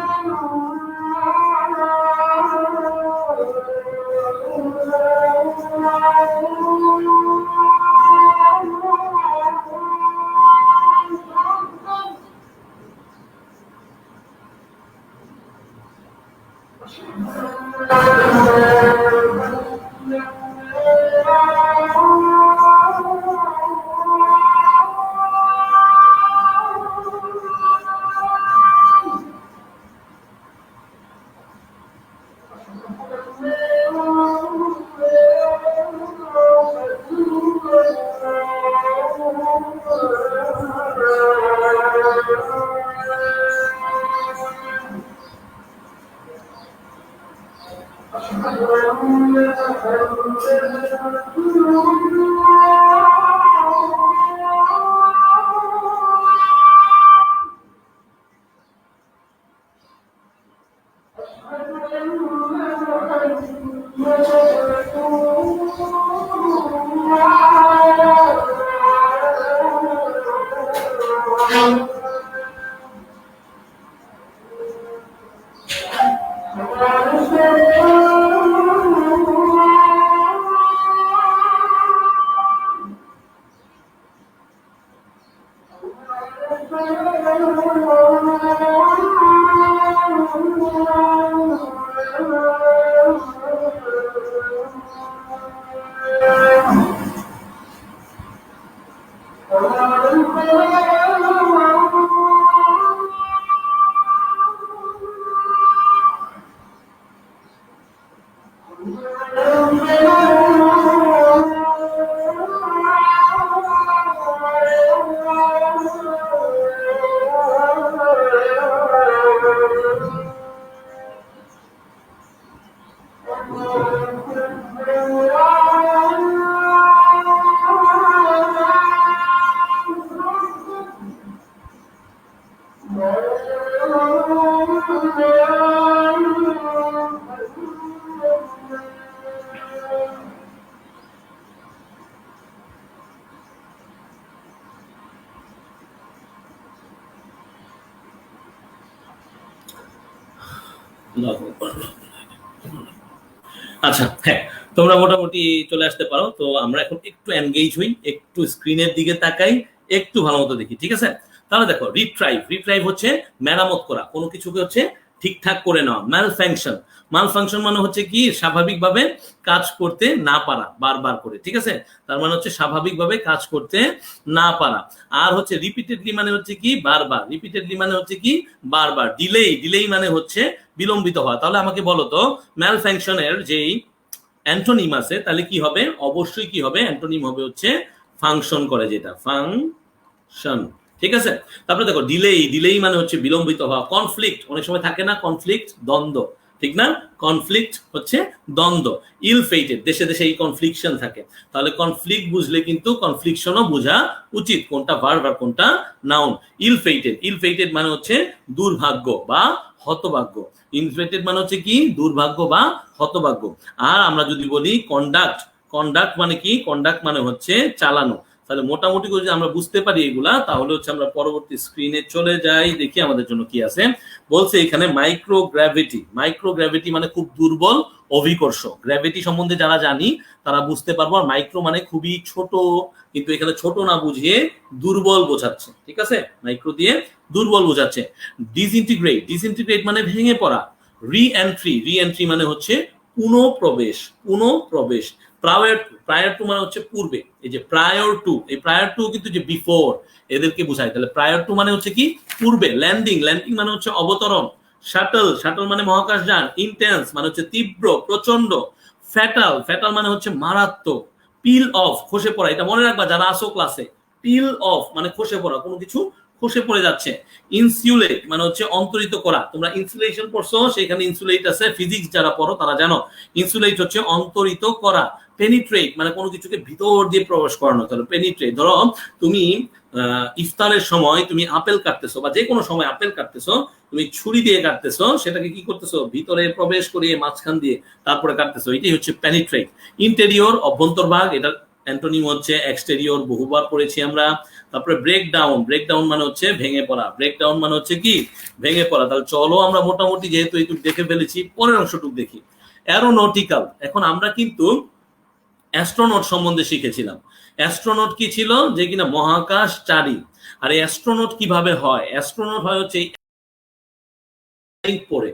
আচ্ছা, হ্যাঁ, তোমরা মোটামুটি চলে আসতে পারো। তো আমরা এখন একটু এনগেজ হই, একটু স্ক্রিনের দিকে তাকাই, একটু ভালো মতো দেখি, ঠিক আছে? তাহলে দেখো, রিট্রাইভ, রিট্রাইভ হচ্ছে মেরামত করা, কোনো কিছুকে হচ্ছে ঠিকঠাক করে নেওয়া। ম্যালফাংশন, মালফাংশন মানে হচ্ছে কি স্বাভাবিকভাবে কাজ করতে না পারা, বারবার করে, ঠিক আছে? তার মানে হচ্ছে স্বাভাবিকভাবে কাজ করতে না পারা। আর হচ্ছে রিপিটেডলি মানে হচ্ছে কি বারবার, রিপিটেডলি মানে হচ্ছে কি বারবার। ডিলেই, ডিলেই মানে হচ্ছে বিলম্বিত হওয়া। তাহলে আমাকে বলো তো, ম্যালফাংশনের যেই অ্যান্টোনিম আছে তাহলে কি হবে? অবশ্যই কি হবে? অ্যান্টোনিম হবে হচ্ছে ফাংশন করে, যেটা ফাংশন, ঠিক আছে? তারপরে দেখো, ডিলেই, ডিলেই মানে হচ্ছে বিলম্বিত হওয়া। কনফ্লিক্ট, অনেক সময় থাকে না কনফ্লিক্ট, দ্বন্দ্ব, ঠিক না? কনফ্লিক্ট হচ্ছে দ্বন্দ্ব। ইল ফেটেড, দেশে দেশে এই কনফ্লিকশন থাকে। তাহলে কনফ্লিক্ট বুঝলে কিন্তু কনফ্লিকশনও বোঝা উচিত, কোনটা ভার্ব আর কোনটা নাউন। ইল ফেটেড, ইল ফেটেড মানে হচ্ছে দুর্ভাগ্য বা হতভাগ্য। ইনফেটেড মানে হচ্ছে কি দুর্ভাগ্য বা হতভাগ্য। আর আমরা যদি বলি কন্ডাক্ট, কন্ডাক্ট মানে কি? কন্ডাক্ট মানে হচ্ছে চালানো। তাহলে মোটামুটি করে যদি আমরা বুঝতে পারি এগুলা, তাহলে হচ্ছে আমরা পরবর্তী স্ক্রিনে চলে যাই, দেখি আমাদের জন্য কি আছে। বলছে এখানে মাইক্রোগ্র্যাভিটি, মাইক্রোগ্র্যাভিটি মানে খুব দুর্বল অভিকর্ষ। গ্র্যাভিটি সম্বন্ধে যারা জানি তারা বুঝতে পারবো। আর মাইক্রো মানে খুবই ছোট, কিন্তু এখানে ছোট না বুঝিয়ে দুর্বল বোঝাচ্ছে, ঠিক আছে? মাইক্রো দিয়ে দুর্বল বোঝাচ্ছে। ডিসইন্টিগ্রেট, ডিসইন্টিগ্রেট মানে ভেঙে পড়া। রি এন্ট্রি, রি এন্ট্রি মানে হচ্ছে পুনঃপ্রবেশ, পুনঃপ্রবেশ। প্রায়র, প্রায়র টু মানে হচ্ছে পূর্বে। এই যে প্রায়র টু, এই প্রায়র টু কিন্তু যে বিফোর এদেরকে বোঝায়। তাহলে প্রায়র টু মানে হচ্ছে কি পূর্বে। ল্যান্ডিং, ল্যান্ডিং মানে হচ্ছে অবতরণ। শাটল, শাটল মানে মহাকাশযান। ইন্টেন্স মানে হচ্ছে তীব্র, প্রচন্ড। ফ্যাটাল, ফ্যাটাল মানে হচ্ছে মারাত্মক। পিল অফ, খসে পড়া, এটা মনে রাখবা যারা আসো ক্লাসে। পিল অফ মানে খসে পড়া, কোনো কিছু খসে পড়ে যাচ্ছে। ইনসুলেট মানে হচ্ছে অন্তরিত করা। তোমরা ইনসুলেশন পড়ছো, সেখানে ইনসুলেট আছে, ফিজিক্স যারা পড়ো তারা জানো ইনসুলেট হচ্ছে অন্তরিত করা। পেনিট্রেট মানে কোনো কিছুকে ভিতর দিয়ে প্রবেশ করানো। তাহলে পেনিট্রেট, ধরো তুমি ইফতারের সময় তুমি আপেল কাটতেছো, বা যে কোনো সময় আপেল কাটতেছো, তুমি ছুরি দিয়ে কাটতেছো, সেটাকে কি করতেছো? ভিতরে প্রবেশ করিয়ে মাঝখান দিয়ে তারপরে কাটতেছো। এটাই হচ্ছে পেনিট্রেট। ইন্টেরিয়র, অভ্যন্তরভাগ, এটা অ্যান্টোনিম হচ্ছে এক্সটেরিয়র, বহুবার পড়েছি আমরা। তারপরে ব্রেকডাউন, ব্রেকডাউন মানে হচ্ছে ভেঙে পড়া। ব্রেকডাউন মানে হচ্ছে কি ভেঙে পড়া। তাহলে চলো আমরা মোটামুটি যেহেতু এইটুকু দেখে ফেলেছি, পরের অংশটুকু দেখি। অ্যারোনটিক্যাল, এখন আমরা কিন্তু অ্যাস্ট্রোনট সম্বন্ধে শিখেছিলাম। অ্যাস্ট্রোনট কি ছিল? যে কিনা মহাকাশচারী। আর এই অ্যাস্ট্রোনট কিভাবে হয়? অ্যাস্ট্রোনট হয় হচ্ছে পড়ে,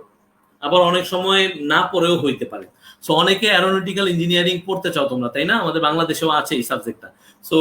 আবার অনেক সময় না পড়েও হইতে পারে। সো অনেকে অ্যারোনটিক্যাল ইঞ্জিনিয়ারিং পড়তে চাও তোমরা, তাই না? আমাদের বাংলাদেশেও আছে এই সাবজেক্টটা। সো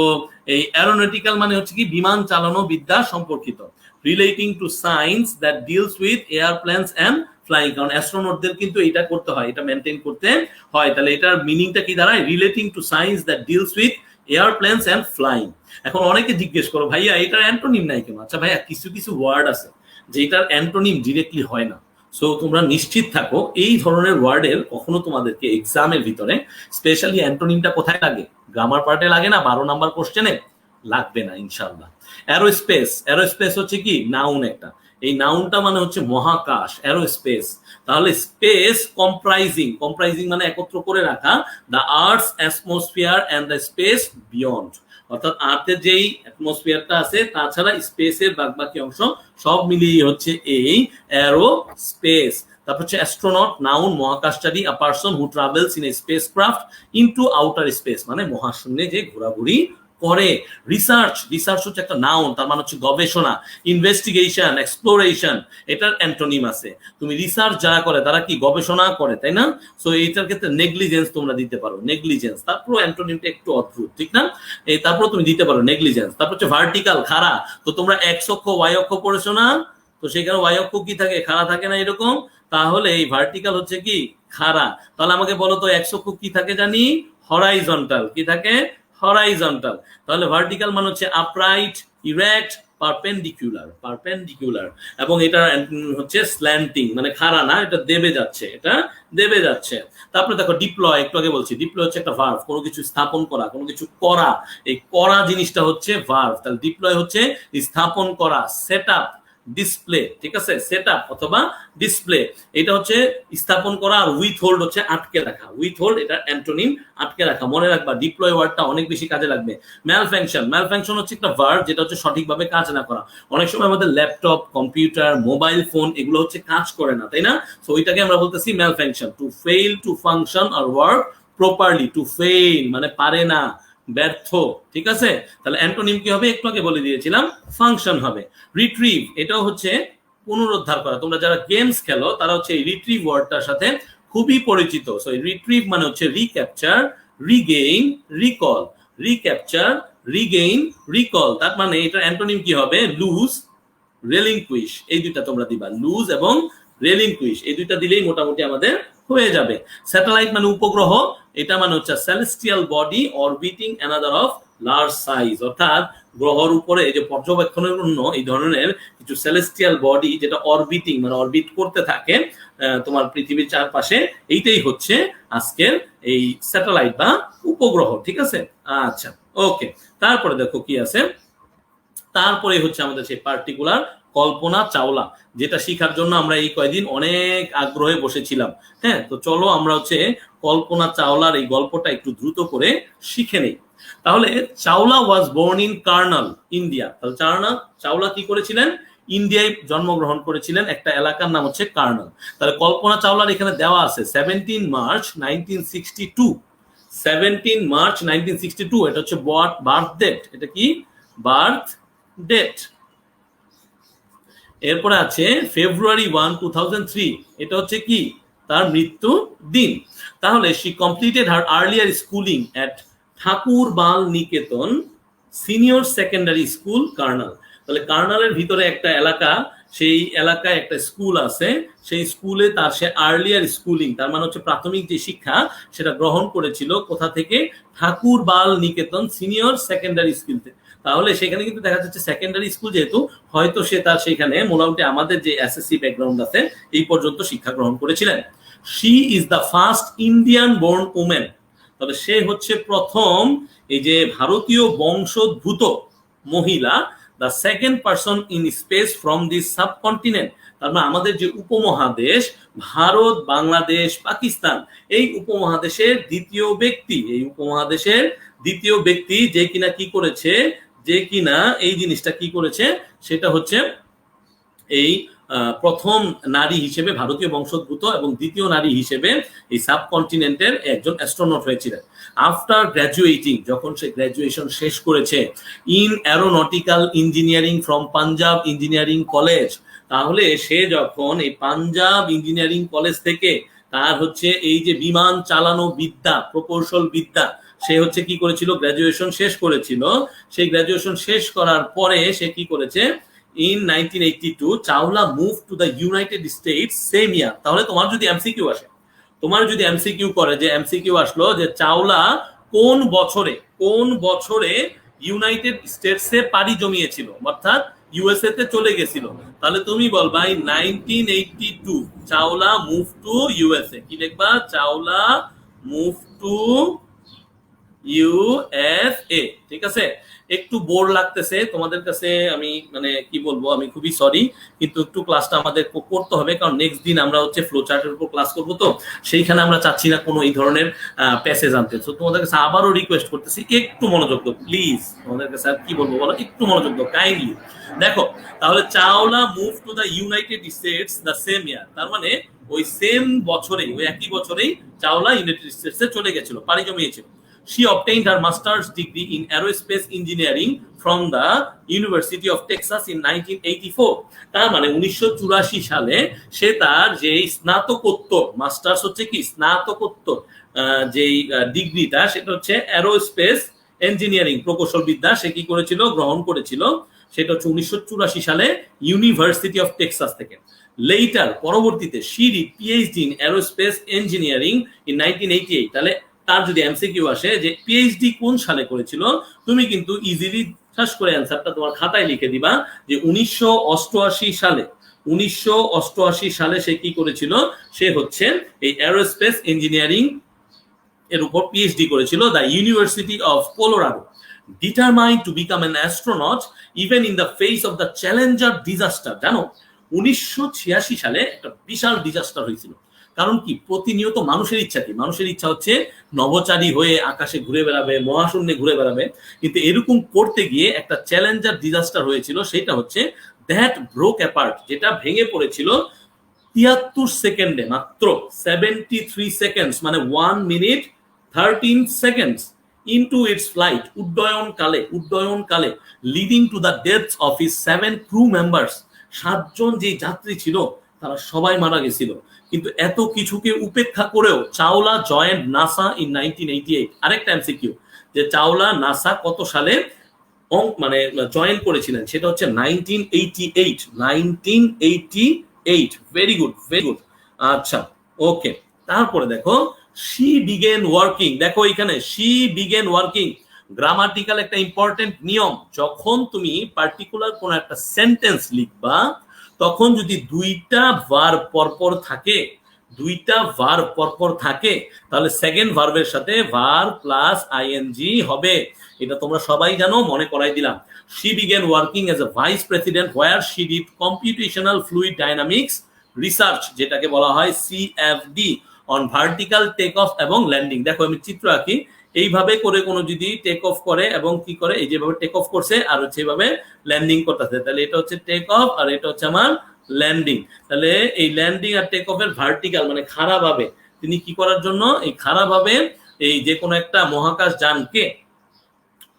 এই অ্যারোনটিক্যাল মানে হচ্ছে কি বিমান চালানো বিদ্যা সম্পর্কিত। Relating to science that deals with airplanes and flying. কারণ অ্যাস্ট্রোনটদের কিন্তু এটা করতে হয়, এটা মেনটেন করতে হয়। তাহলে এটার মিনিংটা কি দাঁড়ায়? Relating to science that deals with airplanes and flying. এখন অনেকে জিজ্ঞেস করো, ভাইয়া এটার অ্যান্টোনিম নাই কেন? আচ্ছা ভাইয়া, কিছু কিছু ওয়ার্ড আছে যেটার অ্যান্টোনিম ডিরেক্টলি হয় না। সো তোমরা নিশ্চিত থাকো, এই ধরনের ওয়ার্ডের কখনো তোমাদেরকে এক্সামের ভিতরে স্পেশালি অ্যান্টোনিমটা কোথায় লাগে? গ্রামার পার্টে লাগে না, 12 নাম্বার কোশ্চেনে লাগবে না ইনশাল্লাহ। অ্যারোস্পেস, অ্যারোস্পেস হচ্ছে কি নাউন একটা। এই নাউনটা মানে হচ্ছে মহাকাশ, অ্যারোস্পেস। তাহলে স্পেস কম্প্রাইজিং, কম্প্রাইজিং মানে একত্র করে রাখা, the earth's atmosphere and the space beyond. অর্থাৎ আর্থের যেই অ্যাটমসফিয়ারটা আছে তাছাড়া স্পেসের বাকি অংশ সব মিলিয়ে হচ্ছে এই অ্যারোস্পেস। তারপর হচ্ছে অ্যাস্ট্রোনট, নাউন মহাকাশচারী, a person who travels in a spacecraft into outer space, মানে মহাশূন্যে যে ঘোরাঘুরি করে। রিসার্চ, রিসার্চ হচ্ছে একটা নাউন, তার মানে হচ্ছে গবেষণা। ইনভেস্টিগেশন, এক্সপ্লোরেশন, এটার অ্যান্টোনিম আছে। তুমি রিসার্চ যারা করে তারা কি গবেষণা করে, তাই না? সো এইটার ক্ষেত্রে নেগলিজেন্স তোমরা দিতে পারো, নেগলিজেন্স। তারপর অ্যান্টোনিমটা একটু অদ্ভুত, ঠিক না? এই তারপর তুমি দিতে পারো নেগলিজেন্স। তারপর হচ্ছে ভার্টিক্যাল, খাড়া। তো তোমরা এক্স অক্ষ ওয়াই অক্ষ পড়েছো না? তো সেখানে ওয়াই অক্ষ কি থাকে? খাড়া থাকে না এরকম? তাহলে এই ভার্টিক্যাল হচ্ছে কি খাড়া। তাহলে আমাকে বলো তো এক্স অক্ষ কি থাকে জানি? হরাইজন্টাল। কি থাকে? হরাইজন্টাল। তাহলে ভার্টিক্যাল মানে হচ্ছে আপরাইট, ইরেক্ট, পারপেন্ডিকুলার, পারপেন্ডিকুলার। এবং এটা হচ্ছে স্ল্যান্টিং, মানে খাড়া না, এটা দেবে যাচ্ছে, এটা দেবে যাচ্ছে। তারপরে দেখো ডিপ্লয়, একটু আগে বলছি ডিপ্লয় হচ্ছে একটা ভার্ব, কোনো কিছু স্থাপন করা, কোনো কিছু করা। এই করা জিনিসটা হচ্ছে ভার্ব। তাহলে ডিপ্লয় হচ্ছে স্থাপন করা, সেট আপ, ডিসপ্লে, ঠিক আছে, সেটআপ অথবা ডিসপ্লে, এটা হচ্ছে স্থাপন করা, আর উইথ হোল্ড হচ্ছে আটকে রাখা। উইথ হোল্ড এটা অ্যান্টোনিম, আটকে রাখা, মনে রাখবা। ডিপ্লয় ওয়ার্ডটা অনেক বেশি কাজে লাগবে। ম্যালফাংশন হচ্ছে একটা ভার্ব যেটা হচ্ছে সঠিকভাবে কাজ না করা। অনেক সময় আমাদের ল্যাপটপ, কম্পিউটার, মোবাইল ফোন এগুলো হচ্ছে কাজ করে না, তাই না? সো ওইটাকে আমরা বলতেছি malfunction. To fail to function আর ওয়ার্ক প্রপারলি। টু ফেইল মানে পারে না, ব্যর্থ, ঠিক আছে? তাহলে অ্যান্টোনিম কি হবে? একটু আগে বলে দিয়েছিলাম, ফাংশন হবে। রিট্রিভ এটাও হচ্ছে পুনরুদ্ধার করা। তোমরা যারা গেমস খেলো তারা হচ্ছে এই রিট্রিভ ওয়ার্ডটার সাথে খুবই পরিচিত। সো রিট্রিভ মানে হচ্ছে recapture, Regain, recall. Recapture, Regain, recall. তার মানে এটা অ্যান্টোনিম কি হবে? লুজ, রেলিংকুইশ। এই দুইটা তোমরা দিবা, লুজ এবং রেলিংকুইশ, এই দুইটা দিলেই মোটামুটি আমাদের হয়ে যাবে। স্যাটেলাইট মানে উপগ্রহ, এটা মানে হচ্ছে celestial body orbiting another of large size, অর্থাৎ গ্রহর উপরে যে পর্যবেক্ষণের জন্য এই ধরনের কিছু সেলেস্টিয়াল বডি যেটা অরবিটিং মানে অরবিট করতে থাকে তোমার পৃথিবীর চারপাশে, এইটাই হচ্ছে আজকের এই স্যাটেলাইট বা উপগ্রহ, ঠিক আছে? আচ্ছা, ওকে। তারপরে দেখো কি আছে, তারপরে হচ্ছে আমাদের সেই পার্টিকুলার কল্পনা চাওলা, যেটা শিখার জন্য আমরা এই কয়েকদিন অনেক আগ্রহে বসেছিলাম। হ্যাঁ, তো চলো আমরা হচ্ছে কল্পনা চাওলার এই গল্পটা একটু দ্রুত করে শিখে নেই। তাহলে Chawla was born in Karnal, India. তাহলে চাওলা কি করেছিলেন? ইন্ডিয়ায় জন্মগ্রহণ করেছিলেন, একটা এলাকার নাম হচ্ছে কার্নাল। তাহলে কল্পনা চাওলার এখানে দেওয়া আছে 17 মার্চ 1962। 17 মার্চ 1962 এটা হচ্ছে বার্থ ডেট। এটা কি? Birth date. এরপরে আছে ফেব্রুয়ারি 1, 2003, এটা হচ্ছে কি? তার মৃত্যু দিন। তাহলে she completed her earlier schooling at Thakur Bal Niketan senior secondary school, Karnal. তাহলে কার্নালের ভিতরে একটা এলাকা, সেই এলাকায় একটা স্কুল আছে, সেই স্কুলে তার সে আর্লিয়ার স্কুলিং, তার মানে হচ্ছে প্রাথমিক যে শিক্ষা সেটা গ্রহণ করেছিল কোথা থেকে? ঠাকুর Bal Niketan senior secondary school থেকে। তাহলে সেখানে কিন্তু দেখা যাচ্ছে সেকেন্ডারি স্কুল, যেহেতু হয়তো সে তার সেখানে মোটামুটি আমাদের যে এসএসসি ব্যাকগ্রাউন্ড আছে এই পর্যন্ত শিক্ষা গ্রহণ করেছিলেন। She is the first Indian born women. তবে সে হচ্ছে প্রথম এই যে ভারতীয় বংশোদ্ভূত মহিলা, the second person in space from this subcontinent. তার মানে আমাদের যে উপমহাদেশ ভারত, বাংলাদেশ, পাকিস্তান, এই উপমহাদেশের দ্বিতীয় ব্যক্তি, এই উপমহাদেশের দ্বিতীয় ব্যক্তি যে কিনা কি করেছে, যে কিনা এই জিনিসটা কি করেছে, সেটা হচ্ছে এই প্রথম নারী হিসেবে ভারতীয় বংশোদ্ভূত এবং দ্বিতীয় নারী হিসেবে এই সাবকন্টিনেন্টের একজন অ্যাস্ট্রোনট হয়েছিলেন। আফটার গ্র্যাজুয়েটিং, যখন সে গ্র্যাজুয়েশন শেষ করেছে, in aeronautical engineering from Punjab engineering college. তাহলে সে যখন এই পাঞ্জাব ইঞ্জিনিয়ারিং কলেজ থেকে তার হচ্ছে এই যে বিমান চালানো বিদ্যা, প্রকৌশল বিদ্যা, সে হচ্ছে কি করেছিল? গ্র্যাজুয়েশন শেষ করেছিল। সেই গ্র্যাজুয়েশন শেষ করার পরে সে কি করেছে? In 1982, Chawla move to the United states same ইয়ার। তাহলে তোমার যদি এমসিকিউ আসে, তোমার যদি এমসিকিউ করে, যে এমসিকিউ আসলো যে চাওলা কোন বছরে ইউনাইটেড স্টেটসে পাড়ি জমিয়েছিল, অর্থাৎ ইউএসএ তে চলে গেছিল, তাহলে তুমি বলবা 1982 চাওলা মুভ টু ইউএসএ। কি লিখবা? চাওলা মুভ টু ইউএসএ, ঠিক আছে? একটু বোর লাগতেছে তোমাদের কাছে, আমি মানে কি বলবো, আমি খুবই সরি, কিন্তু একটু ক্লাসটা আমাদের করতে হবে, কারণ নেক্সট দিন আমরা হচ্ছে ফ্লো চার্টের উপর ক্লাস করবো, তো সেইখানে আমরা চাচ্ছি না কোনো এই ধরনের প্যাসেজ আনতে। তো তোমাদের কাছে আবারও রিকোয়েস্ট করতেছি, একটু মনোযোগ দাও প্লিজ। তোমাদের কাছে আর কি বলবো বলো, একটু মনোযোগ দাও কাইন্ডলি। দেখো, তাহলে Chawla move to the United states the same ইয়ার, তার মানে ওই সেম বছরেই, ওই একই বছরেই চাওলা ইউনাইটেড স্টেটসে চলে গেছিল, পাড়ি জমিয়েছিল। She obtained her master's degree in aerospace engineering from the University of Texas in 1984. তার মানে 1984 সালে সে তার যে স্নাতকোত্তর, মাস্টার্স হচ্ছে কি স্নাতকোত্তর যেই ডিগ্রিটা, সেটা হচ্ছে অ্যারোস্পেস ইঞ্জিনিয়ারিং, প্রকৌশল বিদ্যা, সে কি করেছিল? গ্রহণ করেছিল। সেটা হচ্ছে 1984 সালে ইউনিভার্সিটি অফ টেক্সাস থেকে। লেটার, পরবর্তীতে, she did PhD in aerospace engineering in 1988। তাহলে তার যদি এমসিকিউ আসে যে পিএইচডি কোন সালে করেছিল, তুমি কিন্তু ইজিলি ঠাস করে অ্যান্সারটা তোমার খাতায় লিখে দিবা যে 1988 সালে। 1988 সালে সে কি করেছিল? সে হচ্ছে এই অ্যারোস্পেস ইঞ্জিনিয়ারিং এর উপর পিএইচডি করেছিল, the university of Colorado. Determined to become an astronaut even in the face of the Challenger disaster. জানো 1986 সালে একটা বিশাল ডিজাস্টার হয়েছিল। কারণ কি, প্রতিনিয়ত মানুষের ইচ্ছা কি, মানুষের ইচ্ছা হচ্ছে নভোচারী হয়ে আকাশে ঘুরে বেড়াবে, মহাশূন্যে ঘুরে বেড়াবে। কিন্তু এরকম করতে গিয়ে একটা চ্যালেঞ্জার ডিজাস্টার হয়েছিল, সেটা হচ্ছে দ্যাট ব্রোক অ্যাপার্ট, যেটা ভেঙে পড়েছিল 73 সেকেন্ডে, মাত্র 73 সেকেন্ডস, মানে 1 minute 13 seconds into its flight, উড্ডয়নকালে leading to the deaths of his 7 crew members. 7জন যে যাত্রী ছিল তারা সবাই মারা গেছিল। কিন্তু এত কিছুকে উপেক্ষা করেও চাওলা জয়েন্ট নাসা ইন 1988। আরেকটা এমসিকিউ, যে চাওলা নাসা কত সালে মানে জয়েন করেছিলেন, সেটা হচ্ছে 1988। Very good, very good. আচ্ছা, ওকে। তারপরে দেখো she began working, দেখো এখানে she began working, গ্রামাটিক্যাল একটা ইম্পর্টেন্ট নিয়ম। যখন তুমি পার্টিকুলার কোন একটা সেন্টেন্স লিখবা, তখন যদি দুইটা ভার্ব পরপর থাকে, তাহলে সেকেন্ড ভার্বের সাথে ভার্ব প্লাস আইএনজি হবে। এটা তোমরা সবাই জানো, মনে করাই দিলাম। she began working as a vice president where she did computational fluid dynamics research, যেটাকে বলা হয় CFD, on vertical take off এবং ল্যান্ডিং। দেখো আমি চিত্র আঁকি, এইভাবে করে কোনো যদি টেক অফ করে এবং কি করে, এই যেভাবে টেক অফ করছে আর হচ্ছে এইভাবে ল্যান্ডিং করতেছে, তাহলে এটা হচ্ছে টেক অফ আর এটা হচ্ছে আমার ল্যান্ডিং। তাহলে এই ল্যান্ডিং আর টেক অফের ভার্টিক্যাল মানে খাড়া ভাবে তিনি কি করার জন্য, এই খাড়া ভাবে এই যে কোনো একটা মহাকাশ যানকে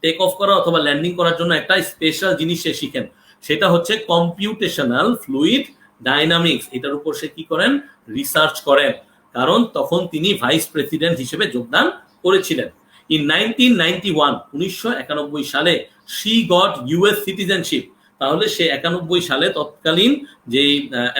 টেক অফ করা অথবা ল্যান্ডিং করার জন্য একটা স্পেশাল জিনিস সে শিখেন, সেটা হচ্ছে কম্পিউটেশনাল ফ্লুইড ডাইনামিক্স। এটার উপর সে কি করেন, রিসার্চ করেন, কারণ তখন তিনি ভাইস প্রেসিডেন্ট হিসেবে যোগদান করেছিলেন। ইন 1991 সালে শি গট ইউএস সিটিজেনশিপ। তাহলে সে 91 সালে তৎকালীন যে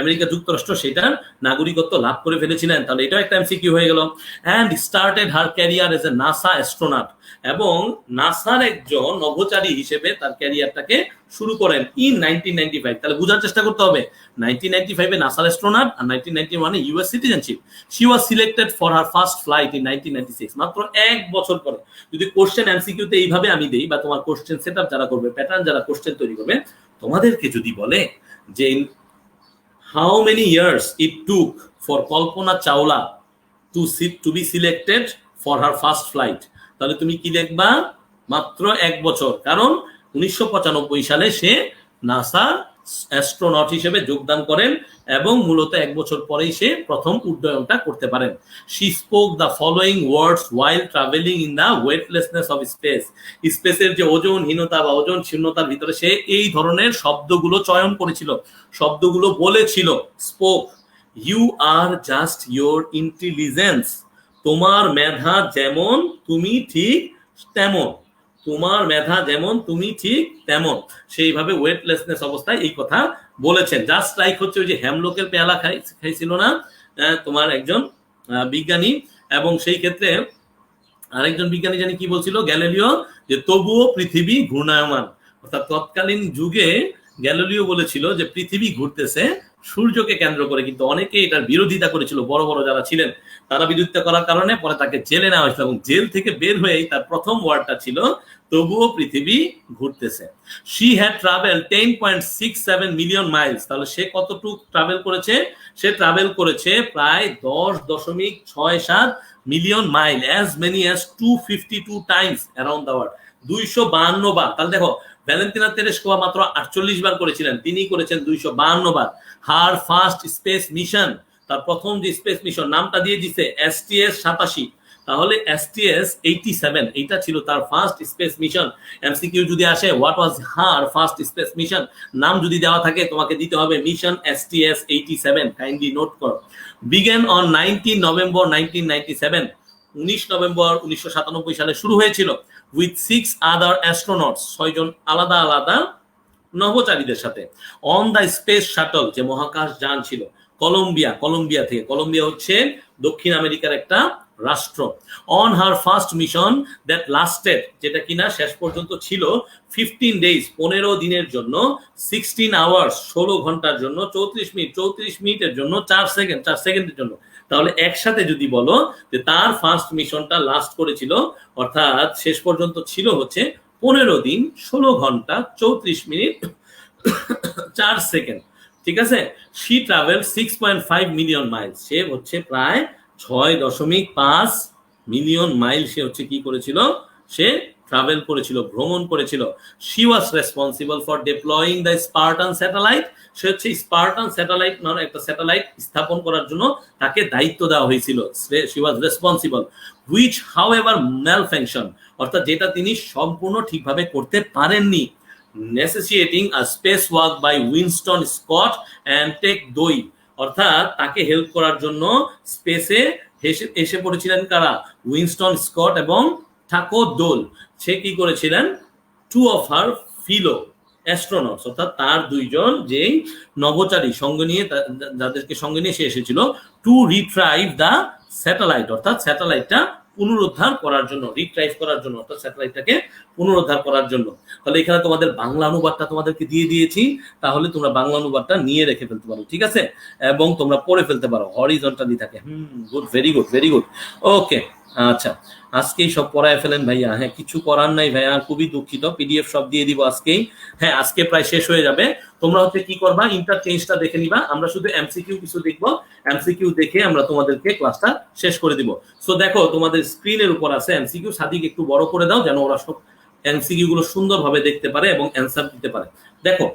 আমেরিকা যুক্তরাষ্ট্র সেটার নাগরিকত্ব লাভ করে ফেলেছিলেন। তাহলে এটাও একটা এমসিকিউ হয়ে গেল। And started her career as a NASA astronaut, এবং নাসার একজন নভোচারী হিসেবে তার ক্যারিয়ারটাকে শুরু করেন ইন 1995। তাহলে বোঝার চেষ্টা করতে হবে, 1995 নাসার অ্যাস্ট্রোনট আর 1991 US citizenship. She was selected for her first flight in 1996। মাত্র 1 বছর পরে। যদি কোশ্চেন এমসিকিউতে এইভাবে আমি দেই, বা তোমার কোশ্চেন সেটআপ যারা করবে, প্যাটার্ন যারা কোশ্চেন তৈরি করবে, তোমাদেরকে যদি বলে যে how many years it took for Kalpana Chawla to be selected for her first flight, তাহলে তুমি কি লিখবা, মাত্র 1 বছর। কারণ 1995 সালে সে নাসা অ্যাস্ট্রোনট হিসেবে যোগদান করেন এবং মূলত 1 বছর পরেই সে প্রথম উড্ডয়নটা করতে পারেন। She spoke the following words while travelling in the weightlessness of space. স্পেসের যে ওজনহীনতা বা ওজন শূন্যতার ভিতরে সে এই ধরনের শব্দগুলো চয়ন করেছিল, শব্দগুলো বলেছিল। Spoke, you are just your intelligence, তোমার মেধা যেমন তুমি ঠিক তেমন, তোমার মেধা যেমন তুমি ঠিক তেমন। সেইভাবে ওয়েটলেসনেস অবস্থায় এই কথা বলেছেন। জাস্ট লাইক হচ্ছে ওই যে হ্যামলকের পেয়ালা খাইছিল না তোমার একজন বিজ্ঞানী, এবং সেই ক্ষেত্রে আরেকজন বিজ্ঞানী জানি কি বলছিল, গ্যালিলিও, যে তবুও পৃথিবী ঘূর্ণায়মান। অর্থাৎ তৎকালীন যুগে গ্যালিলিও বলেছিল যে পৃথিবী ঘুরতেছে সূর্যকে কেন্দ্র করে, কিন্তু অনেকে এটার বিরোধিতা করেছিল, বড় বড় যারা ছিলেন তারা বিরোধিতা করার কারণে পরে তাকে জেলে নেওয়া হয়েছিল, এবং জেল থেকে বের হয়েই তার প্রথম ওয়ার্ডটা ছিল তবুও পৃথিবী ঘুরতেছে। She had travel 10.67 million Miles. তাহলে সে কতটুকু ট্রাভেল করেছে, সে ট্রাভেল করেছে প্রায় 10.67 million mile, as many as 252 Times around the world, 252 বার। তাহলে দেখো ভ্যালেন্টিনা তেরেস্কোভা মাত্র 48 বার করেছিলেন, তিনি করেছেন 252 বার। হার ফার্স্ট স্পেস মিশন, তার প্রথম যে স্পেস মিশন নামটা দিয়ে দিছে STS 87, তাহলে STS 87 এইটা ছিল তার ফার্স্ট স্পেস মিশন। এমসিকিউ যদি আসে what was her first space mission, নাম যদি দেওয়া থাকে তোমাকে দিতে হবে মিশন STS 87, কাইন্ডলি নোট করো। বিগেন অন 19 নভেম্বর 1997, 19 নভেম্বর 1997 সালে শুরু হয়েছিল, উইথ 6 আদার অ্যাস্ট্রোনটস, 6 জন আলাদা আলাদা নভোচারীদের সাথে। অন দ্য স্পেস শাটল, যে মহাকাশ যান ছিল কলম্বিয়া থেকে, কলম্বিয়া হচ্ছে দক্ষিণ আমেরিকার একটা রাষ্ট্র। On her first mission that lasted, যেটা কিনা শেষ পর্যন্ত ছিল 15 ডেজ, 15 দিনের জন্য, 16 আওয়ার্স 16 ঘন্টার জন্য, 34 মিনিটের জন্য, 4 সেকেন্ডের জন্য। তাহলে একসাথে যদি বলো যে তার ফার্স্ট মিশনটা লাস্ট করেছিল, অর্থাৎ শেষ পর্যন্ত ছিল হচ্ছে 15 দিন 16 ঘন্টা 34 মিনিট 4 সেকেন্ড। ঠিক আছে, শি ট্রাভেল 6.5 মিলিয়ন মাইল, সে হচ্ছে প্রায় 6.5 মিলিয়ন মাইল সে হচ্ছে কি করেছিল, সে ট্রাভেল করেছিল, ভ্রমণ করেছিল। She was responsible for deploying the Spartan satellite, সে হচ্ছে স্পার্টান স্যাটেলাইট নামে একটা স্যাটেলাইট স্থাপন করার জন্য তাকে দায়িত্ব দেওয়া হয়েছিল। She was responsible which however malfunction, অর্থাৎ যেটা তিনি সম্পূর্ণ ঠিকভাবে করতে পারেননি। Necessitating a space walk by Winston Scott and Takao Doi, অর্থাৎ তাকে হেল্প করার জন্য স্পেসে এসে পড়েছিলেন কারা, উইনস্টন স্কট এবং ঠাকো দোল। সে কি করেছিলেন, two of her fellow astronauts, অর্থাৎ তার দুইজন যেই নভোচারী সঙ্গে নিয়ে, যাদেরকে সঙ্গে নিয়ে সে এসেছিল, টু রিট্রাইভ দ্য স্যাটেলাইট, অর্থাৎ স্যাটেলাইটটা পুনরুদ্ধার করার জন্য, রিট্রাইভ করার জন্য, অর্থাৎ স্যাটেলাইটটাকে পুনরুদ্ধার করার জন্য। তাহলে এখানে তোমাদের বাংলা অনুবাদটা তোমাদেরকে দিয়ে দিয়েছি, তাহলে তোমরা বাংলা অনুবাদটা নিয়ে রেখে ফেলতে পারো, ঠিক আছে, এবং তোমরা পড়ে ফেলতে পারো, হরিজন্টালি থাকে। Good, very good, very good. Okay, আচ্ছা, আজকেই সব পড়ায় ফেলেন ভাইয়া। হ্যাঁ, কিছু করার নাই ভাইয়া, খুবই দুঃখিত, পিডিএফ সব দিয়ে দিব আজকেই। হ্যাঁ, আজকে প্রায় শেষ হয়ে যাবে। তোমরা হচ্ছে কি করবা, ইন্টারচেঞ্জটা দেখে নিবা, আমরা শুধু এমসিকিউ কিছু দেখবো, এমসিকিউ দেখে আমরা তোমাদেরকে ক্লাসটা শেষ করে দিব। সো দেখো, তোমাদের স্ক্রিনের উপর আছে এমসিকিউ, সাদিক একটু বড় করে দাও যেন ওরা সব এমসিকিউ গুলো সুন্দরভাবে দেখতে পারে এবং অ্যান্সার দিতে পারে। দেখো,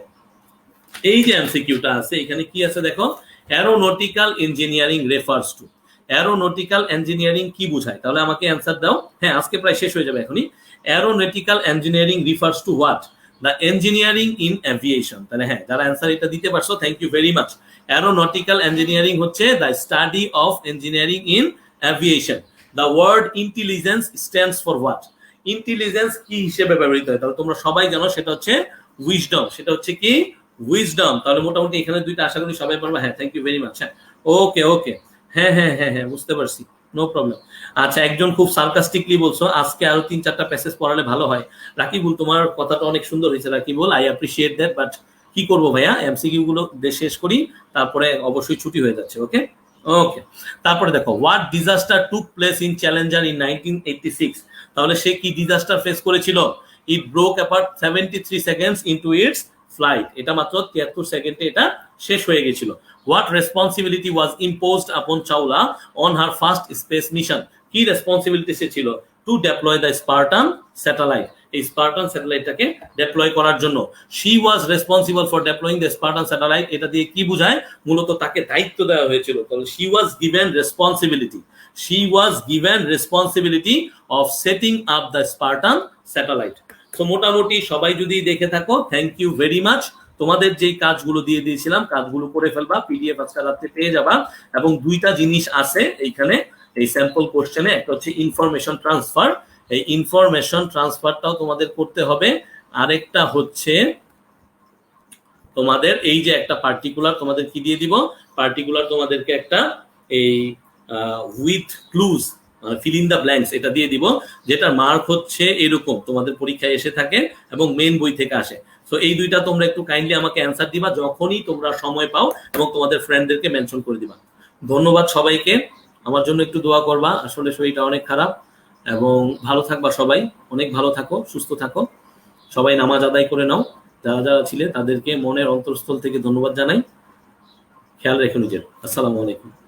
এই যে এমসিকিউটা আছে, এখানে কি আছে দেখো, aeronautical engineering refers to. Aeronautical engineering কি বোঝায়, তাহলে আমাকে অ্যান্সার দাও। হ্যাঁ, আজকে প্রায় শেষ হয়ে যাবে এখনই। Aeronautical engineering refers to what, the engineering in aviation. তাহলে হ্যাঁ, যারা অ্যান্সার এটা দিতে পারছো, thank you very much. Aeronautical engineering হচ্ছে the study of engineering in aviation. The word intelligence stands for what, intelligence কি হিসেবে ব্যবহৃত হয়, তাহলে তোমরা সবাই জানো সেটা হচ্ছে উইজডম, সেটা হচ্ছে কি উইজডম। তাহলে মোটামুটি এখানে দুইটা আশা করি সবাই পারবে। হ্যাঁ, থ্যাংক ইউ ভেরি মাচ। হ্যাঁ, ওকে ওকে, হ্যাঁ হ্যাঁ হ্যাঁ হ্যাঁ, বুঝতে পারছি, নো প্রবলেম। আচ্ছা, একজন খুব সার্কাস্টিকলি বলছো আজকে আরো 3-4টা প্যাসেজ পড়ালে ভালো হয়। রাকিবুল, তোমার কথাটা অনেক সুন্দর হয়েছে Rakibul, I appreciate that, but কি করবো ভাইয়া, এমসিকিউ গুলো শেষ করি, তারপরে অবশ্যই ছুটি হয়ে যাচ্ছে। ওকে ওকে, তারপরে দেখো, what disaster took place in Challenger in 1986, তাহলে সে কি ডিজাস্টার ফেস করেছিল, it broke apart 73 seconds into its flight, এটা মাত্র 73 সেকেন্ডে এটা শেষ হয়ে গেছিল। What responsibility was imposed upon Chawla on her first space mission, কি রেসপন্সিবিলিটি সে ছিল, to deploy the Spartan satellite, এই স্পার্টান স্যাটেলাইটটাকে ডেপ্লয় করার জন্য। She was responsible for deploying the Spartan satellite, এটা দিয়ে কি বোঝায়, মূলত তাকে দায়িত্ব দেওয়া হয়েছিল। তাহলে she was given responsibility, she was given responsibility of setting up the Spartan satellite. তো মোটামুটি সবাই যদি দেখে থাকো, থ্যাংক ইউ ভেরি মাচ। তোমাদের যে কাজগুলো দিয়ে দিয়েছিলাম, কাজগুলো করে ফেলবা, পিডিএফ আজকে রাত্রে পেয়ে যাবা। এবং দুইটা জিনিস আছে এইখানে, এই স্যাম্পল কোশ্চেনে, একটা হচ্ছে ইনফরমেশন ট্রান্সফার, এই ইনফরমেশন ট্রান্সফারটাও তোমাদের করতে হবে। আরেকটা হচ্ছে তোমাদের এই যে একটা পার্টিকুলার তোমাদের কি দিয়ে দিব, পার্টিকুলার তোমাদেরকে একটা এই with clues, fill in the blanks, এটা দিয়ে দিব, যেটার মার্ক হচ্ছে এরকম, তোমাদের পরীক্ষায় এসে থাকে এবং মেইন বই থেকে আসে। তো এই দুইটা তোমরা একটু কাইন্ডলি আমাকে অ্যান্সার দিবা যখনই তোমরা সময় পাও, এবং তোমাদের ফ্রেন্ডদেরকে মেনশন করে দিবা। ধন্যবাদ সবাইকে, আমার জন্য একটু দোয়া করবা, আসলে শরীরটা অনেক খারাপ। এবং ভালো থাকবা সবাই, অনেক ভালো থাকো, সুস্থ থাকো, সবাই নামাজ আদায় করে নাও। যারা যারা ছিলেন তাদেরকে মনের অন্তরস্থল থেকে ধন্যবাদ জানাই। খেয়াল রেখো নিজের। আসসালামু আলাইকুম।